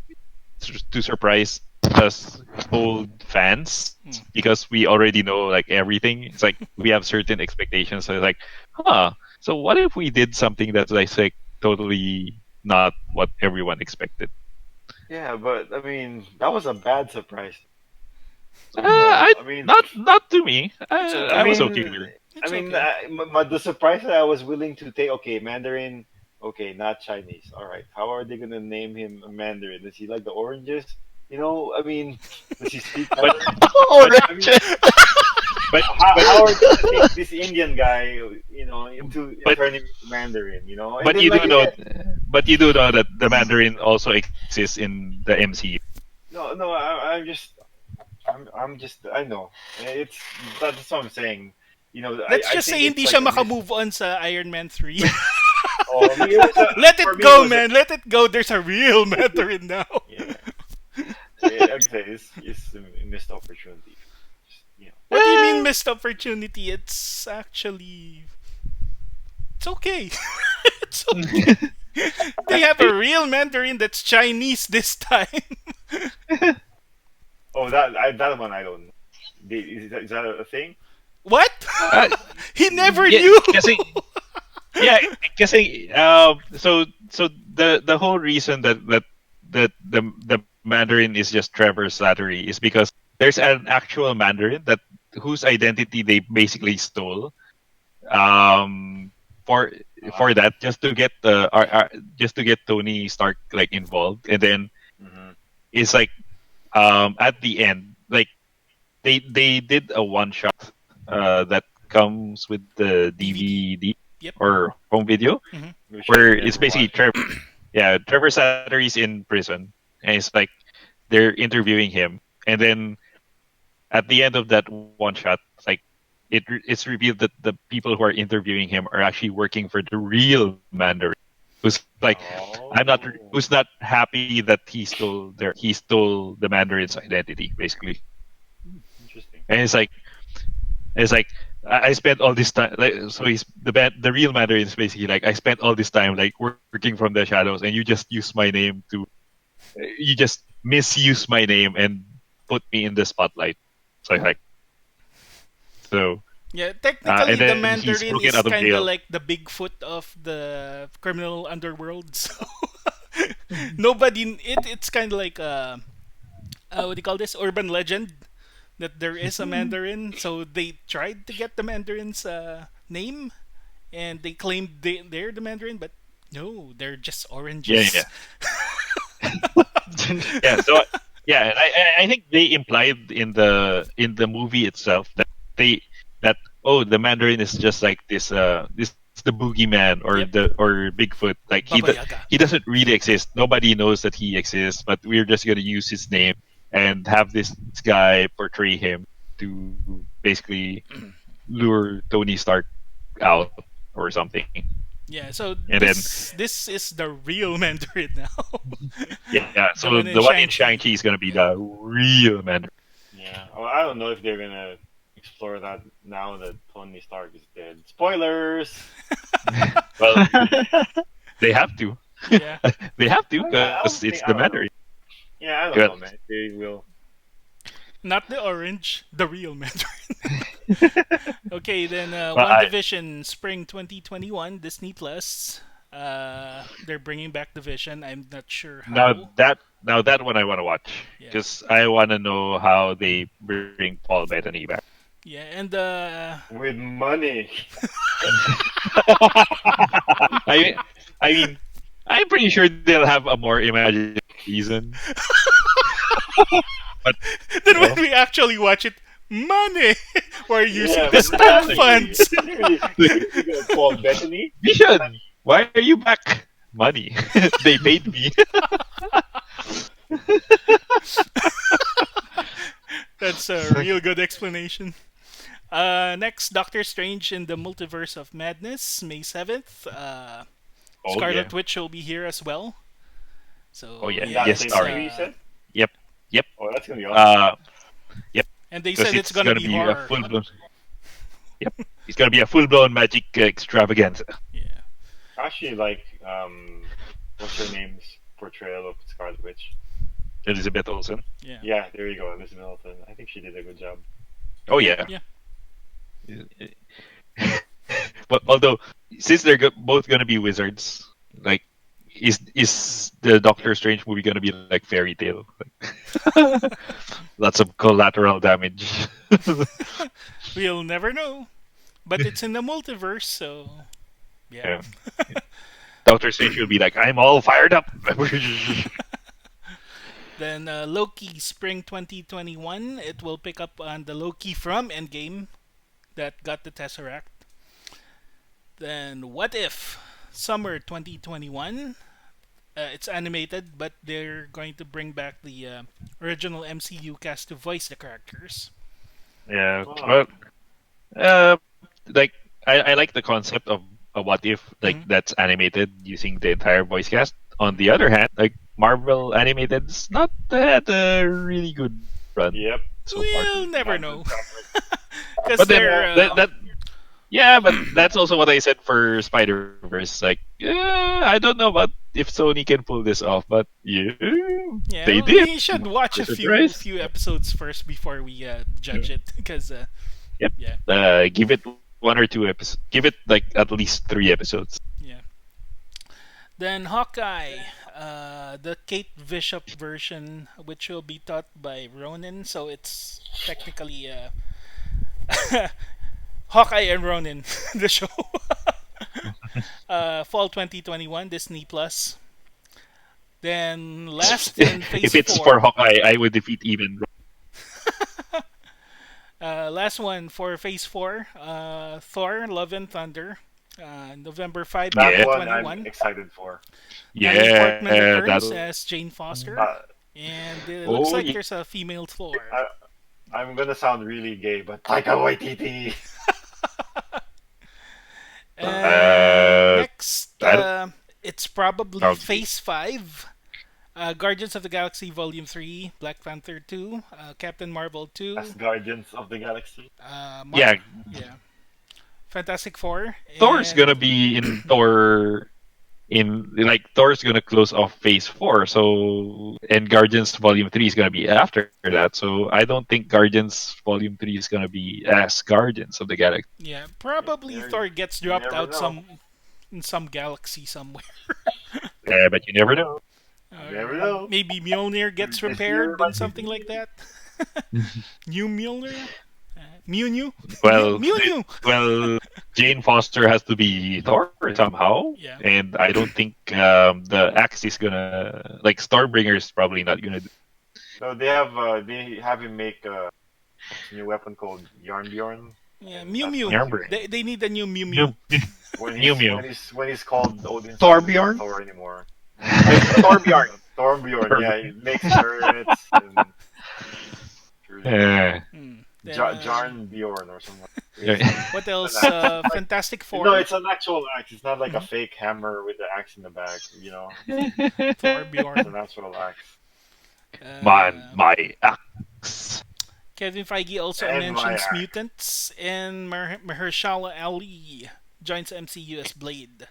to surprise us old fans Mm. because we already know like everything. It's like we have certain expectations. So it's like, huh? So what if we did something that's like totally not what everyone expected? yeah, but I mean, that was a bad surprise. I I mean, not to me. It's I I okay. was okay mean, with it. I It's mean, okay. the surprise that I was willing to take. Okay, Mandarin. Okay, not Chinese. All right. How are they gonna name him a Mandarin? Does he like the oranges? I mean, does he speak But Mandarin? but I mean, Orange. how are they gonna take this Indian guy, into but turn him into Mandarin? And but then you like do know again, but you do know that the Mandarin also exists in the MCU. no, no, I know that's what I'm saying. Let's I just think say it's hindi like siya a miss. makamove on sa Iron Man 3. Oh, I mean, it was a Let for it me it go, was a man. Let it go. There's a real Mandarin now. yeah. Like I say, it's a missed opportunity. What do you mean Eh, missed opportunity? It's actually it's okay. It's okay. They have a I, real Mandarin that's Chinese this time. Oh, that one I don't know. Is that a thing? What? uh, He never yeah, knew. yeah, guessing. So the whole reason that the Mandarin is just Trevor Slattery is because there's an actual Mandarin that whose identity they basically stole um for Uh-huh. for that just to get just to get Tony Stark like involved, and then Hmm. it's like at the end like they did a one shot that comes with the DVD. DVD Yep. or home video Hmm. Which I where it's never basically watched. Trevor. Yeah, Trevor Slattery's in prison, and it's like they're interviewing him, and then at the end of that one shot, like it's revealed that the people who are interviewing him are actually working for the real Mandarin, who's like, who's Oh, not happy that he stole the Mandarin's identity, basically, interesting. and it's like I spent all this time like so the real Mandarin is basically like I spent all this time like working from the shadows and you just use my name to you just misuse my name and put me in the spotlight. So I like so Yeah, and technically the then he's Mandarin broken out is of kind of jail. like the Bigfoot of the criminal underworld. So nobody it's kind of like what do you call this urban legend that there is a Mandarin. So they tried to get the Mandarin's name and they claimed they're the Mandarin, but no, they're just Yeah, oranges. yeah, yeah. So yeah, and I think they implied in the movie itself that they that oh the Mandarin is just like this the boogeyman Yep, or Bigfoot like Baba Yaga. he doesn't really exist. Nobody knows that he exists, but we're just gonna use his name and have this guy portray him to basically lure Tony Stark out or something. Yeah, so And then this is the real Mandarin now. yeah, The so one in the one in Shang-Chi. Shang-Chi is gonna be Yep. the real Mandarin. Yeah. Well, I don't know if they're gonna explore that now that Tony Stark is dead. Spoilers. Well, they have to. Yeah. They have to I because don't it's think. the I don't Mandarin. know. Yeah, I don't Well, know, man. They will. Not the orange, the real Mandarin. Okay, then well, One Division Spring 2021 Disney Plus. They're bringing back Division. I'm not sure how. now that one I want to watch Yeah. because I want to know how they bring Paul Bettany back. Yeah, and With money. I I mean, I'm pretty sure they'll have a more imaginative reason, but then you when know, we actually watch it, Money. We're using Yeah, the staff money. funds. You're gonna call Bethany? Vision, why are you back? Money. They paid me. That's a real good explanation. Next, Doctor Strange in the Multiverse of Madness, May 7th. Oh yeah. Scarlet Witch will be here as well. Oh So yeah. In yeah, that Yes, same it's starring. movie, you said? Yep. Yep. Oh, that's gonna be awesome. Uh. Yep. and they Because said it's it's gonna gonna be be a horror. full blown. Yep. It's gonna be a full blown magic extravaganza. Yeah, Actually, like, what's her name's portrayal of Scarlet Witch? Elizabeth Olsen. yeah, Yeah, there you go, Elizabeth Olsen. I think she did a good job. Oh yeah. yeah. But although since they're both gonna be wizards, like is the Doctor Strange movie gonna be like fairy tale? Like, lots of collateral damage. We'll never know. But it's in the multiverse, so yeah. Yeah. Doctor Strange will be like, I'm all fired up. Then Loki Spring 2021. It will pick up on the Loki from Endgame that got the Tesseract. Then What If Summer 2021. It's animated, but they're going to bring back the original MCU cast to voice the characters. Yeah, Oh, well, uh, like I like the concept of a what if like Mhm. that's animated using the entire voice cast. On the other hand, like Marvel animated's not had a really good run yep. so far. We'll never Not good know. track record. Because But then they're. that yeah, but that's also what I said for Spider Verse. Like, I don't know about if Sony can pull this off, but yeah, Yeah, they well, did. we should watch a With the few price. few episodes first before we judge it. Because, Yep. yeah, Give it 1 or 2 episodes. Give it like at least 3 episodes. yeah. Then Hawkeye, the Kate Bishop version, which will be taught by Ronin, so it's technically Hawkeye and Ronin, the show. Fall 2021, Disney Plus. Then last in Phase If it's for 4, Hawkeye, I would defeat even. last one for Phase 4, Thor: Love and Thunder, November 5, That Yeah, one I'm 2021. excited for. Natalie Portman yeah, returns that'll. as Jane Foster, Uh, and it looks Oh like yeah. there's a female Thor. I, I'm gonna sound really gay, but Taika Waititi. And Uh, next, I don't. it's probably Okay. Phase 5. Guardians of the Galaxy Volume 3, Black Panther 2, Captain Marvel As 2, Guardians of the Galaxy. Yeah, yeah, Fantastic Four, Thor's and gonna be in Thor in like Thor's gonna close off Phase 4, so and Guardians Volume 3 is gonna be after that. So I don't think Guardians Volume 3 is gonna be as Guardians of the Galaxy. yeah, probably You, Thor gets you dropped never out know. some in some galaxy somewhere. Yeah, but you never know. You never Or know. maybe Mjolnir gets This year repaired and might be something the like year. that. New Mjolnir? Mew Mew? Well, Mew Mew! well, Jane Foster has to be Thor somehow, Yeah. and I don't think the axe is gonna like Stormbringer is probably not gonna do. So they have him make a new weapon called Yarn Bjorn, Yeah, and Mew that's Mew. what he's Yarnbring. doing. They need a new Mew Mew Mew. Mew Mew. When he's called Odin's son, it's not Torbjorn? Thor anymore. Torbjorn. Thornbjorn, yeah, he makes turrets and Uh, Then, Jarn Bjorn or something. what else? An axe. Fantastic No, Four. it's an actual axe. It's not like a Mhm. fake hammer with the axe in the back. You know, Thor it's an Bjorn. actual axe. Man, Uh, my axe. Kevin Feige also And my mentions axe. mutants, and Mahershala Ali joins MCU as Blade.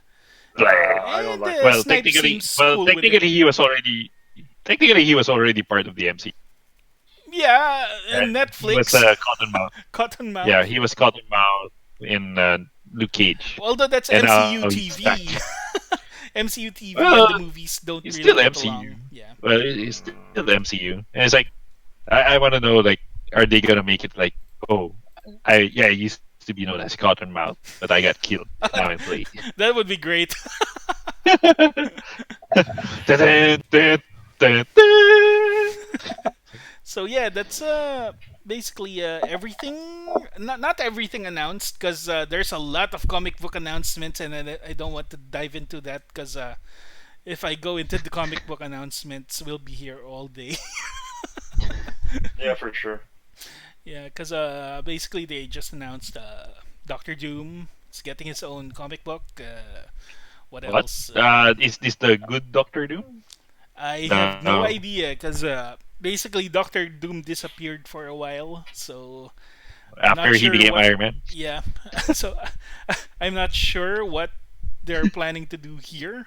I don't And like Well, that. Snipe technically, seems well, cool with it. technically he was already part of the MC. Yeah, Uh, and he was Netflix, Cottonmouth. Cottonmouth. Yeah, he was Cottonmouth in Luke Cage, Although that's and now MCU he's back. TV. MCU TV and the Well, movies don't he's really still get MCU. along. Yeah. Well, he's still the MCU, and it's like I want to know like, are they gonna make it like, oh, I used to be known as Cottonmouth, but I got killed. Now I'm Blade. That would be great. Dun, dun, dun, dun. So yeah, that's basically everything, not everything announced, because there's a lot of comic book announcements, and I don't want to dive into that because if I go into the comic book announcements, we'll be here all day. Yeah, for sure. Yeah, because basically they just announced Doctor Doom is getting his own comic book. What What? else? Is this the good Doctor Doom? I have No. no idea because basically Doctor Doom disappeared for a while, so I'm After not he sure became what. Iron Man. Yeah, so I'm not sure what they're planning to do here.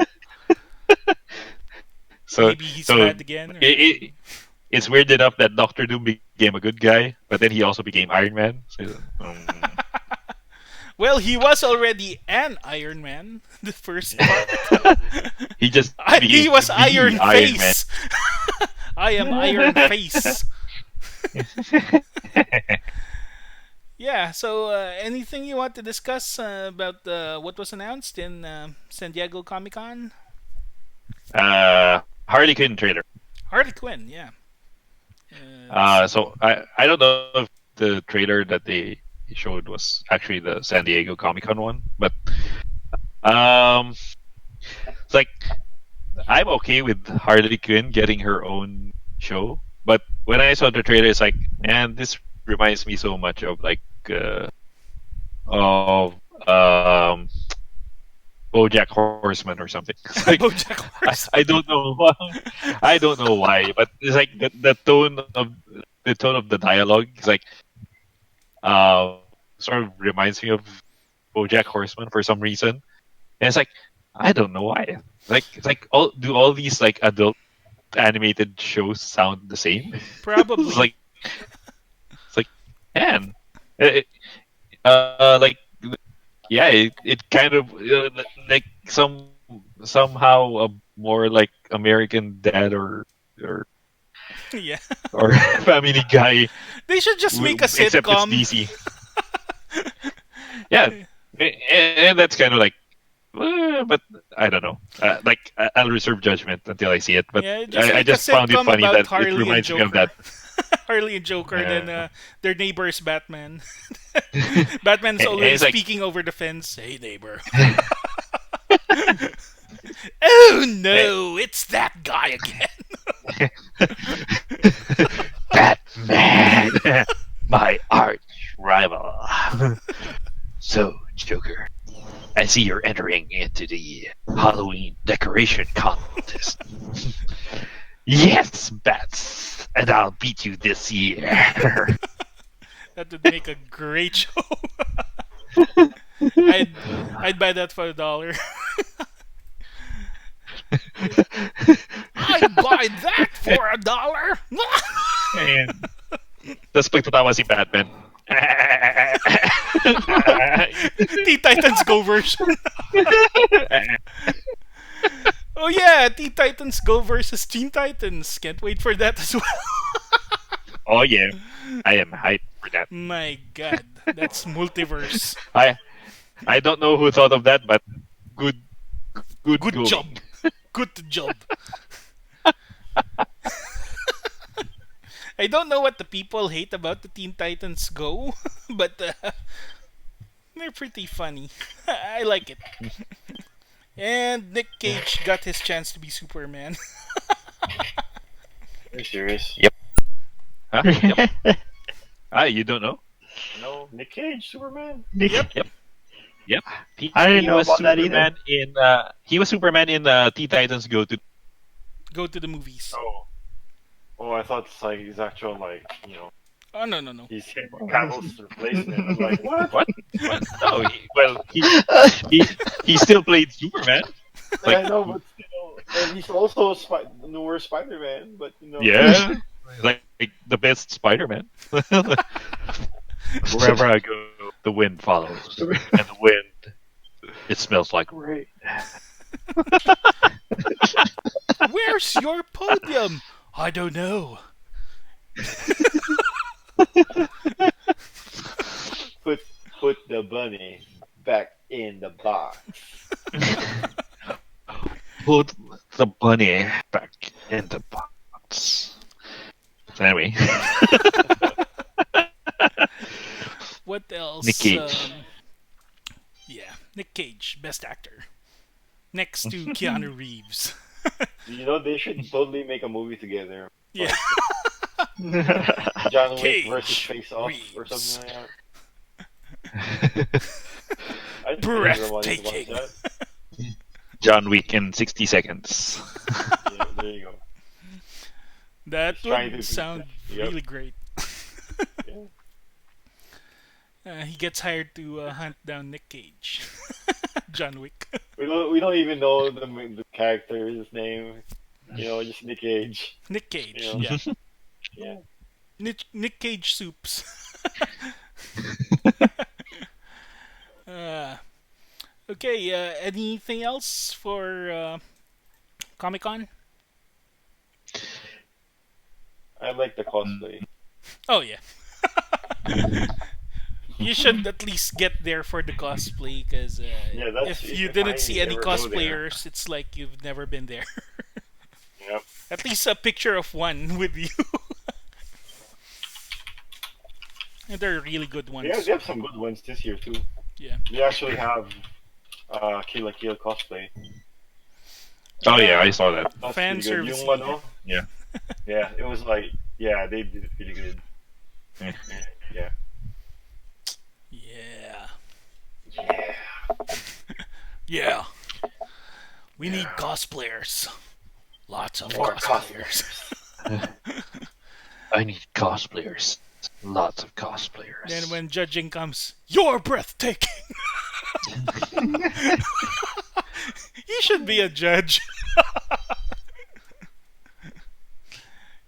Maybe he's So bad again, or it, it's weird enough that Doctor Doom became a good guy, but then he also became Iron Man. So, well, he was already an Iron Man, the first part. he just became He was the Iron Iron Man. Face. I am Iron Face. Yeah. So, anything you want to discuss about what was announced in San Diego Comic Con? Harley Quinn trailer. Harley Quinn. Yeah. Let's see. So I don't know if the trailer that they showed was actually the San Diego Comic Con one, but um, it's like I'm okay with Harley Quinn getting her own show, but when I saw the trailer, it's like, man, this reminds me so much of like of um BoJack Horseman or something. It's like BoJack I Horseman. don't know I don't know why, but it's like the tone of the dialogue is like sort of reminds me of BoJack Horseman for some reason, and it's like I don't know why. Like it's like all these like adult animated shows sound the same? It's Probably. like man, it, like yeah, it kind of like somehow a more like American Dad or Yeah. or Family Guy, They should just make a except it's sitcom. DC. Yeah, and that's kind of like, but I don't know. Like I'll reserve judgment until I see it. But Yeah, just I make a just found it sitcom funny about that it Harley and reminds me of Joker. that. Harley and Joker, then Uh, their neighbor is Batman. Batman's and always it's like, speaking over the fence. Hey, neighbor. Oh eh, no, it's that guy again. Batman, my arch rival. So, Joker, I see you're entering into the Halloween decoration contest. Yes, bats, and I'll beat you this year. That would make a great show. I'd I'd buy that for $1. I'd buy that for $1. And tapos pagtatawa si Batman. Teen Titans Go version. Oh yeah, Teen Titans Go versus Teen Titans. Can't wait for that as well. Oh yeah, I am hyped for that. My god, that's multiverse. I I don't know who thought of that, but good good Good job. going. Good job. I don't know what the people hate about the Teen Titans Go, but they're pretty funny. I like it. And Nick Cage got his chance to be Superman. Are you serious? Yep. Huh? Yep. You don't know? No, Nick Cage, Superman. Yep. Yep. Yep. He, I didn't he know was about that either. Superman in Teen Titans Go to. Go to the movies. Oh, I thought it's like his actual Oh no no no. he's Henry Cavill's replacement. I'm like, what? What? What? No. He he still played Superman. Yeah, Like I know, but and he's also newer Spider-Man. But yeah, like the best Spider-Man. Wherever I go, the wind follows, and the wind it smells like rain. Where's your podium? I don't know. put put the bunny back in the box. Put the bunny back in the box. So anyway, What Nick else? Cage. Yeah, Nick Cage, best actor, next to Keanu Reeves. You know, they should totally make a movie together, Yeah, like John Wick versus Cage Face Off or something Reeves, like that. I'd pay the money to watch breathtaking. that. John Wick in 60 seconds. Yeah, there you go. That He's trying would to. sound Yep. really great. Yeah. He gets hired to hunt down Nick Cage. John Wick. We don't even know the character's name. You know, just Nick Cage. Nick You Cage, know. yeah. Yeah. Nick Cage soups. uh, okay, anything else for Comic Con? I like the Mm. cosplay. Oh, yeah. You should at least get there for the cosplay because Yeah, that's if you if didn't I see any ever go there. cosplayers, it's like you've never been there. Yep. At least a picture of one with you. And they're really good They ones. have some good ones this year too. Yeah. They actually have Kill la Kill cosplay. Oh yeah, I Uh, saw that. That's fan pretty good. service. Yung ano? Yeah. Yeah, it was like yeah, they did it pretty good. Yeah. Yeah. Yeah. Yeah. Yeah. We need Yeah. cosplayers. Lots of More cosplayers. I need cosplayers. Lots of Then cosplayers. when judging comes, you're breathtaking. You should be a judge.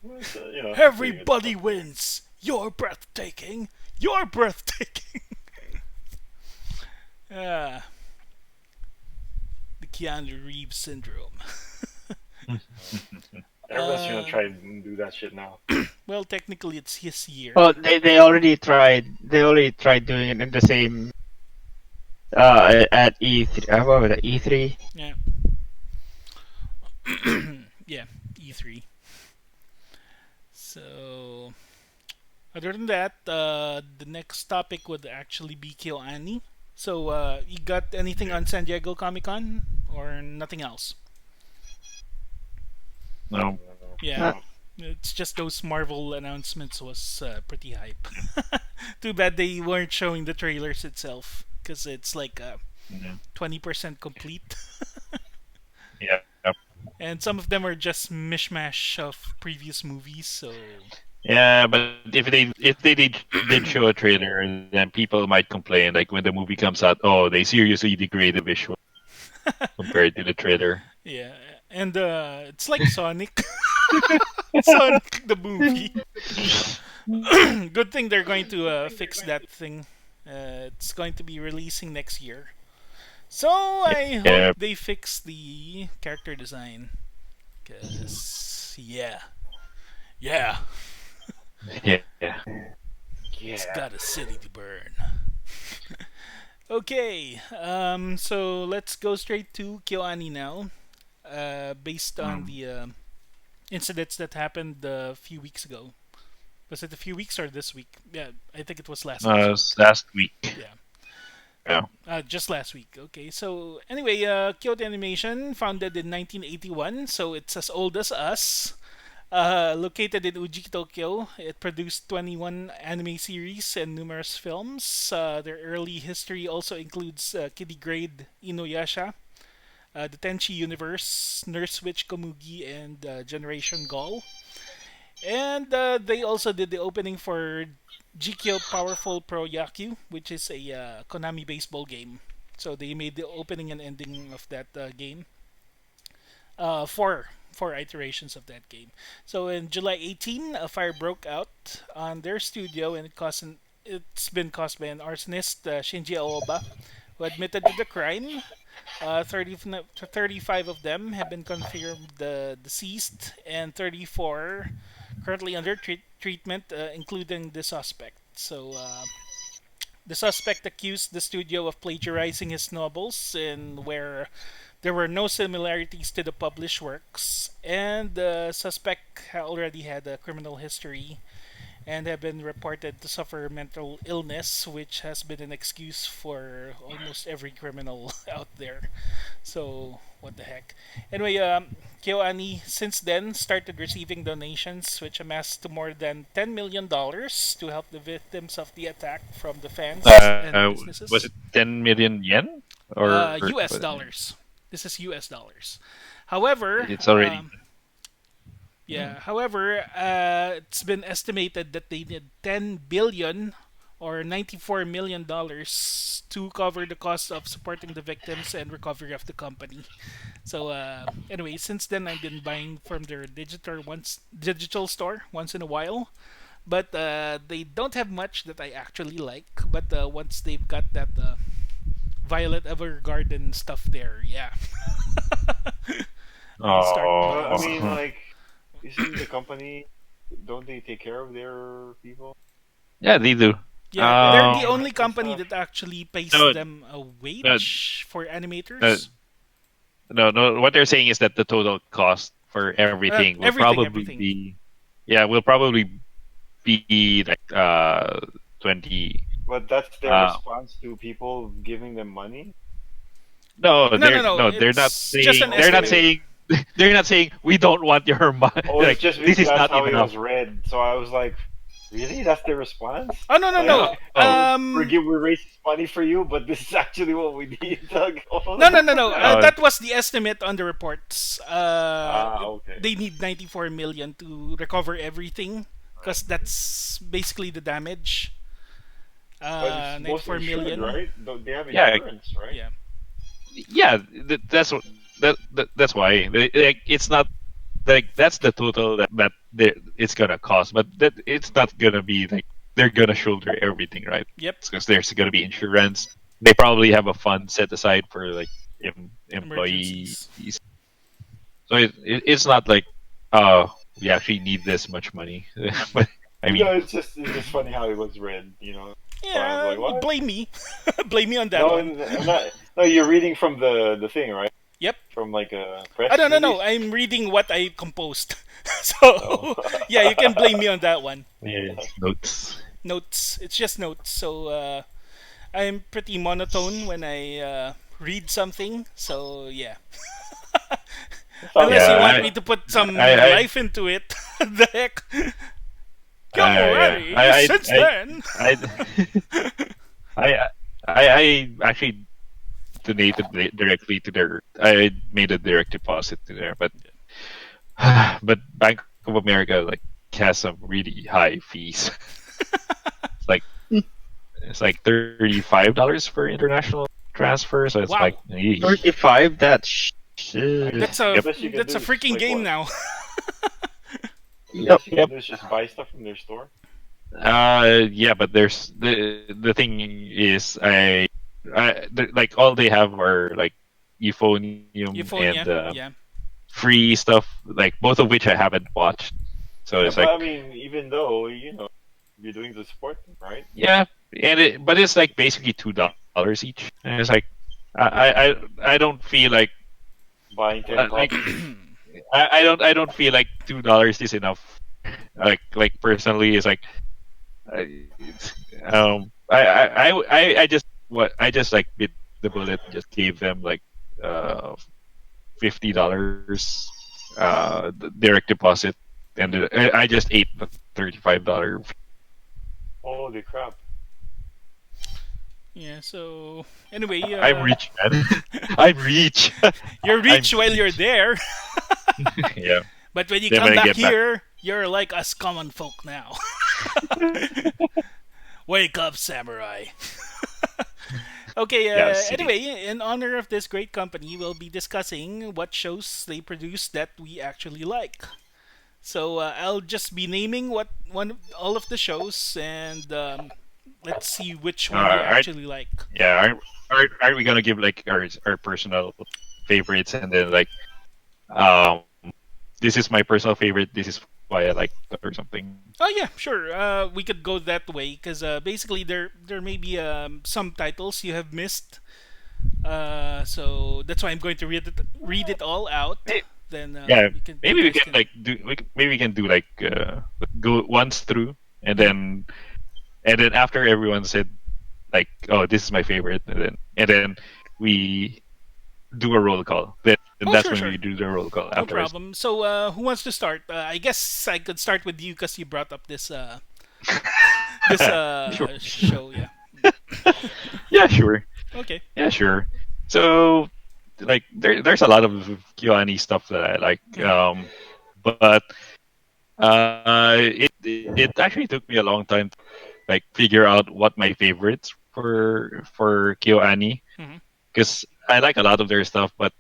You know, pretty good Everybody stuff. wins. You're breathtaking. You're breathtaking. Ah, the Keanu Reeves syndrome. Everyone's gonna Uh, try and do that shit now. well, technically, it's his year. Well, they already tried. They already tried doing it in the same at E3. What was it? E3. Yeah. Yeah, E3. So, other than that, the next topic would actually be KyoAni. So, you got anything on San Diego Comic Con or nothing else? No. Yeah, Uh, No. it's just those Marvel announcements was pretty hype. Too bad they weren't showing the trailers itself because it's like Yeah. 20% complete, Yeah. and some of them are just mishmash of previous movies. So Yeah, but if they did show a trailer, then people might complain. Like when the movie comes out, oh, they seriously degraded the visual compared to the trailer. yeah, and it's like Sonic, Sonic the movie. Good thing they're going to fix that thing. It's going to be releasing next year. So I hope Yeah. they fix the character design. Cause yeah, Yeah. Yeah. it's Yeah. got a city to burn. Okay, so let's go straight to KyoAni now. Based on Um, the incidents that happened a few weeks ago. Was it a few weeks or this week? Yeah, I think it was last week. Yeah. Yeah. Just last week. Okay, so anyway, Kyoto Animation, founded in 1981, so it's as old as us. Located in Uji, Tokyo, it produced 21 anime series and numerous films. Their early history also includes Kiddie Grade Inuyasha, the Tenchi Universe, Nurse Witch Komugi, and Generation Gall. And they also did the opening for GKyo Powerful Pro Yaku, which is a Konami baseball game. So they made the opening and ending of that game. Four iterations of that game. So in July 18, a fire broke out on their studio, and it's been caused by an arsonist, Shinji Aoba, who admitted to the crime. 35 of them have been confirmed deceased, and 34 currently under treatment, including the suspect. So the suspect accused the studio of plagiarizing his novels, and where there were no similarities to the published works, and the suspect already had a criminal history, and have been reported to suffer mental illness, which has been an excuse for almost every criminal out there. So what the heck? Anyway, KyoAni since then started receiving donations, which amassed to more than $10 million to help the victims of the attack from the fans and Was it businesses. 10 million yen or U.S. dollars. This is U.S. dollars. However, it's already. yeah. However, it's been estimated that they need 10 billion or $94 million to cover the cost of supporting the victims and recovery of the company. So anyway, since then I've been buying from their digital store once in a while, but they don't have much that I actually like. But once they've got that Violet Evergarden stuff there, yeah, I'll start But I buying Oh, mean, some. like, isn't the company? Don't they take care of their people? yeah, they do. Yeah, Like they're the Um, only maintenance and company stuff. that actually pays no, them a no, wage for no, animators. no. What they're saying is that the total cost for everything will Everything, probably everything. be, yeah, will probably be like 20. But that's their Uh, response to people giving them money. no, No, no, no. they're not It's just an saying they're not estimate. Okay. saying they're not saying we don't want your money. Oh, it's Like just this is that's not how it enough. was read. So I was like, really? That's their response? Oh no, no, Like, no. No, no, we raise money for you, but this is actually what we need. Like, oh, No, no, no, no. no. That was the estimate on the reports. okay. They need 94 million to recover everything, because that's basically the damage. But it's most 94 insured, million. right? They have Yeah, insurance, right? Yeah. yeah. That's why like it's not like that's the total it's gonna cost, but that it's not gonna be like they're gonna shoulder everything, right? Yep. Because there's gonna be insurance. They probably have a fund set aside for like employees. Emergencies. So it's not like we actually need this much money. But I mean, No, it's just funny how it was read. So I was Yeah. like, what? Blame me. Blame me on that No, one. I'm not. No, you're reading from the thing, right? Yep. From like a I press don't know. No, release. I'm reading what I composed. Oh. So yeah, you can blame me on that one. yes, notes. Notes. It's just notes. So I'm pretty monotone when I read something. So yeah. Sounds Unless you Yeah, want good. me to put some I, life into it. The heck? yeah, Alrighty, since then. I, I, I actually donated directly to their. I made a direct deposit to there, but but Bank of America like has some really high fees. It's like it's like $35 for international transfer. So it's like, Wow, eesh. 35. I guess that's Yep, a the best you can that's do a is freaking like game what? now. The Yep. best you can yep. do is just buy stuff from their store. Yeah, but there's the thing is like all they have are like euphonium and Euphonia, yeah. free stuff, like both of which I haven't watched. So Yeah, it's but like I mean, even though you're doing the support them, right? yeah, but it's like basically $2 each, and it's like I don't feel like Buying 10 copies. like I don't feel like $2 is enough. Like personally, it's like I just like bit the bullet, just gave them like uh $50 direct deposit, and I just ate the $35. Holy crap! Yeah, so anyway, I'm rich, man. I'm rich. you're I'm rich while you're rich. there, Yeah. but when you Then when come I back get back, here, you're like us common folk now. Wake up, samurai. Okay, yeah, city. anyway, in honor of this great company, we'll be discussing what shows they produce that we actually like. So I'll just be naming what one all of the shows, and let's see which one you Are actually like. yeah, are we gonna give like our personal favorites, and then like um this is my personal favorite. This is why I like or something. Oh yeah, sure. We could go that way because basically there may be some titles you have missed. So that's why I'm going to read it all out. Hey, Then yeah, you maybe we guys can can. like maybe we can do like go once through. and Mhm. then after everyone said like, "Oh, this is my favorite," and then we do a roll call. Then Oh, that's sure, when sure. we do the roll call No afterwards. problem. So, who wants to start? I guess I could start with you because you brought up this Sure. show. Yeah. Yeah, sure. Okay. Yeah, sure. So, like, there's a lot of Kyoani stuff that I like. Mhm. But it actually took me a long time to like figure out what my favorites for Kyoani, Mhm. because I like a lot of their stuff, but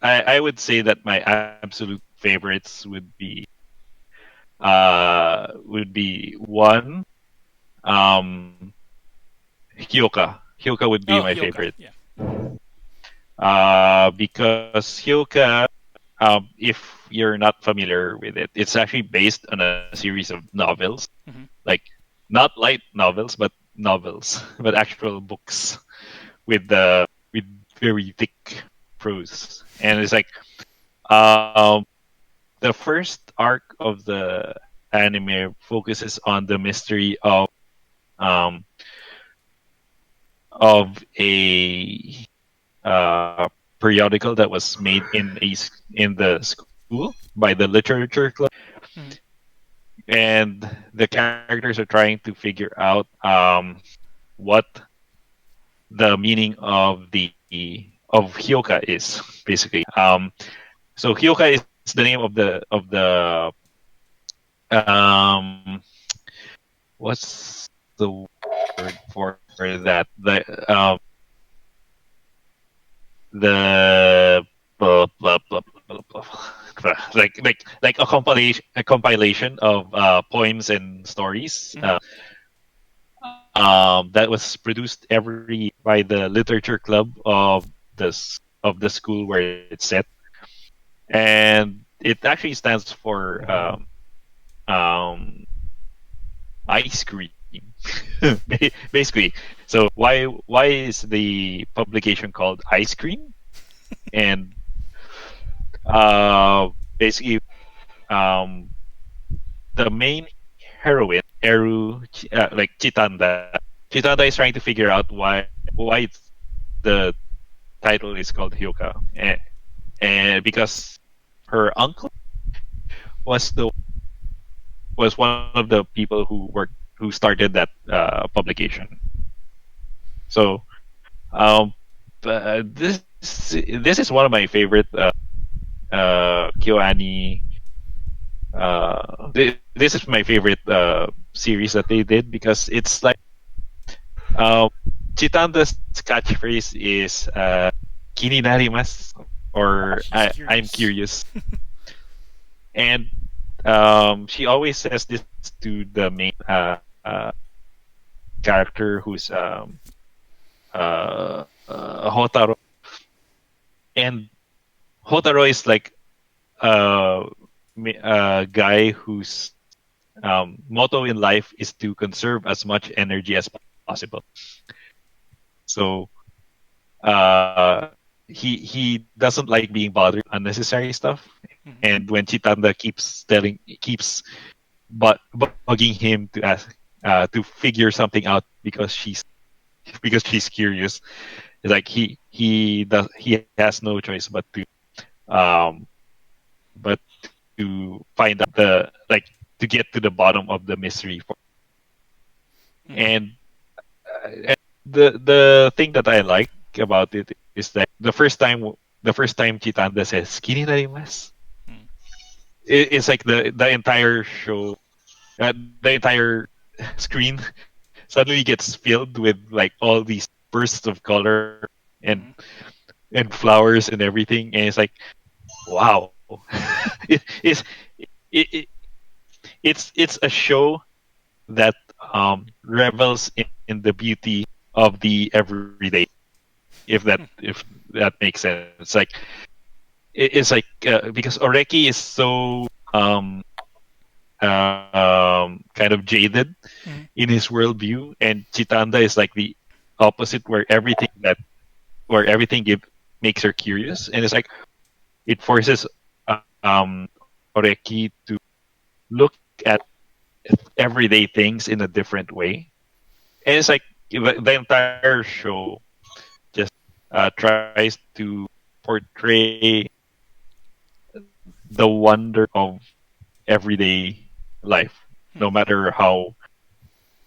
I would say that my absolute favorites would be one, um Hyoka. Hyoka would be Oh, my Hyoka. favorite. Yeah. Because Hyoka, if you're not familiar with it, it's actually based on a series of novels, Mhm. like not light novels, but novels, but actual books with with very thick prose, and it's like um the first arc of the anime focuses on the mystery um of a periodical that was made in the school by the literature club, Mhm. and the characters are trying to figure out what the meaning of Hyoka is basically. So Hyoka is the name of the um what's the word for that, the like a compilation of poems and stories Mhm. that was produced every year by the literature club of the school where it's set, and it actually stands for um, ice cream. Basically, so why is the publication called ice cream? And basically, um, the main heroine, like Chitanda. Chitanda is trying to figure out the title is called Hyoka, and because her uncle was the was one of the people who started that publication. So this is one of my favorite KyoAni. This is my favorite series that they did because it's like um, Chitanda's catchphrase is "Kini narimasu" or She's I'm curious. curious, and she always says this to the main character who's Hotaro, and Hotaro is like a guy whose motto in life is to conserve as much energy as possible. So he doesn't like being bothered with unnecessary stuff. Mhm. And when Chitanda keeps bugging him to ask to figure something out because she's curious, it's like he has no choice um but to find out to get to the bottom of the mystery. Mhm. And the thing that I like about it is that the first time Chitanda says "Kini narimasu," Mhm. it's like the entire show, the entire screen suddenly gets filled with like all these bursts of color and Mhm. and flowers and everything, and it's like wow, it's it, it, it's a show that revels in the beauty of the everyday, if that makes sense. It's like it's like because Oreki is so kind of jaded Mhm. in his worldview, and Chitanda is like the opposite, where everything makes her curious, and it's like it forces Oreki to look at everyday things in a different way. And it's like the entire show just tries to portray the wonder of everyday life, no matter how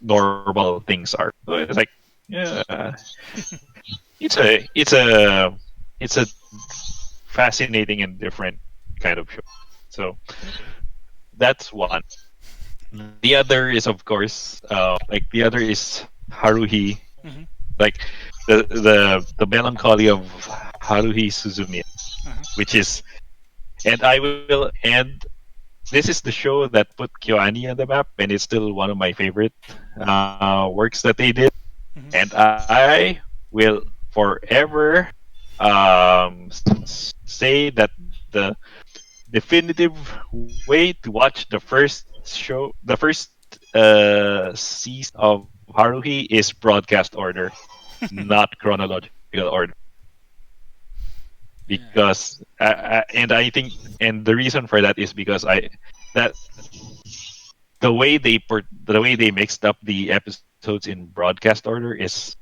normal things are. So it's like, yeah, it's a fascinating and different kind of show. So Okay. that's one. The other is, of course, the other is Haruhi, Mm-hmm. like the melancholy of Haruhi Suzumiya, Uh-huh. which is, and I will, and this is the show that put KyoAni on the map, and it's still one of my favorite works that they did. Mm-hmm. And I will forever say that the definitive way to watch the first show, the first season of Haruhi is broadcast order, not chronological order. Yeah. Because and I think, and the reason for that is because that the way they mixed up the episodes in broadcast order is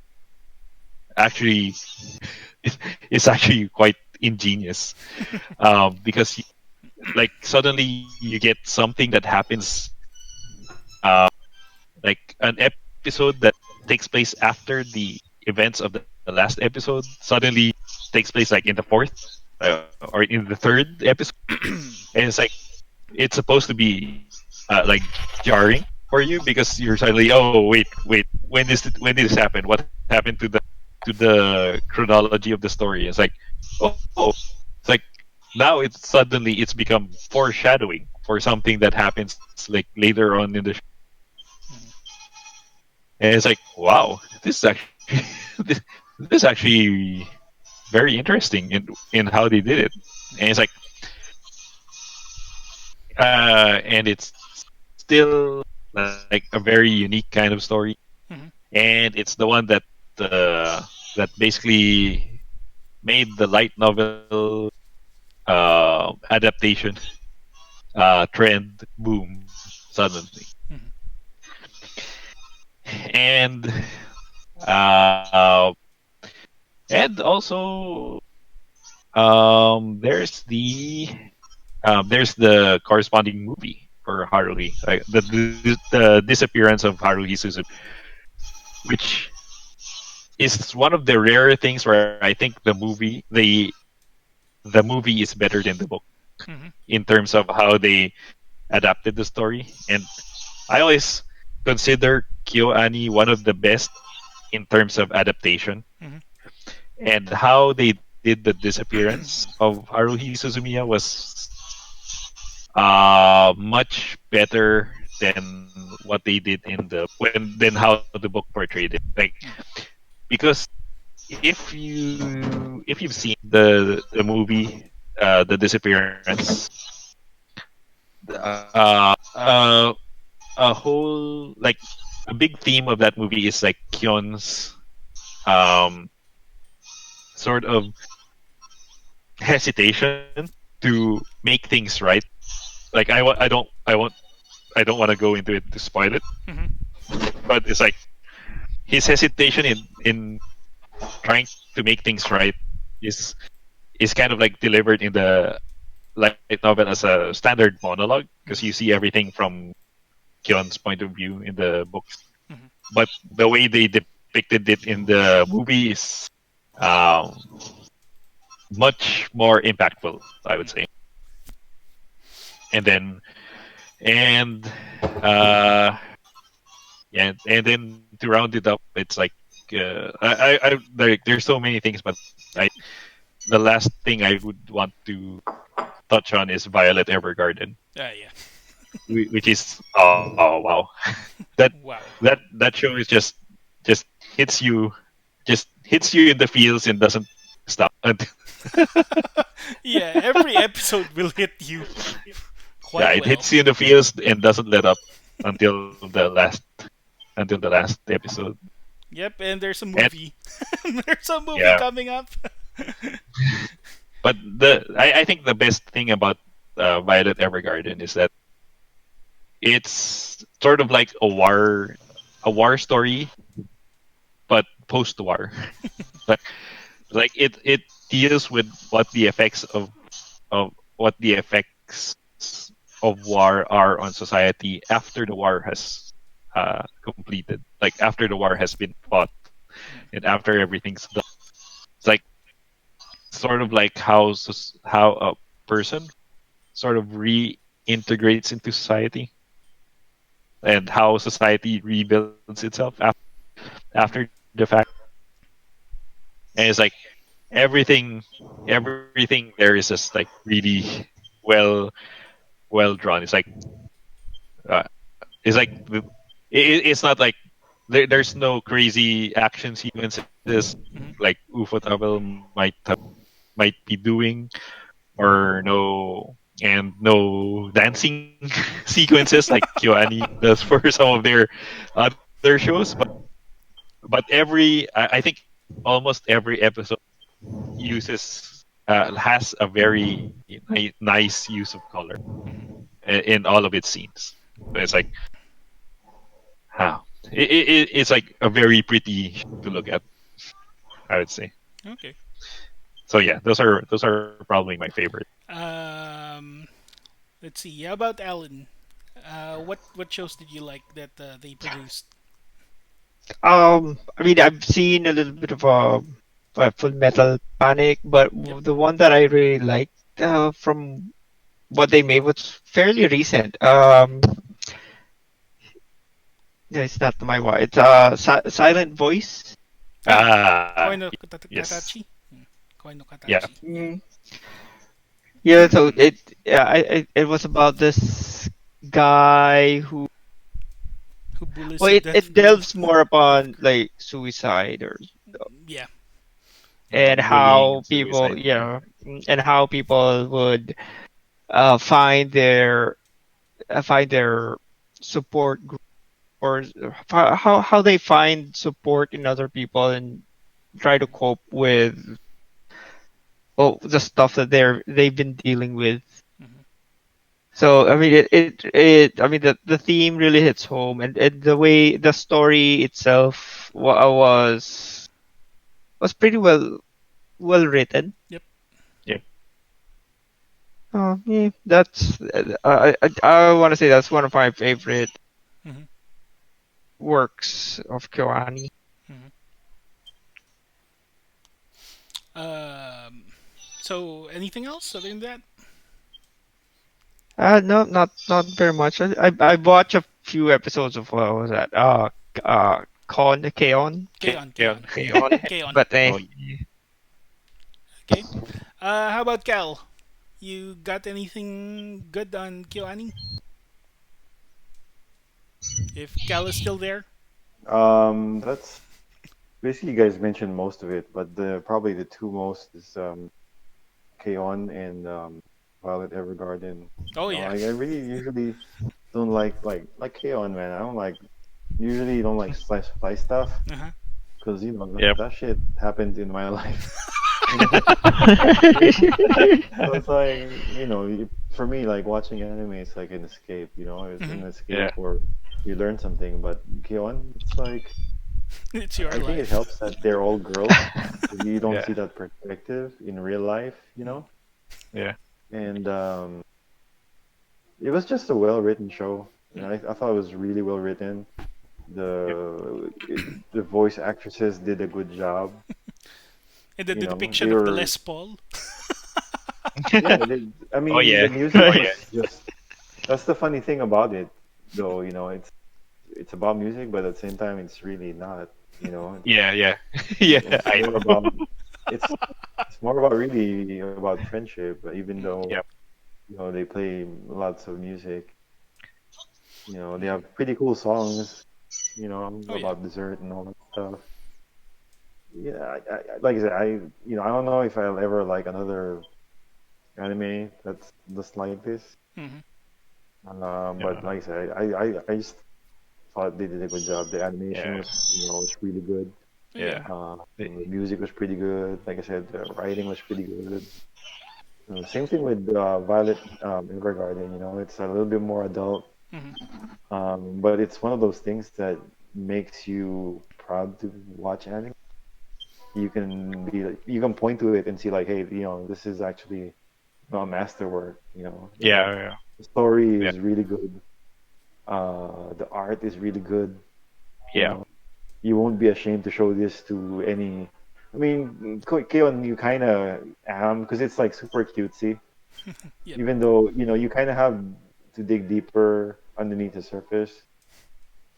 actually it's actually quite ingenious, because like suddenly you get something that happens, like an episode that takes place after the events of the last episode suddenly takes place like in the fourth, or in the third episode, and it's supposed to be like jarring for you because you're suddenly, oh wait, when did this happen? What happened to the chronology of the story? It's like, oh, it's like now it's become foreshadowing for something that happens like later on in the show. And it's like, wow, this is actually this is actually very interesting in how they did it. And it's like, and it's still like a very unique kind of story, Mm-hmm. and it's the one that basically made the light novel adaptation trend boom suddenly. Mm-hmm. And uh, and also, there's the corresponding movie for Haruhi, like the disappearance of Haruhi Suzuki, which is one of the rare things where I think the movie is better than the book Mm-hmm. in terms of how they adapted the story. And I always consider KyoAni one of the best in terms of adaptation, Mm-hmm. and how they did the disappearance of Haruhi Suzumiya was much better than what they did in the when than how the book portrayed it. Like, because if you've seen the movie, the disappearance, uh a whole like a big theme of that movie is like Kyon's um sort of hesitation to make things right. Like, I don't want to go into it to spoil it, Mm-hmm. but it's like his hesitation in trying to make things right is is kind of like delivered in the light novel as a standard monologue, because you see everything from Kyon's point of view in the books, Mm-hmm. but the way they depicted it in the movie is um, much more impactful, I would say. And then and uh, and then to round it up, it's like, there's so many things, but I the last thing I would want to touch on is Violet Evergarden, Yeah. which is, oh wow, that Wow. that show is just hits you just hits you in the feels and doesn't stop. Yeah. Every episode will hit you Yeah, quite it well. hits you in the feels and doesn't let up until the last episode. Yep. And there's a And movie. There's a movie yeah, coming up. but I think the best thing about Violet Evergarden is that it's sort of like a war story, but post war. like it deals with what the effects of what the effects of war are on society after the war has completed, like after the war has been fought and after everything's done. It's like sort of like how a person sort of reintegrates into society and how society rebuilds itself after the fact. And it's like everything everything there is just like really well well drawn. Uh, it's like it's not like there's no crazy action sequences Mm-hmm. like Ufotable might be doing, or no dancing sequences like KyoAni does for some of their other shows. But I think almost every episode uses has a very nice use of color in all of its scenes. So it's like, wow, it's like a very pretty show to look at, I would say. Okay. So yeah, those are probably my favorite. Um, let's see. How about Alan? What shows did you like that they produced? I mean, I've seen a little bit of Full Metal Panic, but Yep. the one that I really liked from what they made was fairly recent. No, it's not my one. It's Silent Voice. Ah, Ah, Koi no yes, Katachi. Hmm. Koi no yeah. Katachi. Yeah. Mm, yeah, so it was about this guy who, Who bullies well, a it deaf girl? delves more upon like suicide or Yeah. and Bullying and how suicide. people, Yeah, and how people would find their support group, or how they find support in other people and try to cope with, well, the stuff that they've been dealing with. Mm-hmm. So I mean, I mean, the theme really hits home, and the way the story itself was pretty well written. Yep. yeah, Oh, yeah, that's I want to say that's one of my favorite Mm-hmm. works of Kyoani. Mm-hmm. Um, so anything else other than that? No, not very much. I watched a few episodes of what was that? Keon, K-on, yeah. K-on, Keon, K-on. but Oh, Okay. How about Cal? You got anything good on KyoAni? If Cal is still there? That's basically you guys mentioned most of it, but the probably the two most is K-On! And Violet Evergarden. Oh You know, yeah. I really usually don't like K-On! Man. I don't like usually don't like slice of life stuff Uh-huh. because you know yep. that shit happened in my life. You know, so it's like for me, like watching anime, it's like an escape. You know, it's Hmm. an escape Yeah, or you learn something. But K-On!, it's like It's your I think it life. helps that they're all girls. You don't yeah, see that perspective in real life, you Mm. know. yeah, And it was just a well-written show. You know, I thought it was really well written. yep. The voice actresses did a good job. And then You the know, depiction they of the were Les Paul. yeah. I Oh mean, the yeah, music oh yeah, was just that's the funny thing about it, though. You know, it's about music, but at the same time, it's really not. You know, yeah, yeah, yeah. it's I more know. about it's it's more about really about friendship. Even Mm. though Yep. they play lots of music. They Mm. have pretty cool songs. Oh yeah. About dessert and all that stuff. Yeah, like I said, I don't know if I'll ever like another anime that's just like this. Hmm. But Uh, like I said, I just thought they did a good job. The animation yeah, was really good. Oh yeah. yeah. The music was pretty good. Like I said, the writing was pretty good. Same thing with Violet Evergarden. It's a little bit more adult. Hmm. But it's one of those things that makes you proud to watch anime. You can point to it and see like, hey, this is actually a masterwork. Yeah, yeah, The story yeah, is really good. The art is really good. You yeah. know, you won't be ashamed to show this to any. I mean, Keon, you kind of because it's like super cutesy. Yep. Even though you kind of have to dig deeper underneath the surface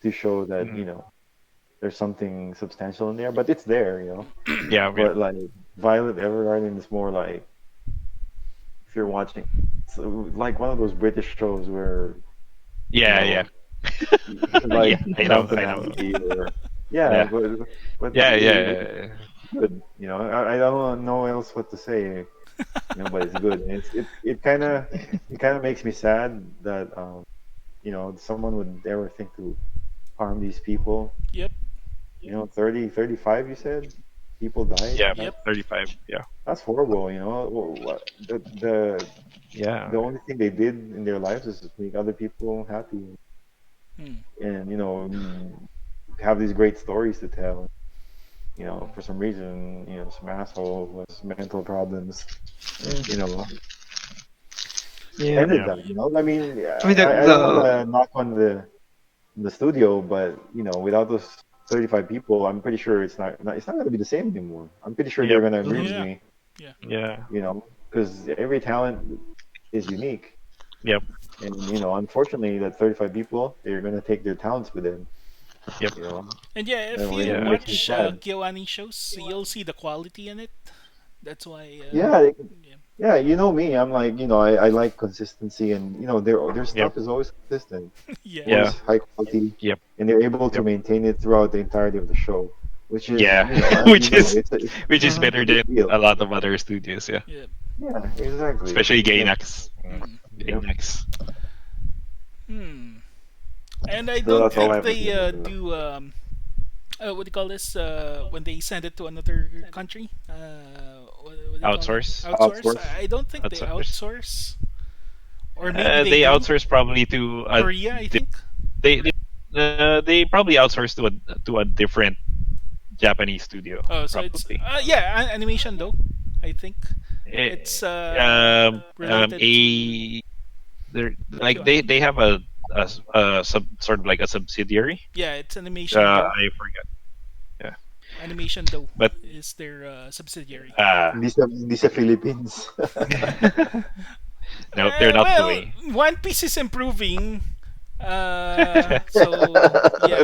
to show that Mhm. there's something substantial in there, but it's there. Yeah, yeah, But like Violet Evergarden is more like if you're watching, it's like one of those British shows where you yeah, yeah, know like yeah. I know, Downton I know. Abbey or yeah, Yeah, but yeah, it's yeah, good. I don't know else what to say. But it's good. And it kind of makes me sad that someone would ever think to harm these people. Yep. 30, 35, you said people died. yeah. Yep. 35. Yeah, That's horrible. The yeah, only thing they did in their lives is to make other people happy Mm. and have these great stories to tell. For some reason, some asshole with mental problems, you Mm. know, Yeah. ended yeah, that. I mean, I mean I don't want to knock on the studio, but without those 35 people, I'm pretty sure it's not going to be the same anymore. I'm pretty sure you're yep, going to agree with mhm. Yeah. me, Yeah. yeah, because every talent is unique. yep, And unfortunately, that 35 people, they're gonna take their talents with them. yep, You know, And yeah, if and you it yeah, makes me watch sad. Kyoani shows, you'll see the quality in it. That's why. Yeah, Yeah. yeah. You know me. I'm like, I like consistency, and their yep, stuff is always consistent, Yeah. yeah, always high quality, yep, and they're able to yep. maintain it throughout the entirety of the show, which is, Yeah, as you which know, is it's Mhm. better a big than deal. a lot of other studios. Yeah, Yeah. Yeah, exactly. especially Exactly. Gainax. Mm. Yep. Gainax. Hmm. And I So don't that's all I think have to say they about that. do. What do you call this? When they send it to another country, what do you call that? Outsource, Outsource. Outsource. I don't think they outsource. outsource, or maybe they They do. outsource probably to a Korea, I di- think. they probably outsource to a different Japanese studio Oh, so it's probably. yeah, animation though. I think it's Eh, related to they KyoAni. have a sort of like a subsidiary. Yeah, it's animation though. I forgot. Yeah, Animation though but is their subsidiary. uh, Hindi sa Philippines. no, they're not Well, Toei. One Piece is improving. So yeah.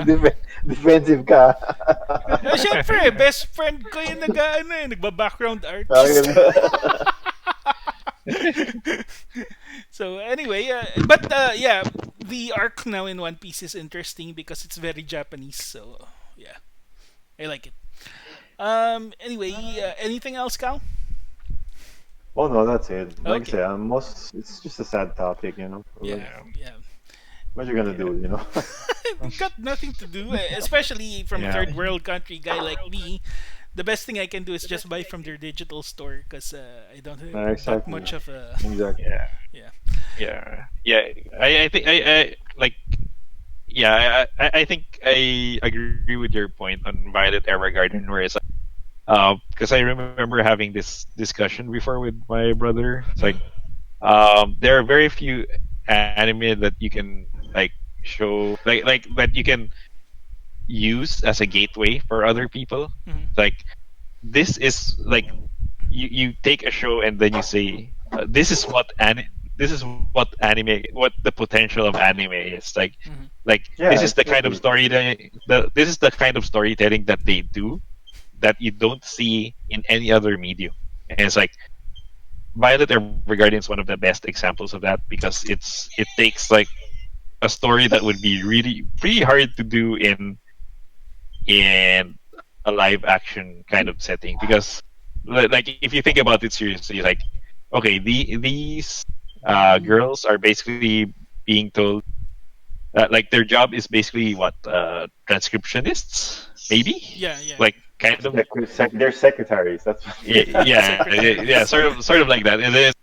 Defensive ka. Syempre, best friend ko yung nagba-background artist. Okay. So anyway, but yeah, the arc now in One Piece is interesting because it's very Japanese. So yeah, I like it. Anyway, anything else, Cal? Oh no, that's it. Like I Okay. said, it's just a sad topic, Like, Yeah, Yeah, yeah. what you gonna yeah, do? Got nothing to do, especially from a yeah, third world country guy like me. The best thing I can do is just buy from their digital store because I don't have that Exactly. much of a Exactly. yeah, yeah. yeah, yeah. I think I like yeah. I think I agree with your point on Violet Evergarden, where it's like because I remember having this discussion before with my brother. It's like Mhm. there are very few anime that you can like show like that you can use as a gateway for other people. Mhm. Like this is like you take a show and then you say this is what anime what the potential of anime is Mhm. like this Yeah, is the kind of exactly. story that this is the kind of storytelling that they do that you don't see in any other medium. And it's like Violet Evergarden is one of the best examples of that because it takes like a story that would be really pretty hard to do in a live action kind of setting because like if you think about it seriously like okay these girls are basically being told like their job is basically what transcriptionists maybe Yeah, yeah. like kind of They're secretaries. That's what Secretaries. sort of like that. It is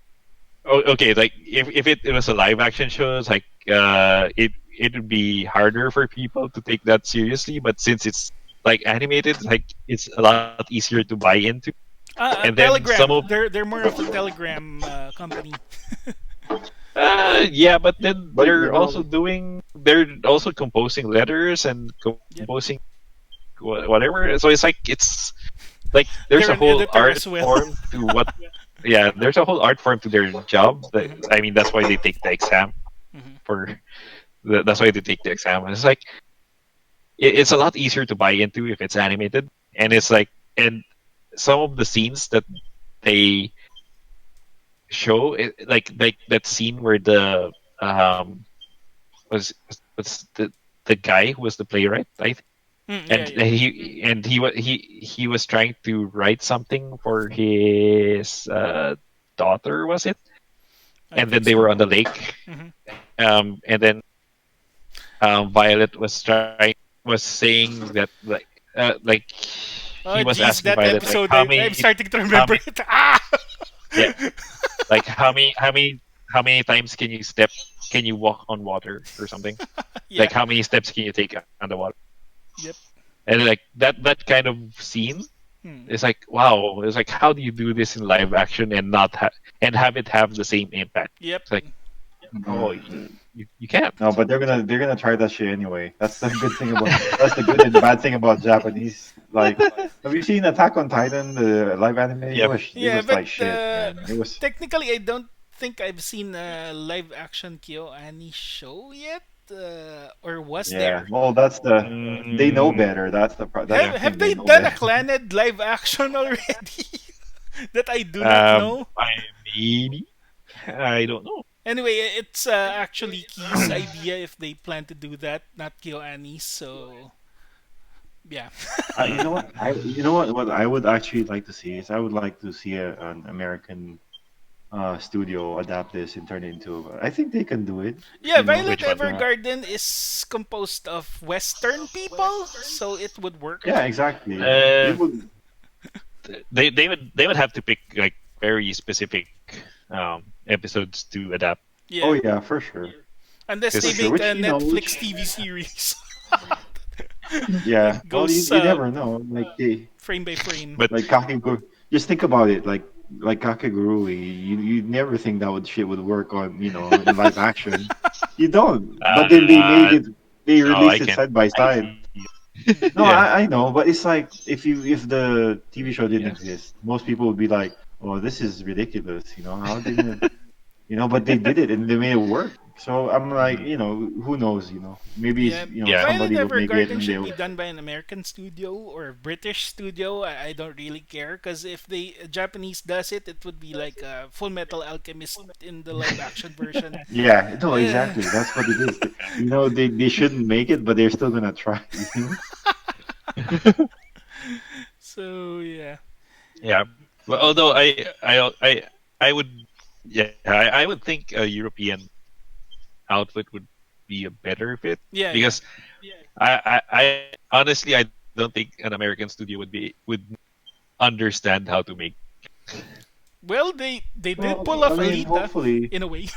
okay. Like if it was a live action show, it's like it would be harder for people to take that seriously. But since it's like animated, like it's a lot easier to buy into. And then some of Telegram. They're more of a Telegram company. yeah, but then But they're also composing letters and Yep. composing whatever. So like there's a They're an whole editor art as well. form to what. Yeah, there's a whole art form to their job. Hmm. I mean, that's why they take the exam Hmm. for. That's why they take the exam. And it's like it's a lot easier to buy into if it's animated, and it's like and some of the scenes that they show, like that scene where the um was the guy who was the playwright, I think, Yeah, yeah. he was trying to write something for his daughter, was it? I And then think they so. were on the lake, Hmm. and then Violet was saying that like Oh, he was geez, asking that Violet like episode, I'm starting to how remember many it. Ah! yeah like how many times can you walk on water or something, Yeah. like how many steps can you take underwater, Yep. and like that kind of scene Hmm. is like wow, it's like how do you do this in live action and not and have it have the same impact? Yep. It's like Mhm. oh you can't. No, but they're gonna try that shit anyway. That's the good thing about that's the good and the bad thing about Japanese. Like, have you seen Attack on Titan, the live anime? Yep. It Yeah, was but like shit, man. It was technically, I don't think I've seen a live action Kyo Ani show yet. Or was yeah. there? Well, that's they know Mm, better. That's yeah. the Have thing. They they know done a better. Clannad live action already that I do not know? I maybe I don't know. Anyway, it's actually Key's idea if they plan to do that, not Kyo Ani. So yeah. You know what? You know what I would actually like to see is I would like to see an American studio adapt this and turn it into. I think they can do it. Yeah, You know. Violet Which one? Evergarden is composed of Western people, so it would work. Yeah, exactly. Uh, It would. they would have to pick like very specific episodes to adapt. Oh Yeah, yeah, for sure, unless for they Because sure. make Which a you know, Netflix which TV series yeah. that Well, goes you never know. frame by frame. but Like Kakegurui. Just think about it. Like Kakegurui. You never think that would shit would work on in live action. You don't. But then they made uh, it. They no, I released it can side by I side. see. Hmm. No, Yeah. I know, but it's like if the TV show didn't exist, most people would be like, "Oh, this is ridiculous." How are they gonna? But they did it and they made it work. So I'm like, Mhm. who knows? Maybe Yeah, Yeah. Violet somebody would make it Evergarden and should they'll. be done by an American studio or a British studio. I don't really care because if the Japanese does it, it would be like Full Metal Alchemist in the live action version. Yeah, no, Eh, exactly. That's what it is. They shouldn't make it, but they're still gonna try. so yeah, Yeah. But although I would yeah I would think a European outfit would be a better fit yeah, yeah. because I honestly I don't think an American studio would understand how to make Well, they did pull Well, I off mean, Alita hopefully, in a way.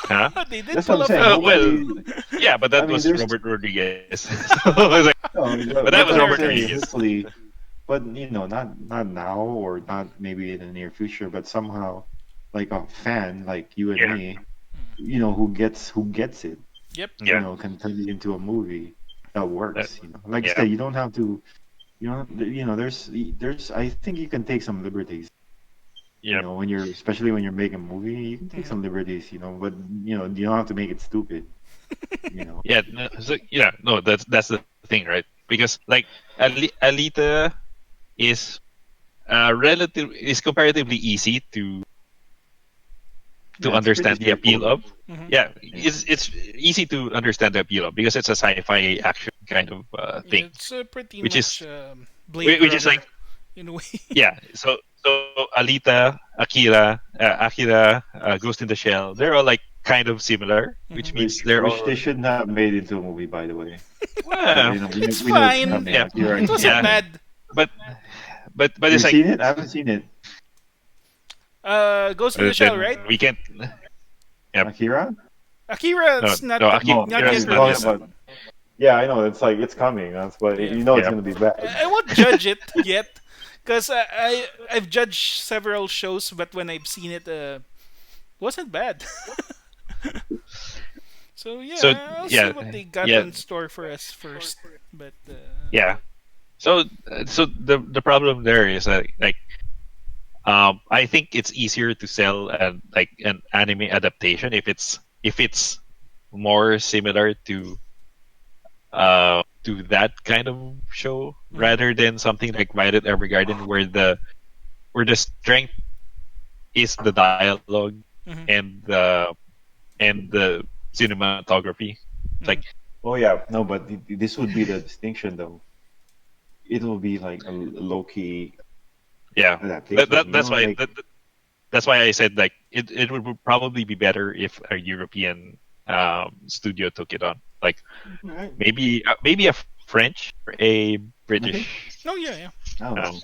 huh. They did that's what pull I'm off saying. Alita. Well, Hopefully, yeah, but I that mean, was there's Robert Rodriguez. So I was like, no, but that but was that's what I'm Robert saying. Rodriguez. Hopefully, but not now or not maybe in the near future, but somehow, like a fan like you and Yeah, me, who gets it, Yep. yeah, can turn it into a movie that that, works. Like I yeah, said, you don't have to. There's. I think you can take some liberties. yeah, Especially when you're making a movie, you can take Hmm. some liberties. But you don't have to make it stupid. You know. yeah. No, so, yeah, no, that's the thing, right? Because like Alita is is comparatively easy to Yeah, it's pretty understand the appeal straightforward. of. Hmm. Yeah, Yeah. it's easy to understand the appeal of because it's a sci-fi action kind of thing, It's pretty which much is Blade which is Runner like in a way. yeah. So Alita, Akira, Ghost in the Shell, they're all like kind of similar, which Hmm. means Which they're which all they shouldn't have made into a movie, by the way. But well, It's we know it's fine. coming. yeah, Akira It is wasn't yeah, coming. bad. but but it's You've like seen it? I haven't seen it. Ghost in the Shell, then right? we can't. Yep. Akira? Akira, No, it's not no, No, not Akira's yet not no, yet. released. but yeah, I know. It's like it's coming. That's but Yeah, you know it's Yeah. gonna be bad. I won't judge it yet, because I've judged several shows, but when I've seen it, wasn't bad. So So yeah, I'll see yeah, what they got yeah, in store for us first. But yeah. So the problem there is that like I think it's easier to sell an anime adaptation if it's more similar to that kind of show mhm, rather than something like Violet Evergarden where the strength is the dialogue mhm, and the cinematography. It's like mhm, Oh yeah, no, but this would be the distinction though. It will be like a low key yeah, adaptation. You know, like that's why I said like it would probably be better if a European studio took it on. Like right. maybe a French or a I think British. oh yeah, yeah. I don't Uh, know.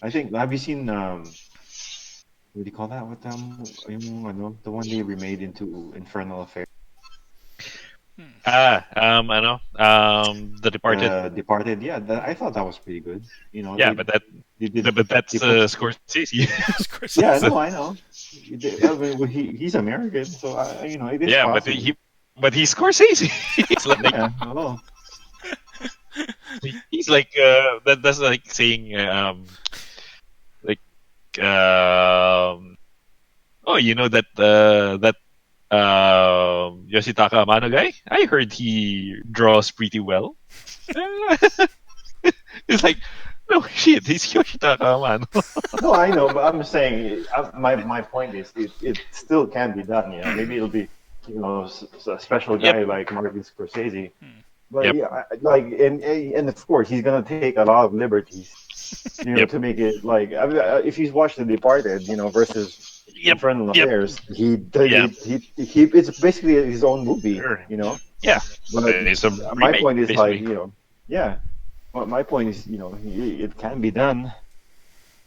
I think have you seen what do you call that? What yung ano, the one they remade into Infernal Affair, Hmm. I know. The Departed. Departed. Yeah, I thought that was pretty good. You know, Yeah, but they did but they that's put Scorsese. yeah, Scorsese. So, no, I know. I mean, well, he's American, so you know it is yeah, possible. but he's Scorsese. It's like Yeah, oh, he's like that's like saying like oh, you know that Yoshitaka Amano guy? I heard he draws pretty well. It's like, no shit, he's Yoshitaka Amano. no, I know, but I'm saying my point is it still can be done. You know, maybe it'll be a special Yep, guy like Martin Scorsese. Hmm. But yep, yeah, like and of course he's gonna take a lot of liberties, yep, to make it like I mean, if you watch The Departed, versus yep, Infernal yep. Affairs, Yeah, it's basically his own sure. movie. Yeah, But it's a my remake point is like, basically. yeah. Well, my point is, it can be done,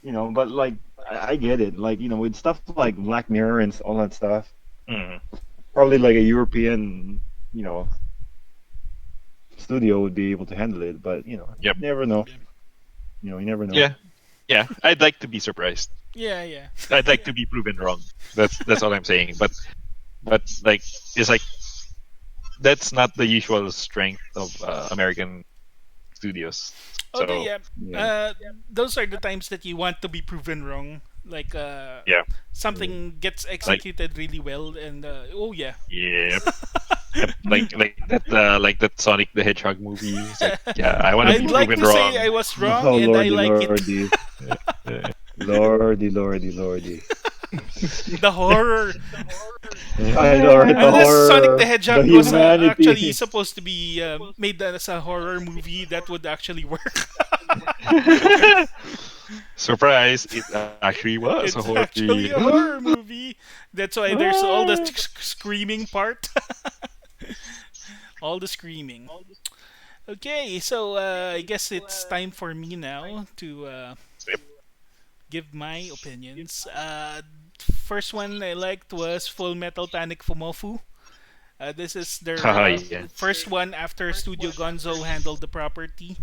but like I get it, like with stuff like Black Mirror and all that stuff, Mm, probably like a European, you know, studio would be able to handle it, but yep. never know. Yeah, You never know. Yeah, yeah. I'd like to be surprised. yeah, yeah. I'd like to be proven wrong. That's all I'm saying. But like it's like that's not the usual strength of American studios. Although So yeah, Yeah. uh, those are the times that you want to be proven wrong. Like yeah, Yeah. something gets like executed really well, and oh yeah. yeah, yep, like that Sonic the Hedgehog movie. It's like yeah, I want to be I'd like proven to say wrong. I was wrong, Oh and I lordy, like it. lordy, Uh, lordy, lordy, lordy. The horror. I know, right? The Unless Sonic the horror, the Hedgehog was actually humanity. supposed to be made as a horror movie, that would actually work. Surprise! It actually was a It's horror movie. actually a horror movie. That's why there's all the screaming part. All the screaming. Okay, so I guess it's time for me now to Yep. give my opinions. First one I liked was Full Metal Panic Fumofu. This is their Haha, yeah. first one after Studio Gonzo handled the property,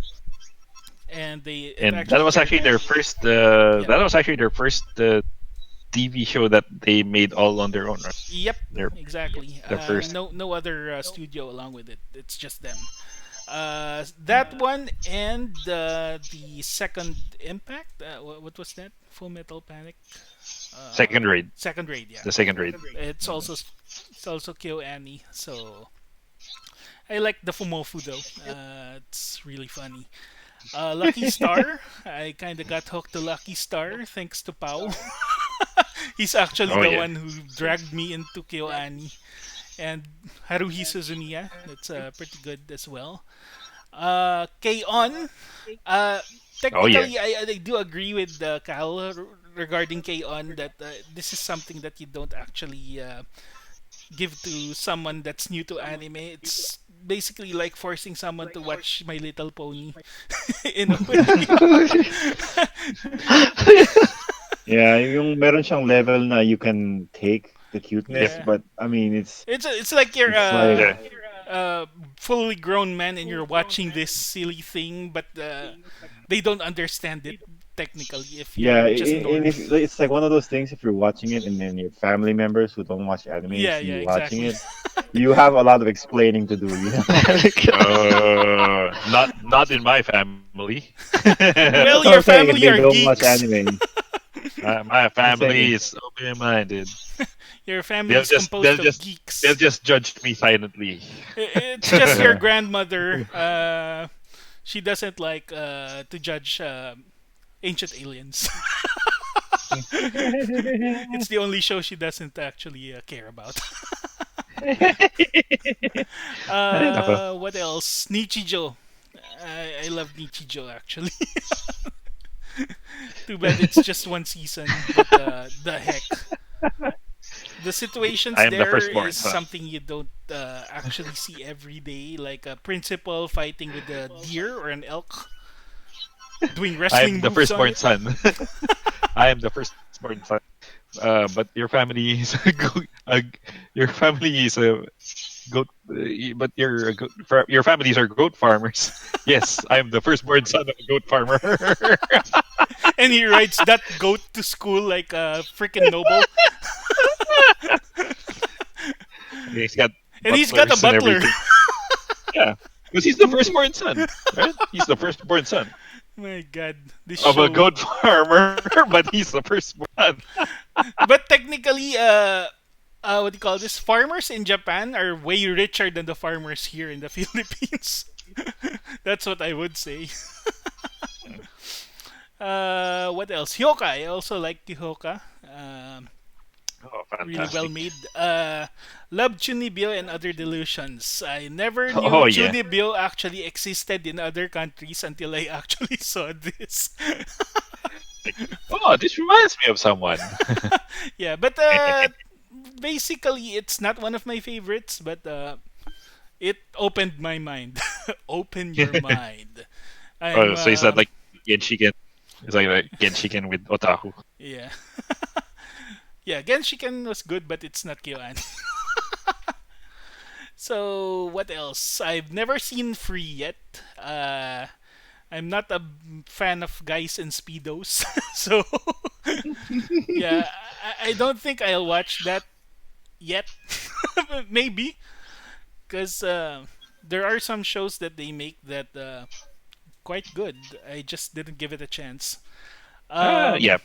and it And that actually was turned. actually their first. Yep. That was actually their first TV show that they made all on their own. Right? Yep. Their Exactly. their first. No other studio along with it. It's just them. That one and the second Impact. What was that? Full Metal Panic. Second raid. Second raid. Yeah. The second raid. It's also Kyo Annie. So I like the Fumofu though. It's really funny. Lucky Star. I kind of got hooked to Lucky Star thanks to Pau. He's actually Oh the yeah. one who dragged me into Kyo Annie. And Haruhi Suzumiya. That's pretty good as well. K-On! Uh, Oh yeah. Technically, I do agree with Kyle regarding K-On! That this is something that you don't actually give to someone that's new to anime. It's basically like forcing someone to watch My Little Pony in a way. Yeah, yung meron siyang level na you can take the cuteness, Yeah. but I mean, It's like you're it's like Yeah. a fully grown man and you're watching this silly thing, but they don't understand it technically if yeah, you're just a and if normie. it's like one of those things, if you're watching it and then your family members who don't watch anime Yeah, see yeah, you watching exactly. it, you have a lot of explaining to do, you know. Not in my family. Well, That's what your I'm saying. If family they are don't watch geeks. anime, My I'm saying family is open minded. Your family They'll is just they'll composed of just they'll geeks. just judge me silently. It's just your grandmother. She doesn't like to judge ancient aliens. It's the only show she doesn't actually care about. Ay, nako. What else? Nichijou. I love Nichijou actually. Too bad it's just one season, but the heck. The situations I am the there firstborn is son. something you don't actually see every day, like a principal fighting with a deer or an elk, doing I am wrestling the moves on firstborn it. son. I am the firstborn son. But your family is a your family is a goat. But your families are goat farmers. Yes, I am the firstborn son of a goat farmer. And he rides that goat to school like a freaking noble. He's got And he's got a butlers and butler. everything. Yeah, because he's the firstborn son, right? He's the firstborn son My God, this of a show. goat farmer, but he's the firstborn son. But technically, what do you call this? Farmers in Japan are way richer than the farmers here in the Philippines. That's what I would say. What else? Hyoka. I also like Hyoka. Oh, Really well fantastic! made. Love Chunibyo and Other Delusions. I never knew Oh yeah. Chunibyo actually existed in other countries until I actually saw this. Like, oh, this reminds me of someone. Yeah, but basically it's not one of my favorites, but it opened my mind. Open your mind. I'm Oh, so is that like Genshiken? It's like Genshiken with otaku. yeah. Yeah, Genshiken was good, but it's not Kyoan. So what else? I've never seen Free yet. I'm not a fan of guys in speedos, so yeah, I don't think I'll watch that yet. Maybe because there are some shows that they make that quite good. I just didn't give it a chance. Yeah.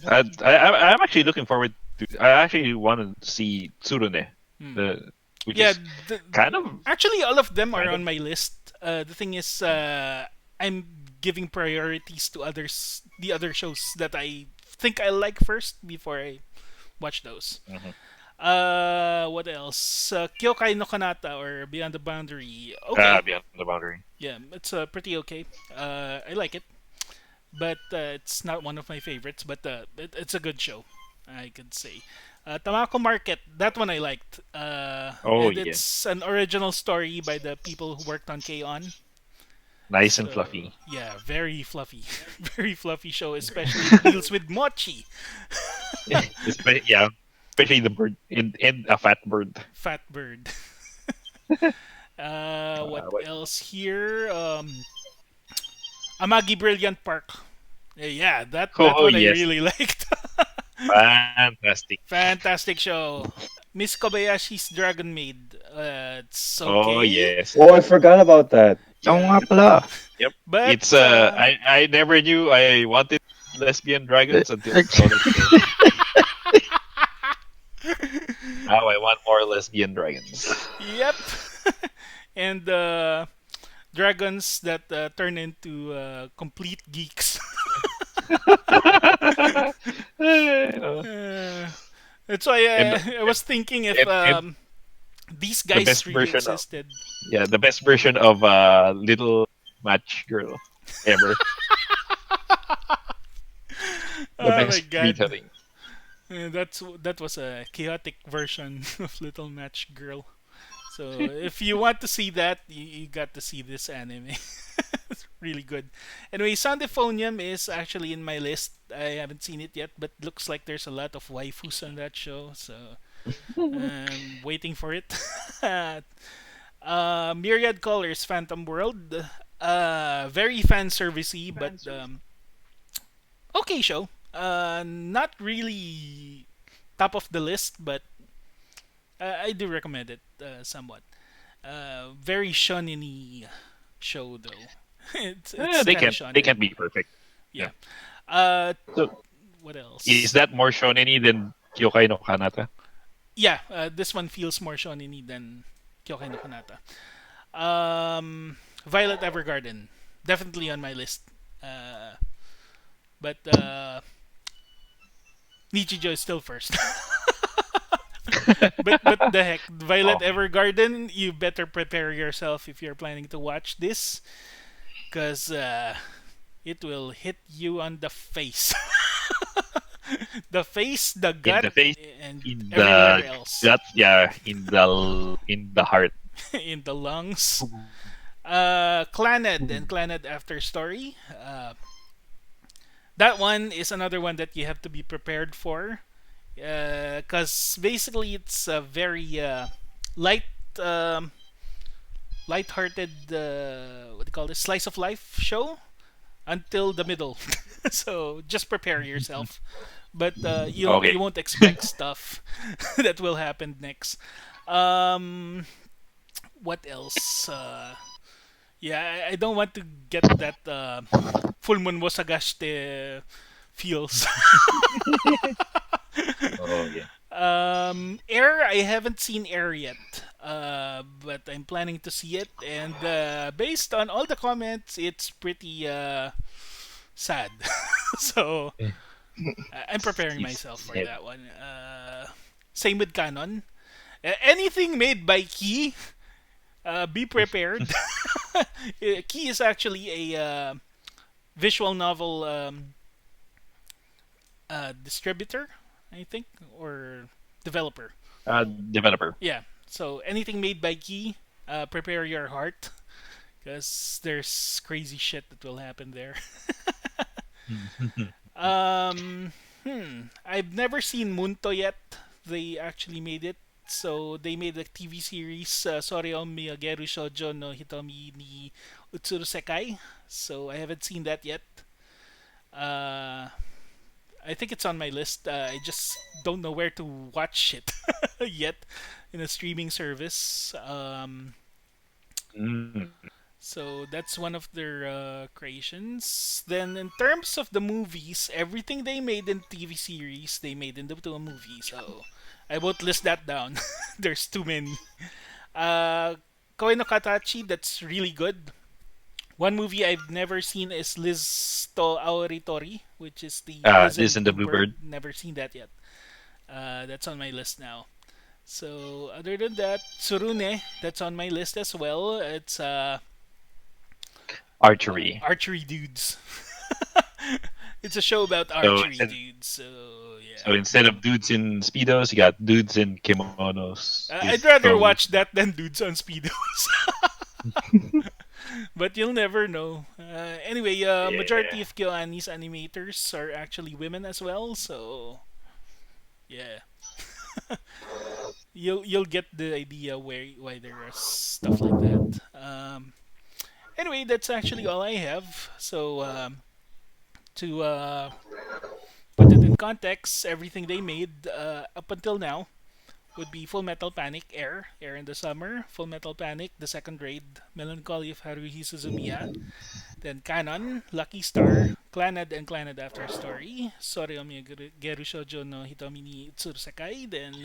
Um, I'm actually looking forward to. I actually want to see Tsurune, hmm. the which Yeah, is kind of actually, all of them are kind on of. my list. The thing is, I'm giving priorities to the other shows that I think I like first before I watch those. Mhm. What else? Kyokai no Kanata or Beyond the Boundary. Okay, Beyond the boundary. yeah, it's pretty okay. I like it, but it's not one of my favorites. But it's a good show, I could say. Tamako Market, that one I liked. Oh And yeah, it's an original story by the people who worked on K-On! nice and So fluffy. yeah, very fluffy, very fluffy show. Especially it deals with mochi, Yeah, especially the bird in a fat bird. fat bird. What What? else here? Amagi Brilliant Park. Yeah, that Oh one I yes, really liked. fantastic. Fantastic show. Miss Kobayashi's Dragon Maid. It's Oh okay. yes. oh, I forgot about that. Oo Yeah, nga pala. Yep. but It's I never knew I wanted lesbian dragons until I Like, saw that show. Now I want more lesbian dragons. yep. And dragons that turn into complete geeks. You know, Uh, that's why and, I was thinking if and these the guys best really version of existed. the best version of little match girl ever. The Oh my best god. retelling. That was a chaotic version of Little Match Girl. So if you want to see that, you got to see this anime. really good. Anyway, Sandephonium is actually in my list. I haven't seen it yet, but looks like there's a lot of waifus on that show, so I'm waiting for it. Myriad Colors Phantom World. Very fan servicey, but okay show. Not really top of the list, but I do recommend it somewhat. Very shonen show though. It's kind of They shonen. can't be perfect. Yeah. Yeah. Uh, So what is else? that more shonen than Kyokai no Kanata? Yeah, this one feels more shonen than Kyokai no Kanata. Violet Evergarden, definitely on my list. Uh, but Nichijou is still first. But the heck, Violet Okay. Evergarden, you better prepare yourself if you're planning to watch this, cause it will hit you on the face, the face, the In gut, the face, and in everywhere the else, gut, yeah, in the heart. in the lungs. Claned and Claned After Story. That one is another one that you have to be prepared for, because basically it's a very light, um, light-hearted, what do you call this, slice of life show until the middle. So just prepare yourself. But you Okay. won't expect stuff that will happen next. Um, what else? Yeah, I don't want to get that full moon wasagaste feels. Oh yeah. Air, I haven't seen Air yet, but I'm planning to see it. And based on all the comments, it's pretty sad. So I'm preparing myself It's for heavy. that one. Same with Canon. Anything made by Key, be prepared. Key is actually a visual novel distributor, I think, or developer. Developer. Yeah. So anything made by Key, prepare your heart, because there's crazy shit that will happen there. I've never seen Munto yet. They actually made it. So they made a TV series, Soreo Miyageru Shoujo no Hitomi ni Utsuru Sekai. So I haven't seen that yet. Uh, I think it's on my list. I just don't know where to watch it yet in a streaming service. Mm. So that's one of their creations. Then, in terms of the movies, everything they made in TV series, they made into a movie. So I won't list that down. There's too many. Koe no Katachi, that's really good. One movie I've never seen is Liz to Aoritori, which is the Liz This and and the Bluebird. Bluebird. Never seen that yet. That's on my list now. So other than that, Tsurune, that's on my list as well. It's Archery. archery dudes. It's a show about So archery instead, dudes. So so yeah, instead of dudes in speedos, you got dudes in kimonos with I'd rather bows. watch that than dudes on speedos. But you'll never know. Anyway, majority Yeah. of KyoAni's animators are actually women as well. So yeah, you'll get the idea why there is stuff like that. Anyway, that's actually all I have. So to put it in context, everything they made up until now would be Full Metal Panic, Air in the Summer, Full Metal Panic, The Second Raid, Melancholy of Haruhi Suzumiya, then Canon, Lucky Star, Clannad and Clannad After Story, Soryomi Geru Shoujo no Hitomi ni Utsuru Sekai, then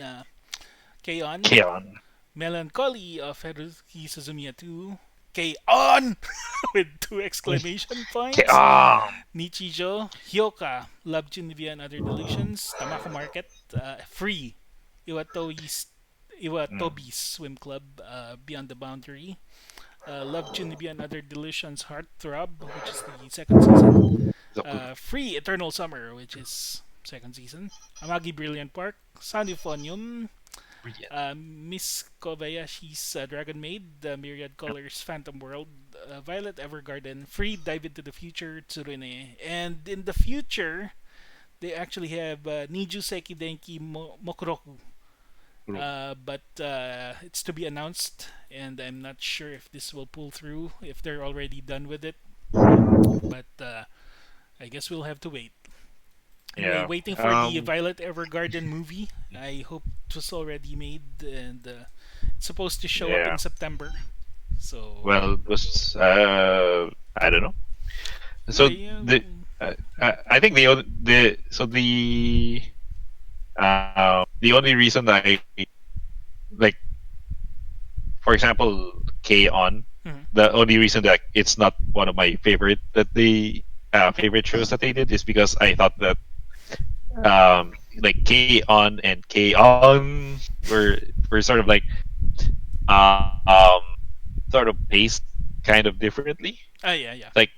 K-On, Keon. Melancholy of Haruhi Suzumiya 2, K-On! With two exclamation points. Keon. Nichijou, Hyoka, Love Chinivia and Other Delusions, Tamako Market, Free, Mm. Iwatobi's Swim Club, Beyond the Boundary, Love Chinivia and Other Delusions, Heartthrob, which is the second season, So, Free Eternal Summer, which is second season, Amagi Brilliant Park, Sandyphonium, Brilliant. Miss Kobayashi's Dragon Maid, the Myriad Colors Phantom World, Violet Evergarden, Free Dive into the Future, Tsurune. And in the future, they actually have Niju Seki Denki Mokuroku. But it's to be announced, and I'm not sure if this will pull through, if they're already done with it. But I guess we'll have to wait. Anyway, Yeah. waiting for the Violet Evergarden movie. I hope it was already made, and it's supposed to show up in Yeah. September. So Well, it was I don't know. So anyway, I think the only reason that I like, for example, K on, mhm. the only reason that it's not one of my favorite shows that they did is because I thought that like K on and K on were sort of like um sort of paced kind of differently. Yeah, yeah. Like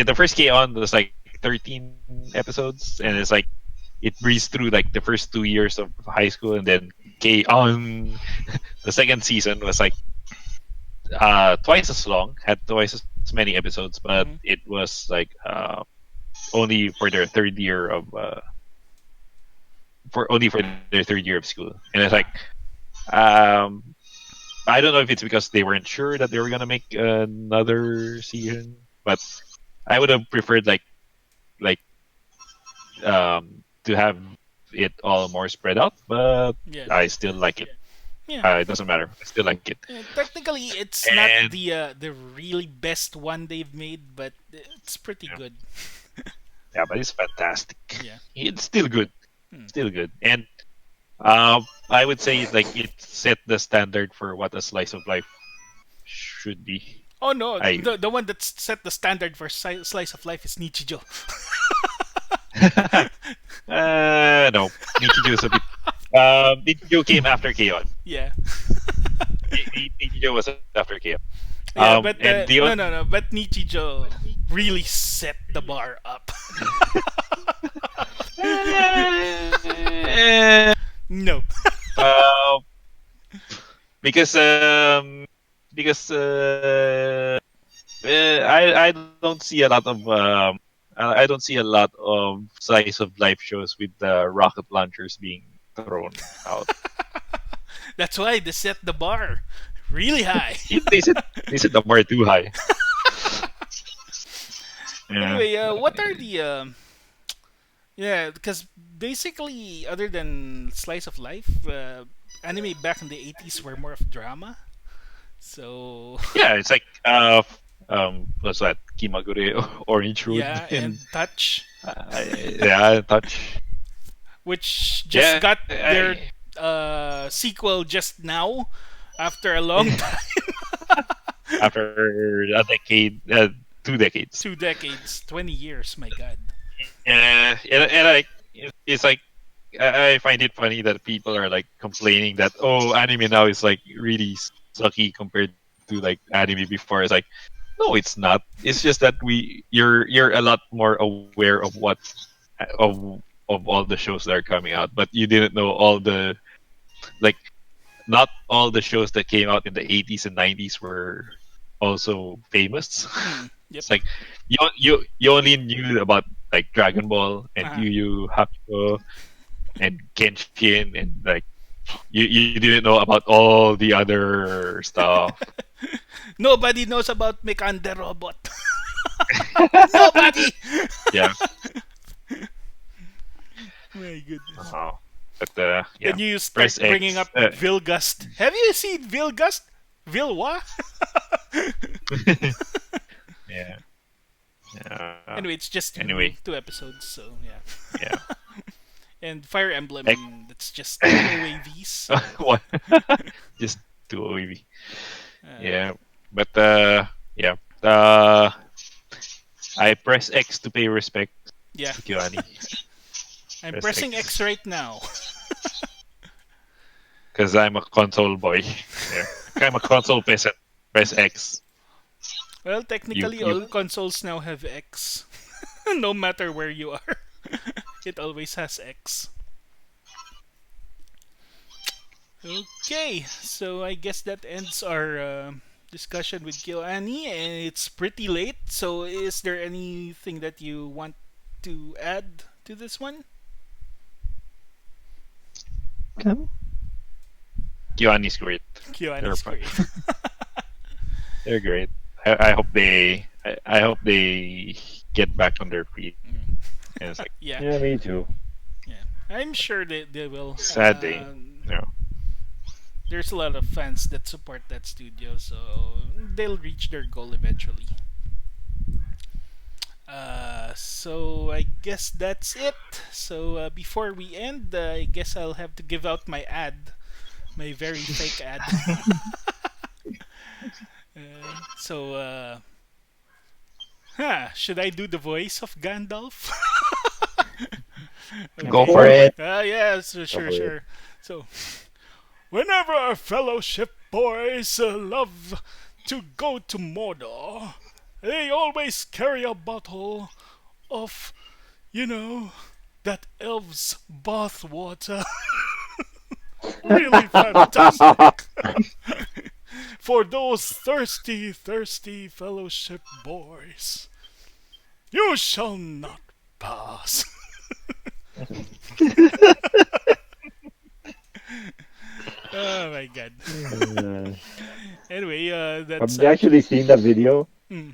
the first K on was like 13 episodes, and it's Uh-huh. like it breezed through like the first 2 years of high school, and then K on the second season was like twice as long, had twice as many episodes, but it Hmm. was like only for their third year of school, and it's like Ah, um, I don't know if it's because they weren't sure that they were gonna make another season, but I would have preferred like to have it all more spread out, but yeah, I still like it. yeah. It doesn't matter. I still like it. Technically, it's not And the really best one they've made, but it's pretty yeah, good. yeah, but it's fantastic. Yeah. It's still good. Hmm. Still good. And I would say like it set the standard for what a slice of life should be. Oh no, I the one that set the standard for slice of life is Nichijou. no, Nichijou is a bit. Nichijou came after K-On! Yeah, Nichijou was after K-On! yeah, but And the no, no, no, but Nichijou really set the bar up. No. uh, because I don't see a lot of I don't see a lot of slice of life shows with the rocket launchers being thrown out. That's why they set the bar really high. They said the bar too high. Yeah. Anyway, what are the yeah? Because basically, other than slice of life, anime back in the '80s were more of drama. So Yeah, it's like what's that? Kimagure Orange Road yeah, and and Touch, yeah, Touch. which just Yeah, got their sequel just now after a long time, after a decade, 2 decades. 2 decades, 20 years. My God. Yeah, and it's like I find it funny that people are like complaining that oh anime now is like really sucky compared to like anime before. It's like no, it's not. It's just that you're a lot more aware of what of all the shows that are coming out, but you didn't know all the like not all the shows that came out in the 80s and 90s were also famous. Mm, yep. It's like you only knew about like Dragon Ball and Uh-huh. Yu Yu Hakusho and Genshin and like you didn't know about all the other stuff. Nobody knows about Mekan the Robot. Nobody! Yeah. My goodness. But Then yeah. you start Press bringing up X. Vilgust. Have you seen Vilgust? Vilwa? Yeah. Anyway, it's just Anyway. two episodes, so yeah. Yeah. And Fire X. Emblem, that's just two OAVs, so What? Just too OEV. uh, Yeah. But yeah. Uh I press X to pay respect yeah. to Kyoani. I'm Press pressing X X. right now. Because I'm a console boy. Yeah. I'm a console peasant. Press X. Well, You technically, you all consoles now have X. No matter where you are, it always has X. Okay, so I guess that ends our discussion with Kyoani, and it's pretty late. So, is there anything that you want to add to this one? Okay. Yuan is great. They're Kyoani's fun. great. They're great. I hope I hope they get back on their feet. Mm. And it's like Yeah, Yeah, me too. yeah. I'm sure they will. sad day. You know. There's a lot of fans that support that studio, so they'll reach their goal eventually. So I guess that's it. So before we end, I guess I'll have to give out my ad, my very fake ad. Should I do the voice of Gandalf? Go Okay. for Sure. it. Yeah, so Go sure, for it. sure. So, whenever our fellowship boys love to go to Mordor, they always carry a bottle of, you know, that elves bath water. Really fantastic. For those thirsty, thirsty fellowship boys. You shall not pass. Oh my god. Uh, Anyway, have that's you actually seen that video? hmm,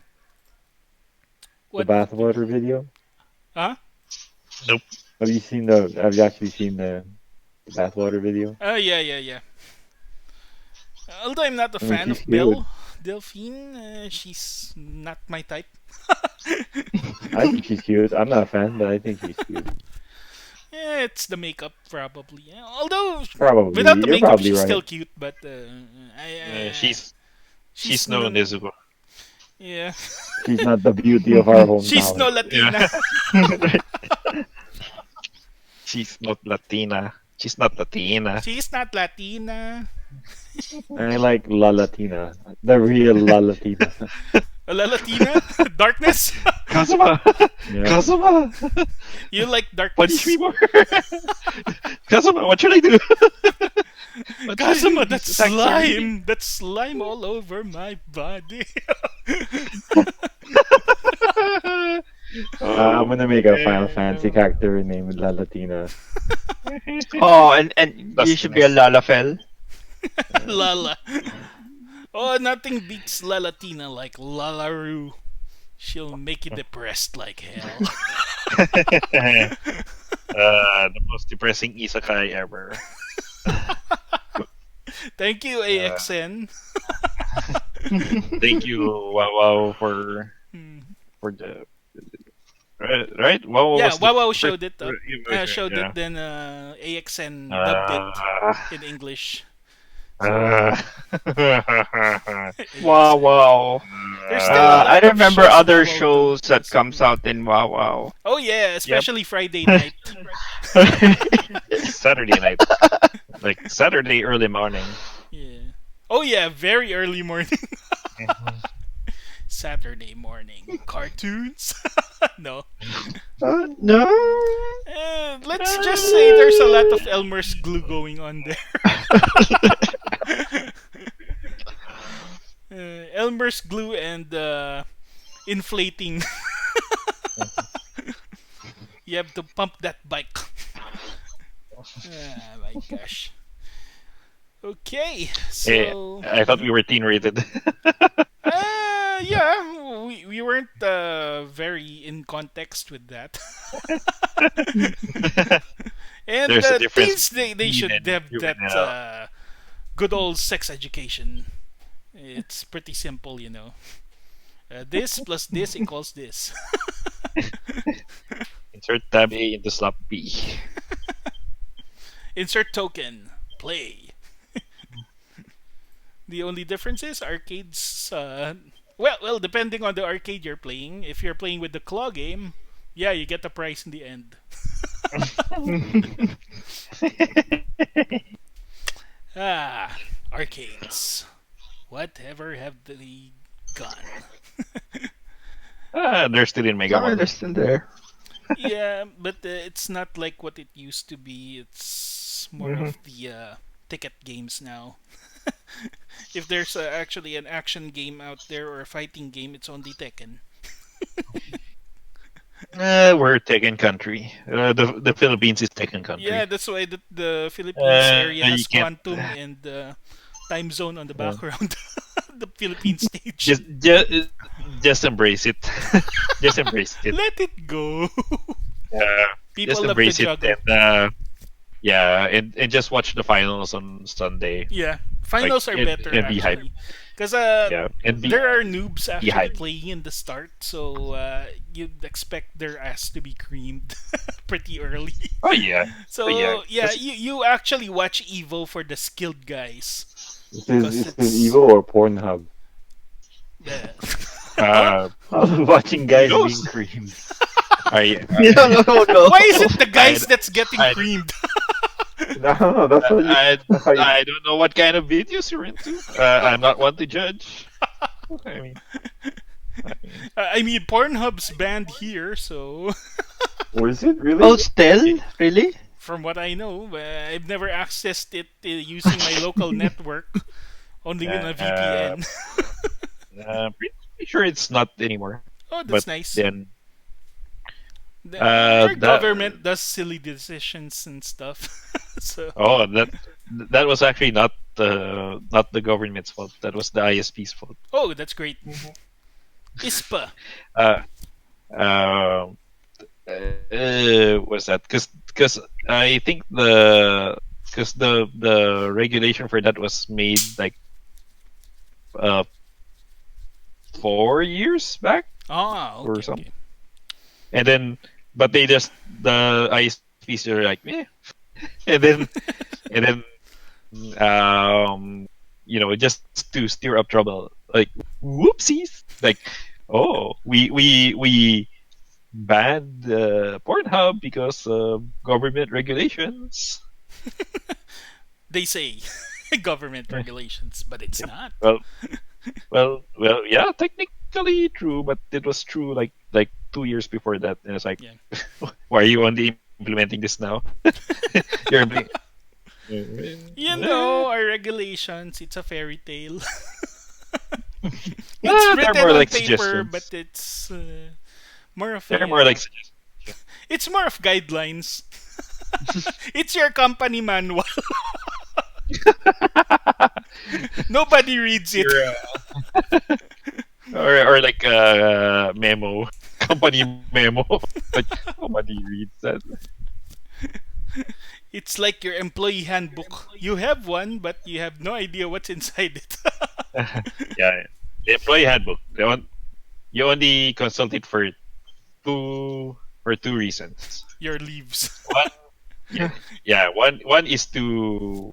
The what bathwater video? video? Huh? Nope. Have you actually seen the bathwater video? Yeah, yeah, yeah. Although I'm not a I mean, fan she's of cute. Belle Delphine, she's not my type. I think she's cute. I'm not a fan, but I think she's cute. Yeah, it's the makeup probably. Although Probably. without the You're makeup, probably she's right. still cute. But she's She's no no, Nezuko. yeah, She's not the beauty of our she's no hometown. Yeah. Latina. Right. She's not Latina. She's not Latina. She's not Latina. I like La Latina, the real La Latina. La Latina? Darkness? Kazuma! Yeah. Kazuma! You like Punish darkness? me more! Kazuma, what should I do? What should I do? Kazuma, These that's attacks are slime! That's slime all over my body. I'm Oh, gonna make a Final Fantasy man. character named La Latina. Oh, and you That's should be a nice. Lalafell. Lala. Oh, nothing beats La Latina like Lalaroo. She'll make you depressed like hell. The most depressing isekai ever. Thank you, Uh, AXN. Thank you, Wow Wow, Hmm. for the right. Wow Yeah, was the Wow first. showed it up. Showed it, Yeah. then AXN dubbed it Uh, in English. So, uh, Wow, AXN. wow. There's still a I lot of remember shows other Wow shows that does. comes out in Wow Wow. Oh yeah, yep. especially Friday night. Saturday night, like Saturday early morning. Yeah. Oh yeah, very early morning. Mhm. Saturday morning cartoons. No. No. Let's just say there's a lot of Elmer's glue going on there. Elmer's glue and inflating. You have to pump that bike. Ah, my gosh. Okay, Eh, so I thought we were teen rated. yeah, we weren't very in context with that. And There's a difference teens, they between teen should and have that juvenile. good old sex education. It's pretty simple, you know. This plus this equals this. Insert tab A into slot B. Insert token. Play. The only difference is arcades. Well, depending on the arcade you're playing. If you're playing with the claw game, yeah, you get the prize in the end. Ah, arcades. Whatever have they gone? They're still in Mega No, Mall. they're still there. Yeah, but it's not like what it used to be. It's more Hmm. of the ticket games now. If there's actually an action game out there or a fighting game, it's only Tekken. We're Tekken country. The Philippines is Tekken Yeah, country. that's why the Philippines area You has can't. Quantum and time zone on the Uh, background. The Philippine stage. just embrace it. Just embrace it. Let it go. Just People love to embrace it juggle. yeah, and just watch the finals on Sunday. Yeah, Like finals are better and be hyped. actually, because Yeah, and there are noobs be actually hyped. playing in the start, so you'd expect their ass to be creamed pretty early. Oh yeah, oh yeah. So yeah, 'Cause, you actually watch Evo for the skilled guys because Is this it's Evo or Pornhub? the huh? uh, Watching who guys being knows? creamed. I No, no, no. Why is it the I, guys that's getting I, creamed? No, that's what you. I, That's how you. I don't know what kind of videos you're into. I'm not one to judge. I mean, I mean, I mean, Pornhub's banned here, so Or is it Oh, really? still? Really? from what I know, I've never accessed it using my local network, only with a uh, VPN. pretty sure it's not anymore. Oh, But that's nice. then, Our that government does silly decisions and stuff. So, oh that was actually not the government's fault. That was the ISP's fault. oh, that's great. Mhm. ISPA. Uh, um, what's that? Because I think the regulation for that was made like uh 4 years back Ah, or okay, something, okay. and then but they just the ISPs are like and then and then just to stir up trouble, like whoopsies, like oh we banned Pornhub because of government regulations. They say government regulations, but it's not. Well, well, yeah, technically true, but it was true like 2 years before that, and it's like, Yeah. why are you only implementing this now? You're You know, our regulations, it's a fairy tale. It's they're written more on like paper, but suggestions. it's more of They're a. more like suggestions. It's more of guidelines. It's your company manual. Nobody reads it. You're, or like memo, company memo. Like nobody reads that. It's like your employee handbook. You have one, but you have no idea what's inside it. Yeah, the employee handbook. You only consult it for two reasons. Your leaves. One, yeah, yeah. One is to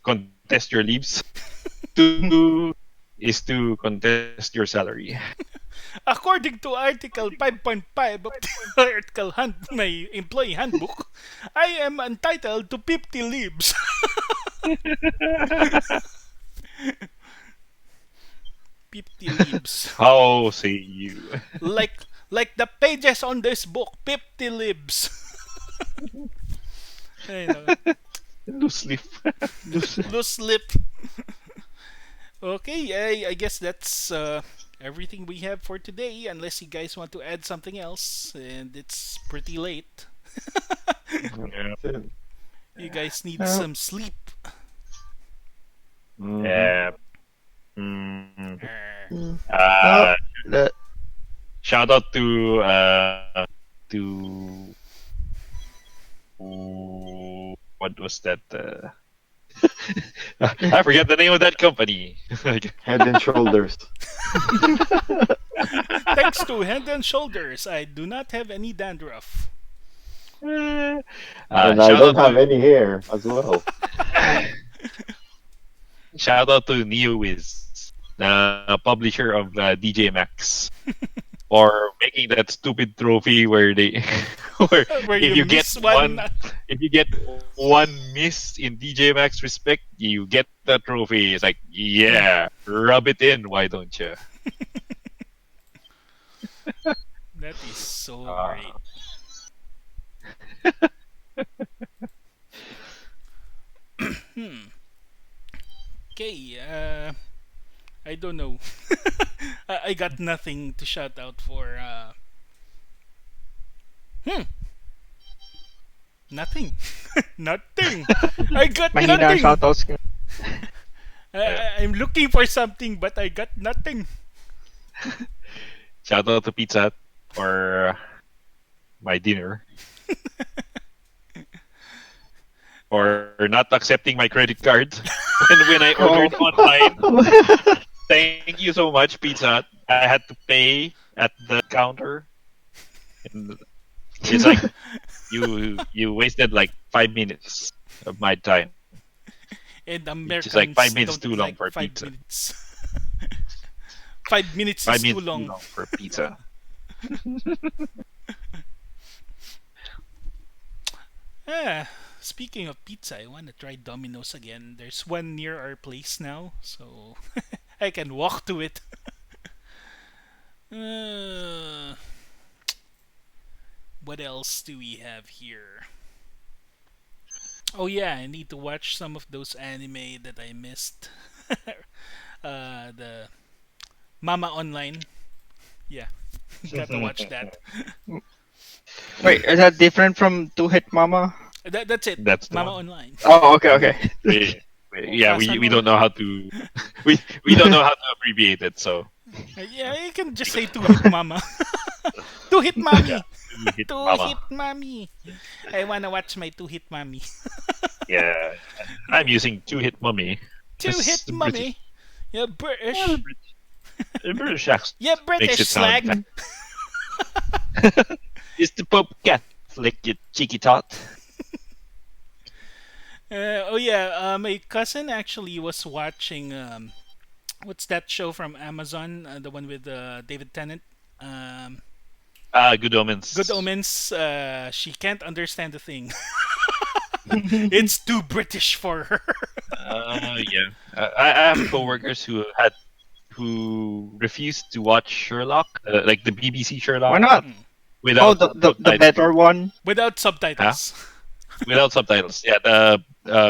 contest your leaves. Two is to contest your salary. According to Article 5.5 of the my employee handbook, I am entitled to 50 leaves. 50 leaves. How say you? Like the pages on this book, 50 leaves. Ay, nako. Loose leaf. Loose lip. Okay, I guess that's everything we have for today, unless you guys want to add something else, and it's pretty late. Yeah. That's it. You guys need Uh, some sleep. Mhm. Yeah. Mm, Err. mm, no, uh, the, shout out to what was that? I forget the name of that company. Like, Head and shoulders. Thanks to Head and Shoulders, I do not have any dandruff. And I shout don't out have to any hair as well. shout out to NeoWiz, the publisher of DJ Max, for making that stupid trophy where they where Where if you you get miss one. one if you get one miss in DJ Max respect, you get the trophy. It's like, yeah, rub it in, why don't you? That is so great. Uh, Hmm. Okay, I don't know. I got nothing to shout out for. Hmm, nothing. Nothing. I got Mahina ang nothing. shoutouts ko. I'm looking for something, but I got nothing. Shout out to Pizza Hut for my dinner, for not accepting my credit card when I Oh. ordered online. Thank you so much, Pizza Hut. I had to pay at the counter, and it's like you wasted like 5 minutes of my time. And Which is like Americans 5 minutes don't too long like for 5 pizza. minutes. 5 minutes is 5 too minutes too long. long for pizza. Ah, speaking of pizza, I want to try Domino's again. There's one near our place now, so I can walk to it. Uh, what else do we have here? Oh yeah, I need to watch some of those anime that I missed. The Mama Online. Yeah, got to watch that. Wait, is that different from Two Hit Mama? That's it. That's the Mama one. Online. Oh, okay, okay. Yeah, we Okasan don't know how Online. to we don't know how to abbreviate it. So Yeah, you can just say two hit mama. Two hit yeah, mommy. two hit Two hit mama. mommy. I wanna watch my two hit mommy. Yeah, I'm using two hit mummy. Two hit Because the British, mommy. Yeah, well, the British. British, the British accent Yeah, makes British it sound slag. better. Is the Pope Catholic, you cheeky tot? Oh yeah, my cousin actually was watching what's that show from Amazon? The one with David Tennant. Um, Good Good Omens. Omens. She can't understand the thing. It's too British for her. Yeah. I have coworkers who refused to watch Sherlock, like the BBC Why Sherlock, not? Oh, without the subtitles. better one. Without Huh? subtitles. Without subtitles. Yeah, the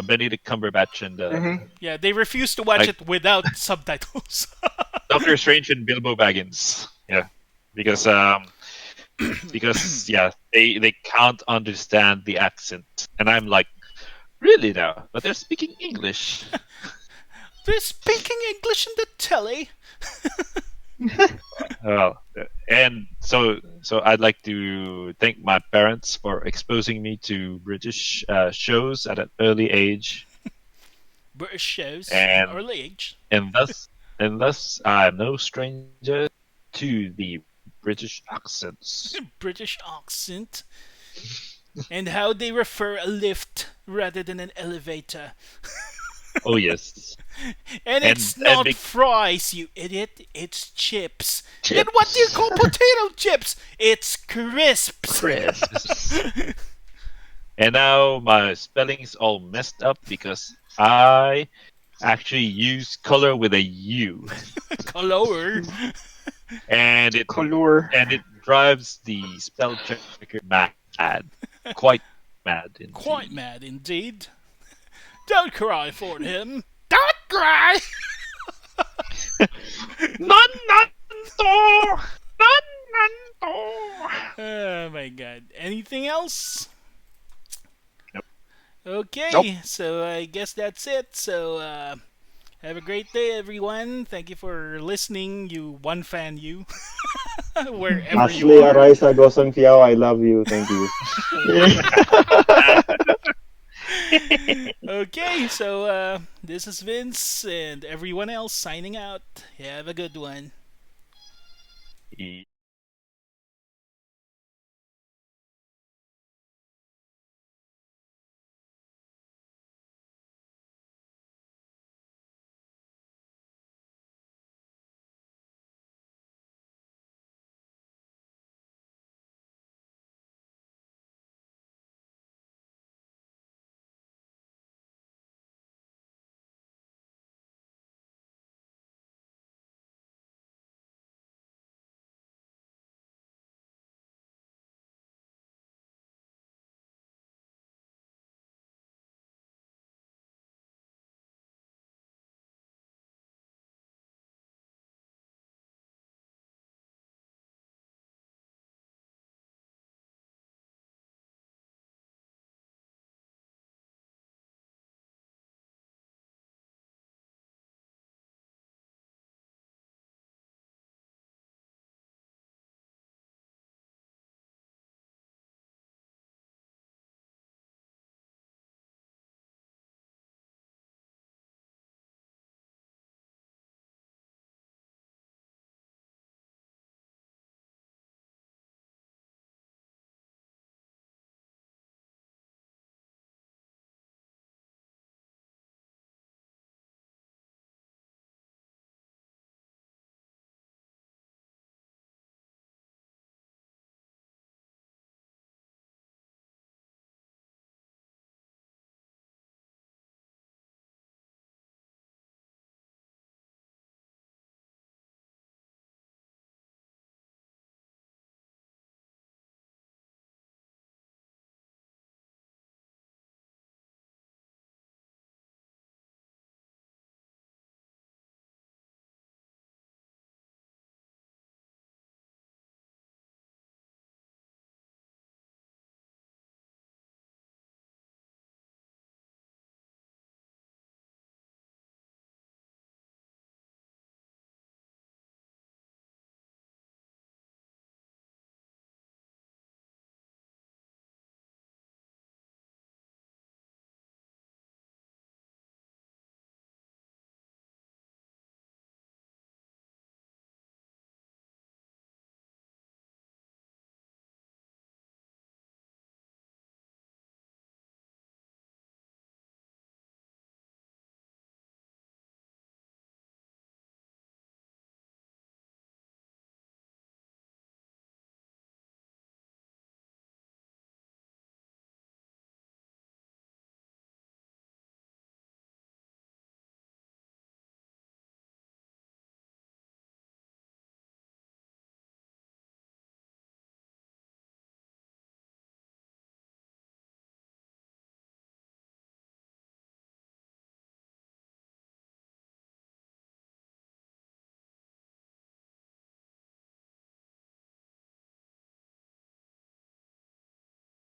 Benedict Cumberbatch and Mm-hmm. Yeah, they refuse to watch like it without subtitles. Doctor Strange and Bilbo Baggins. Yeah, because yeah, they can't understand the accent, and I'm like, really now? But they're speaking English. They're speaking English in the telly. Well, and so I'd like to thank my parents for exposing me to British shows at an early age, British shows in and early age. and thus I'm no stranger to the British accents. British accent. And how they refer a lift rather than an elevator. Oh yes, And it's and not fries, you idiot. It's chips. Then Chips. what do you call potato chips? It's crisps. Crisps. and now my spelling's all messed up because I actually use color with a U, Color. and Color. it drives the spell checker mad, quite mad Quite indeed. mad indeed. Don't cry for him. Don't cry. Nananto! Nananto! Oh my god. Anything else? Nope. Okay, Nope. so I guess that's it. So have a great day, everyone. Thank you for listening, you one fan, you wherever you Ashley are. Arisa Gosong Fiao, I love you. Thank you. Okay, so this is Vince and everyone else signing out. Have a good one.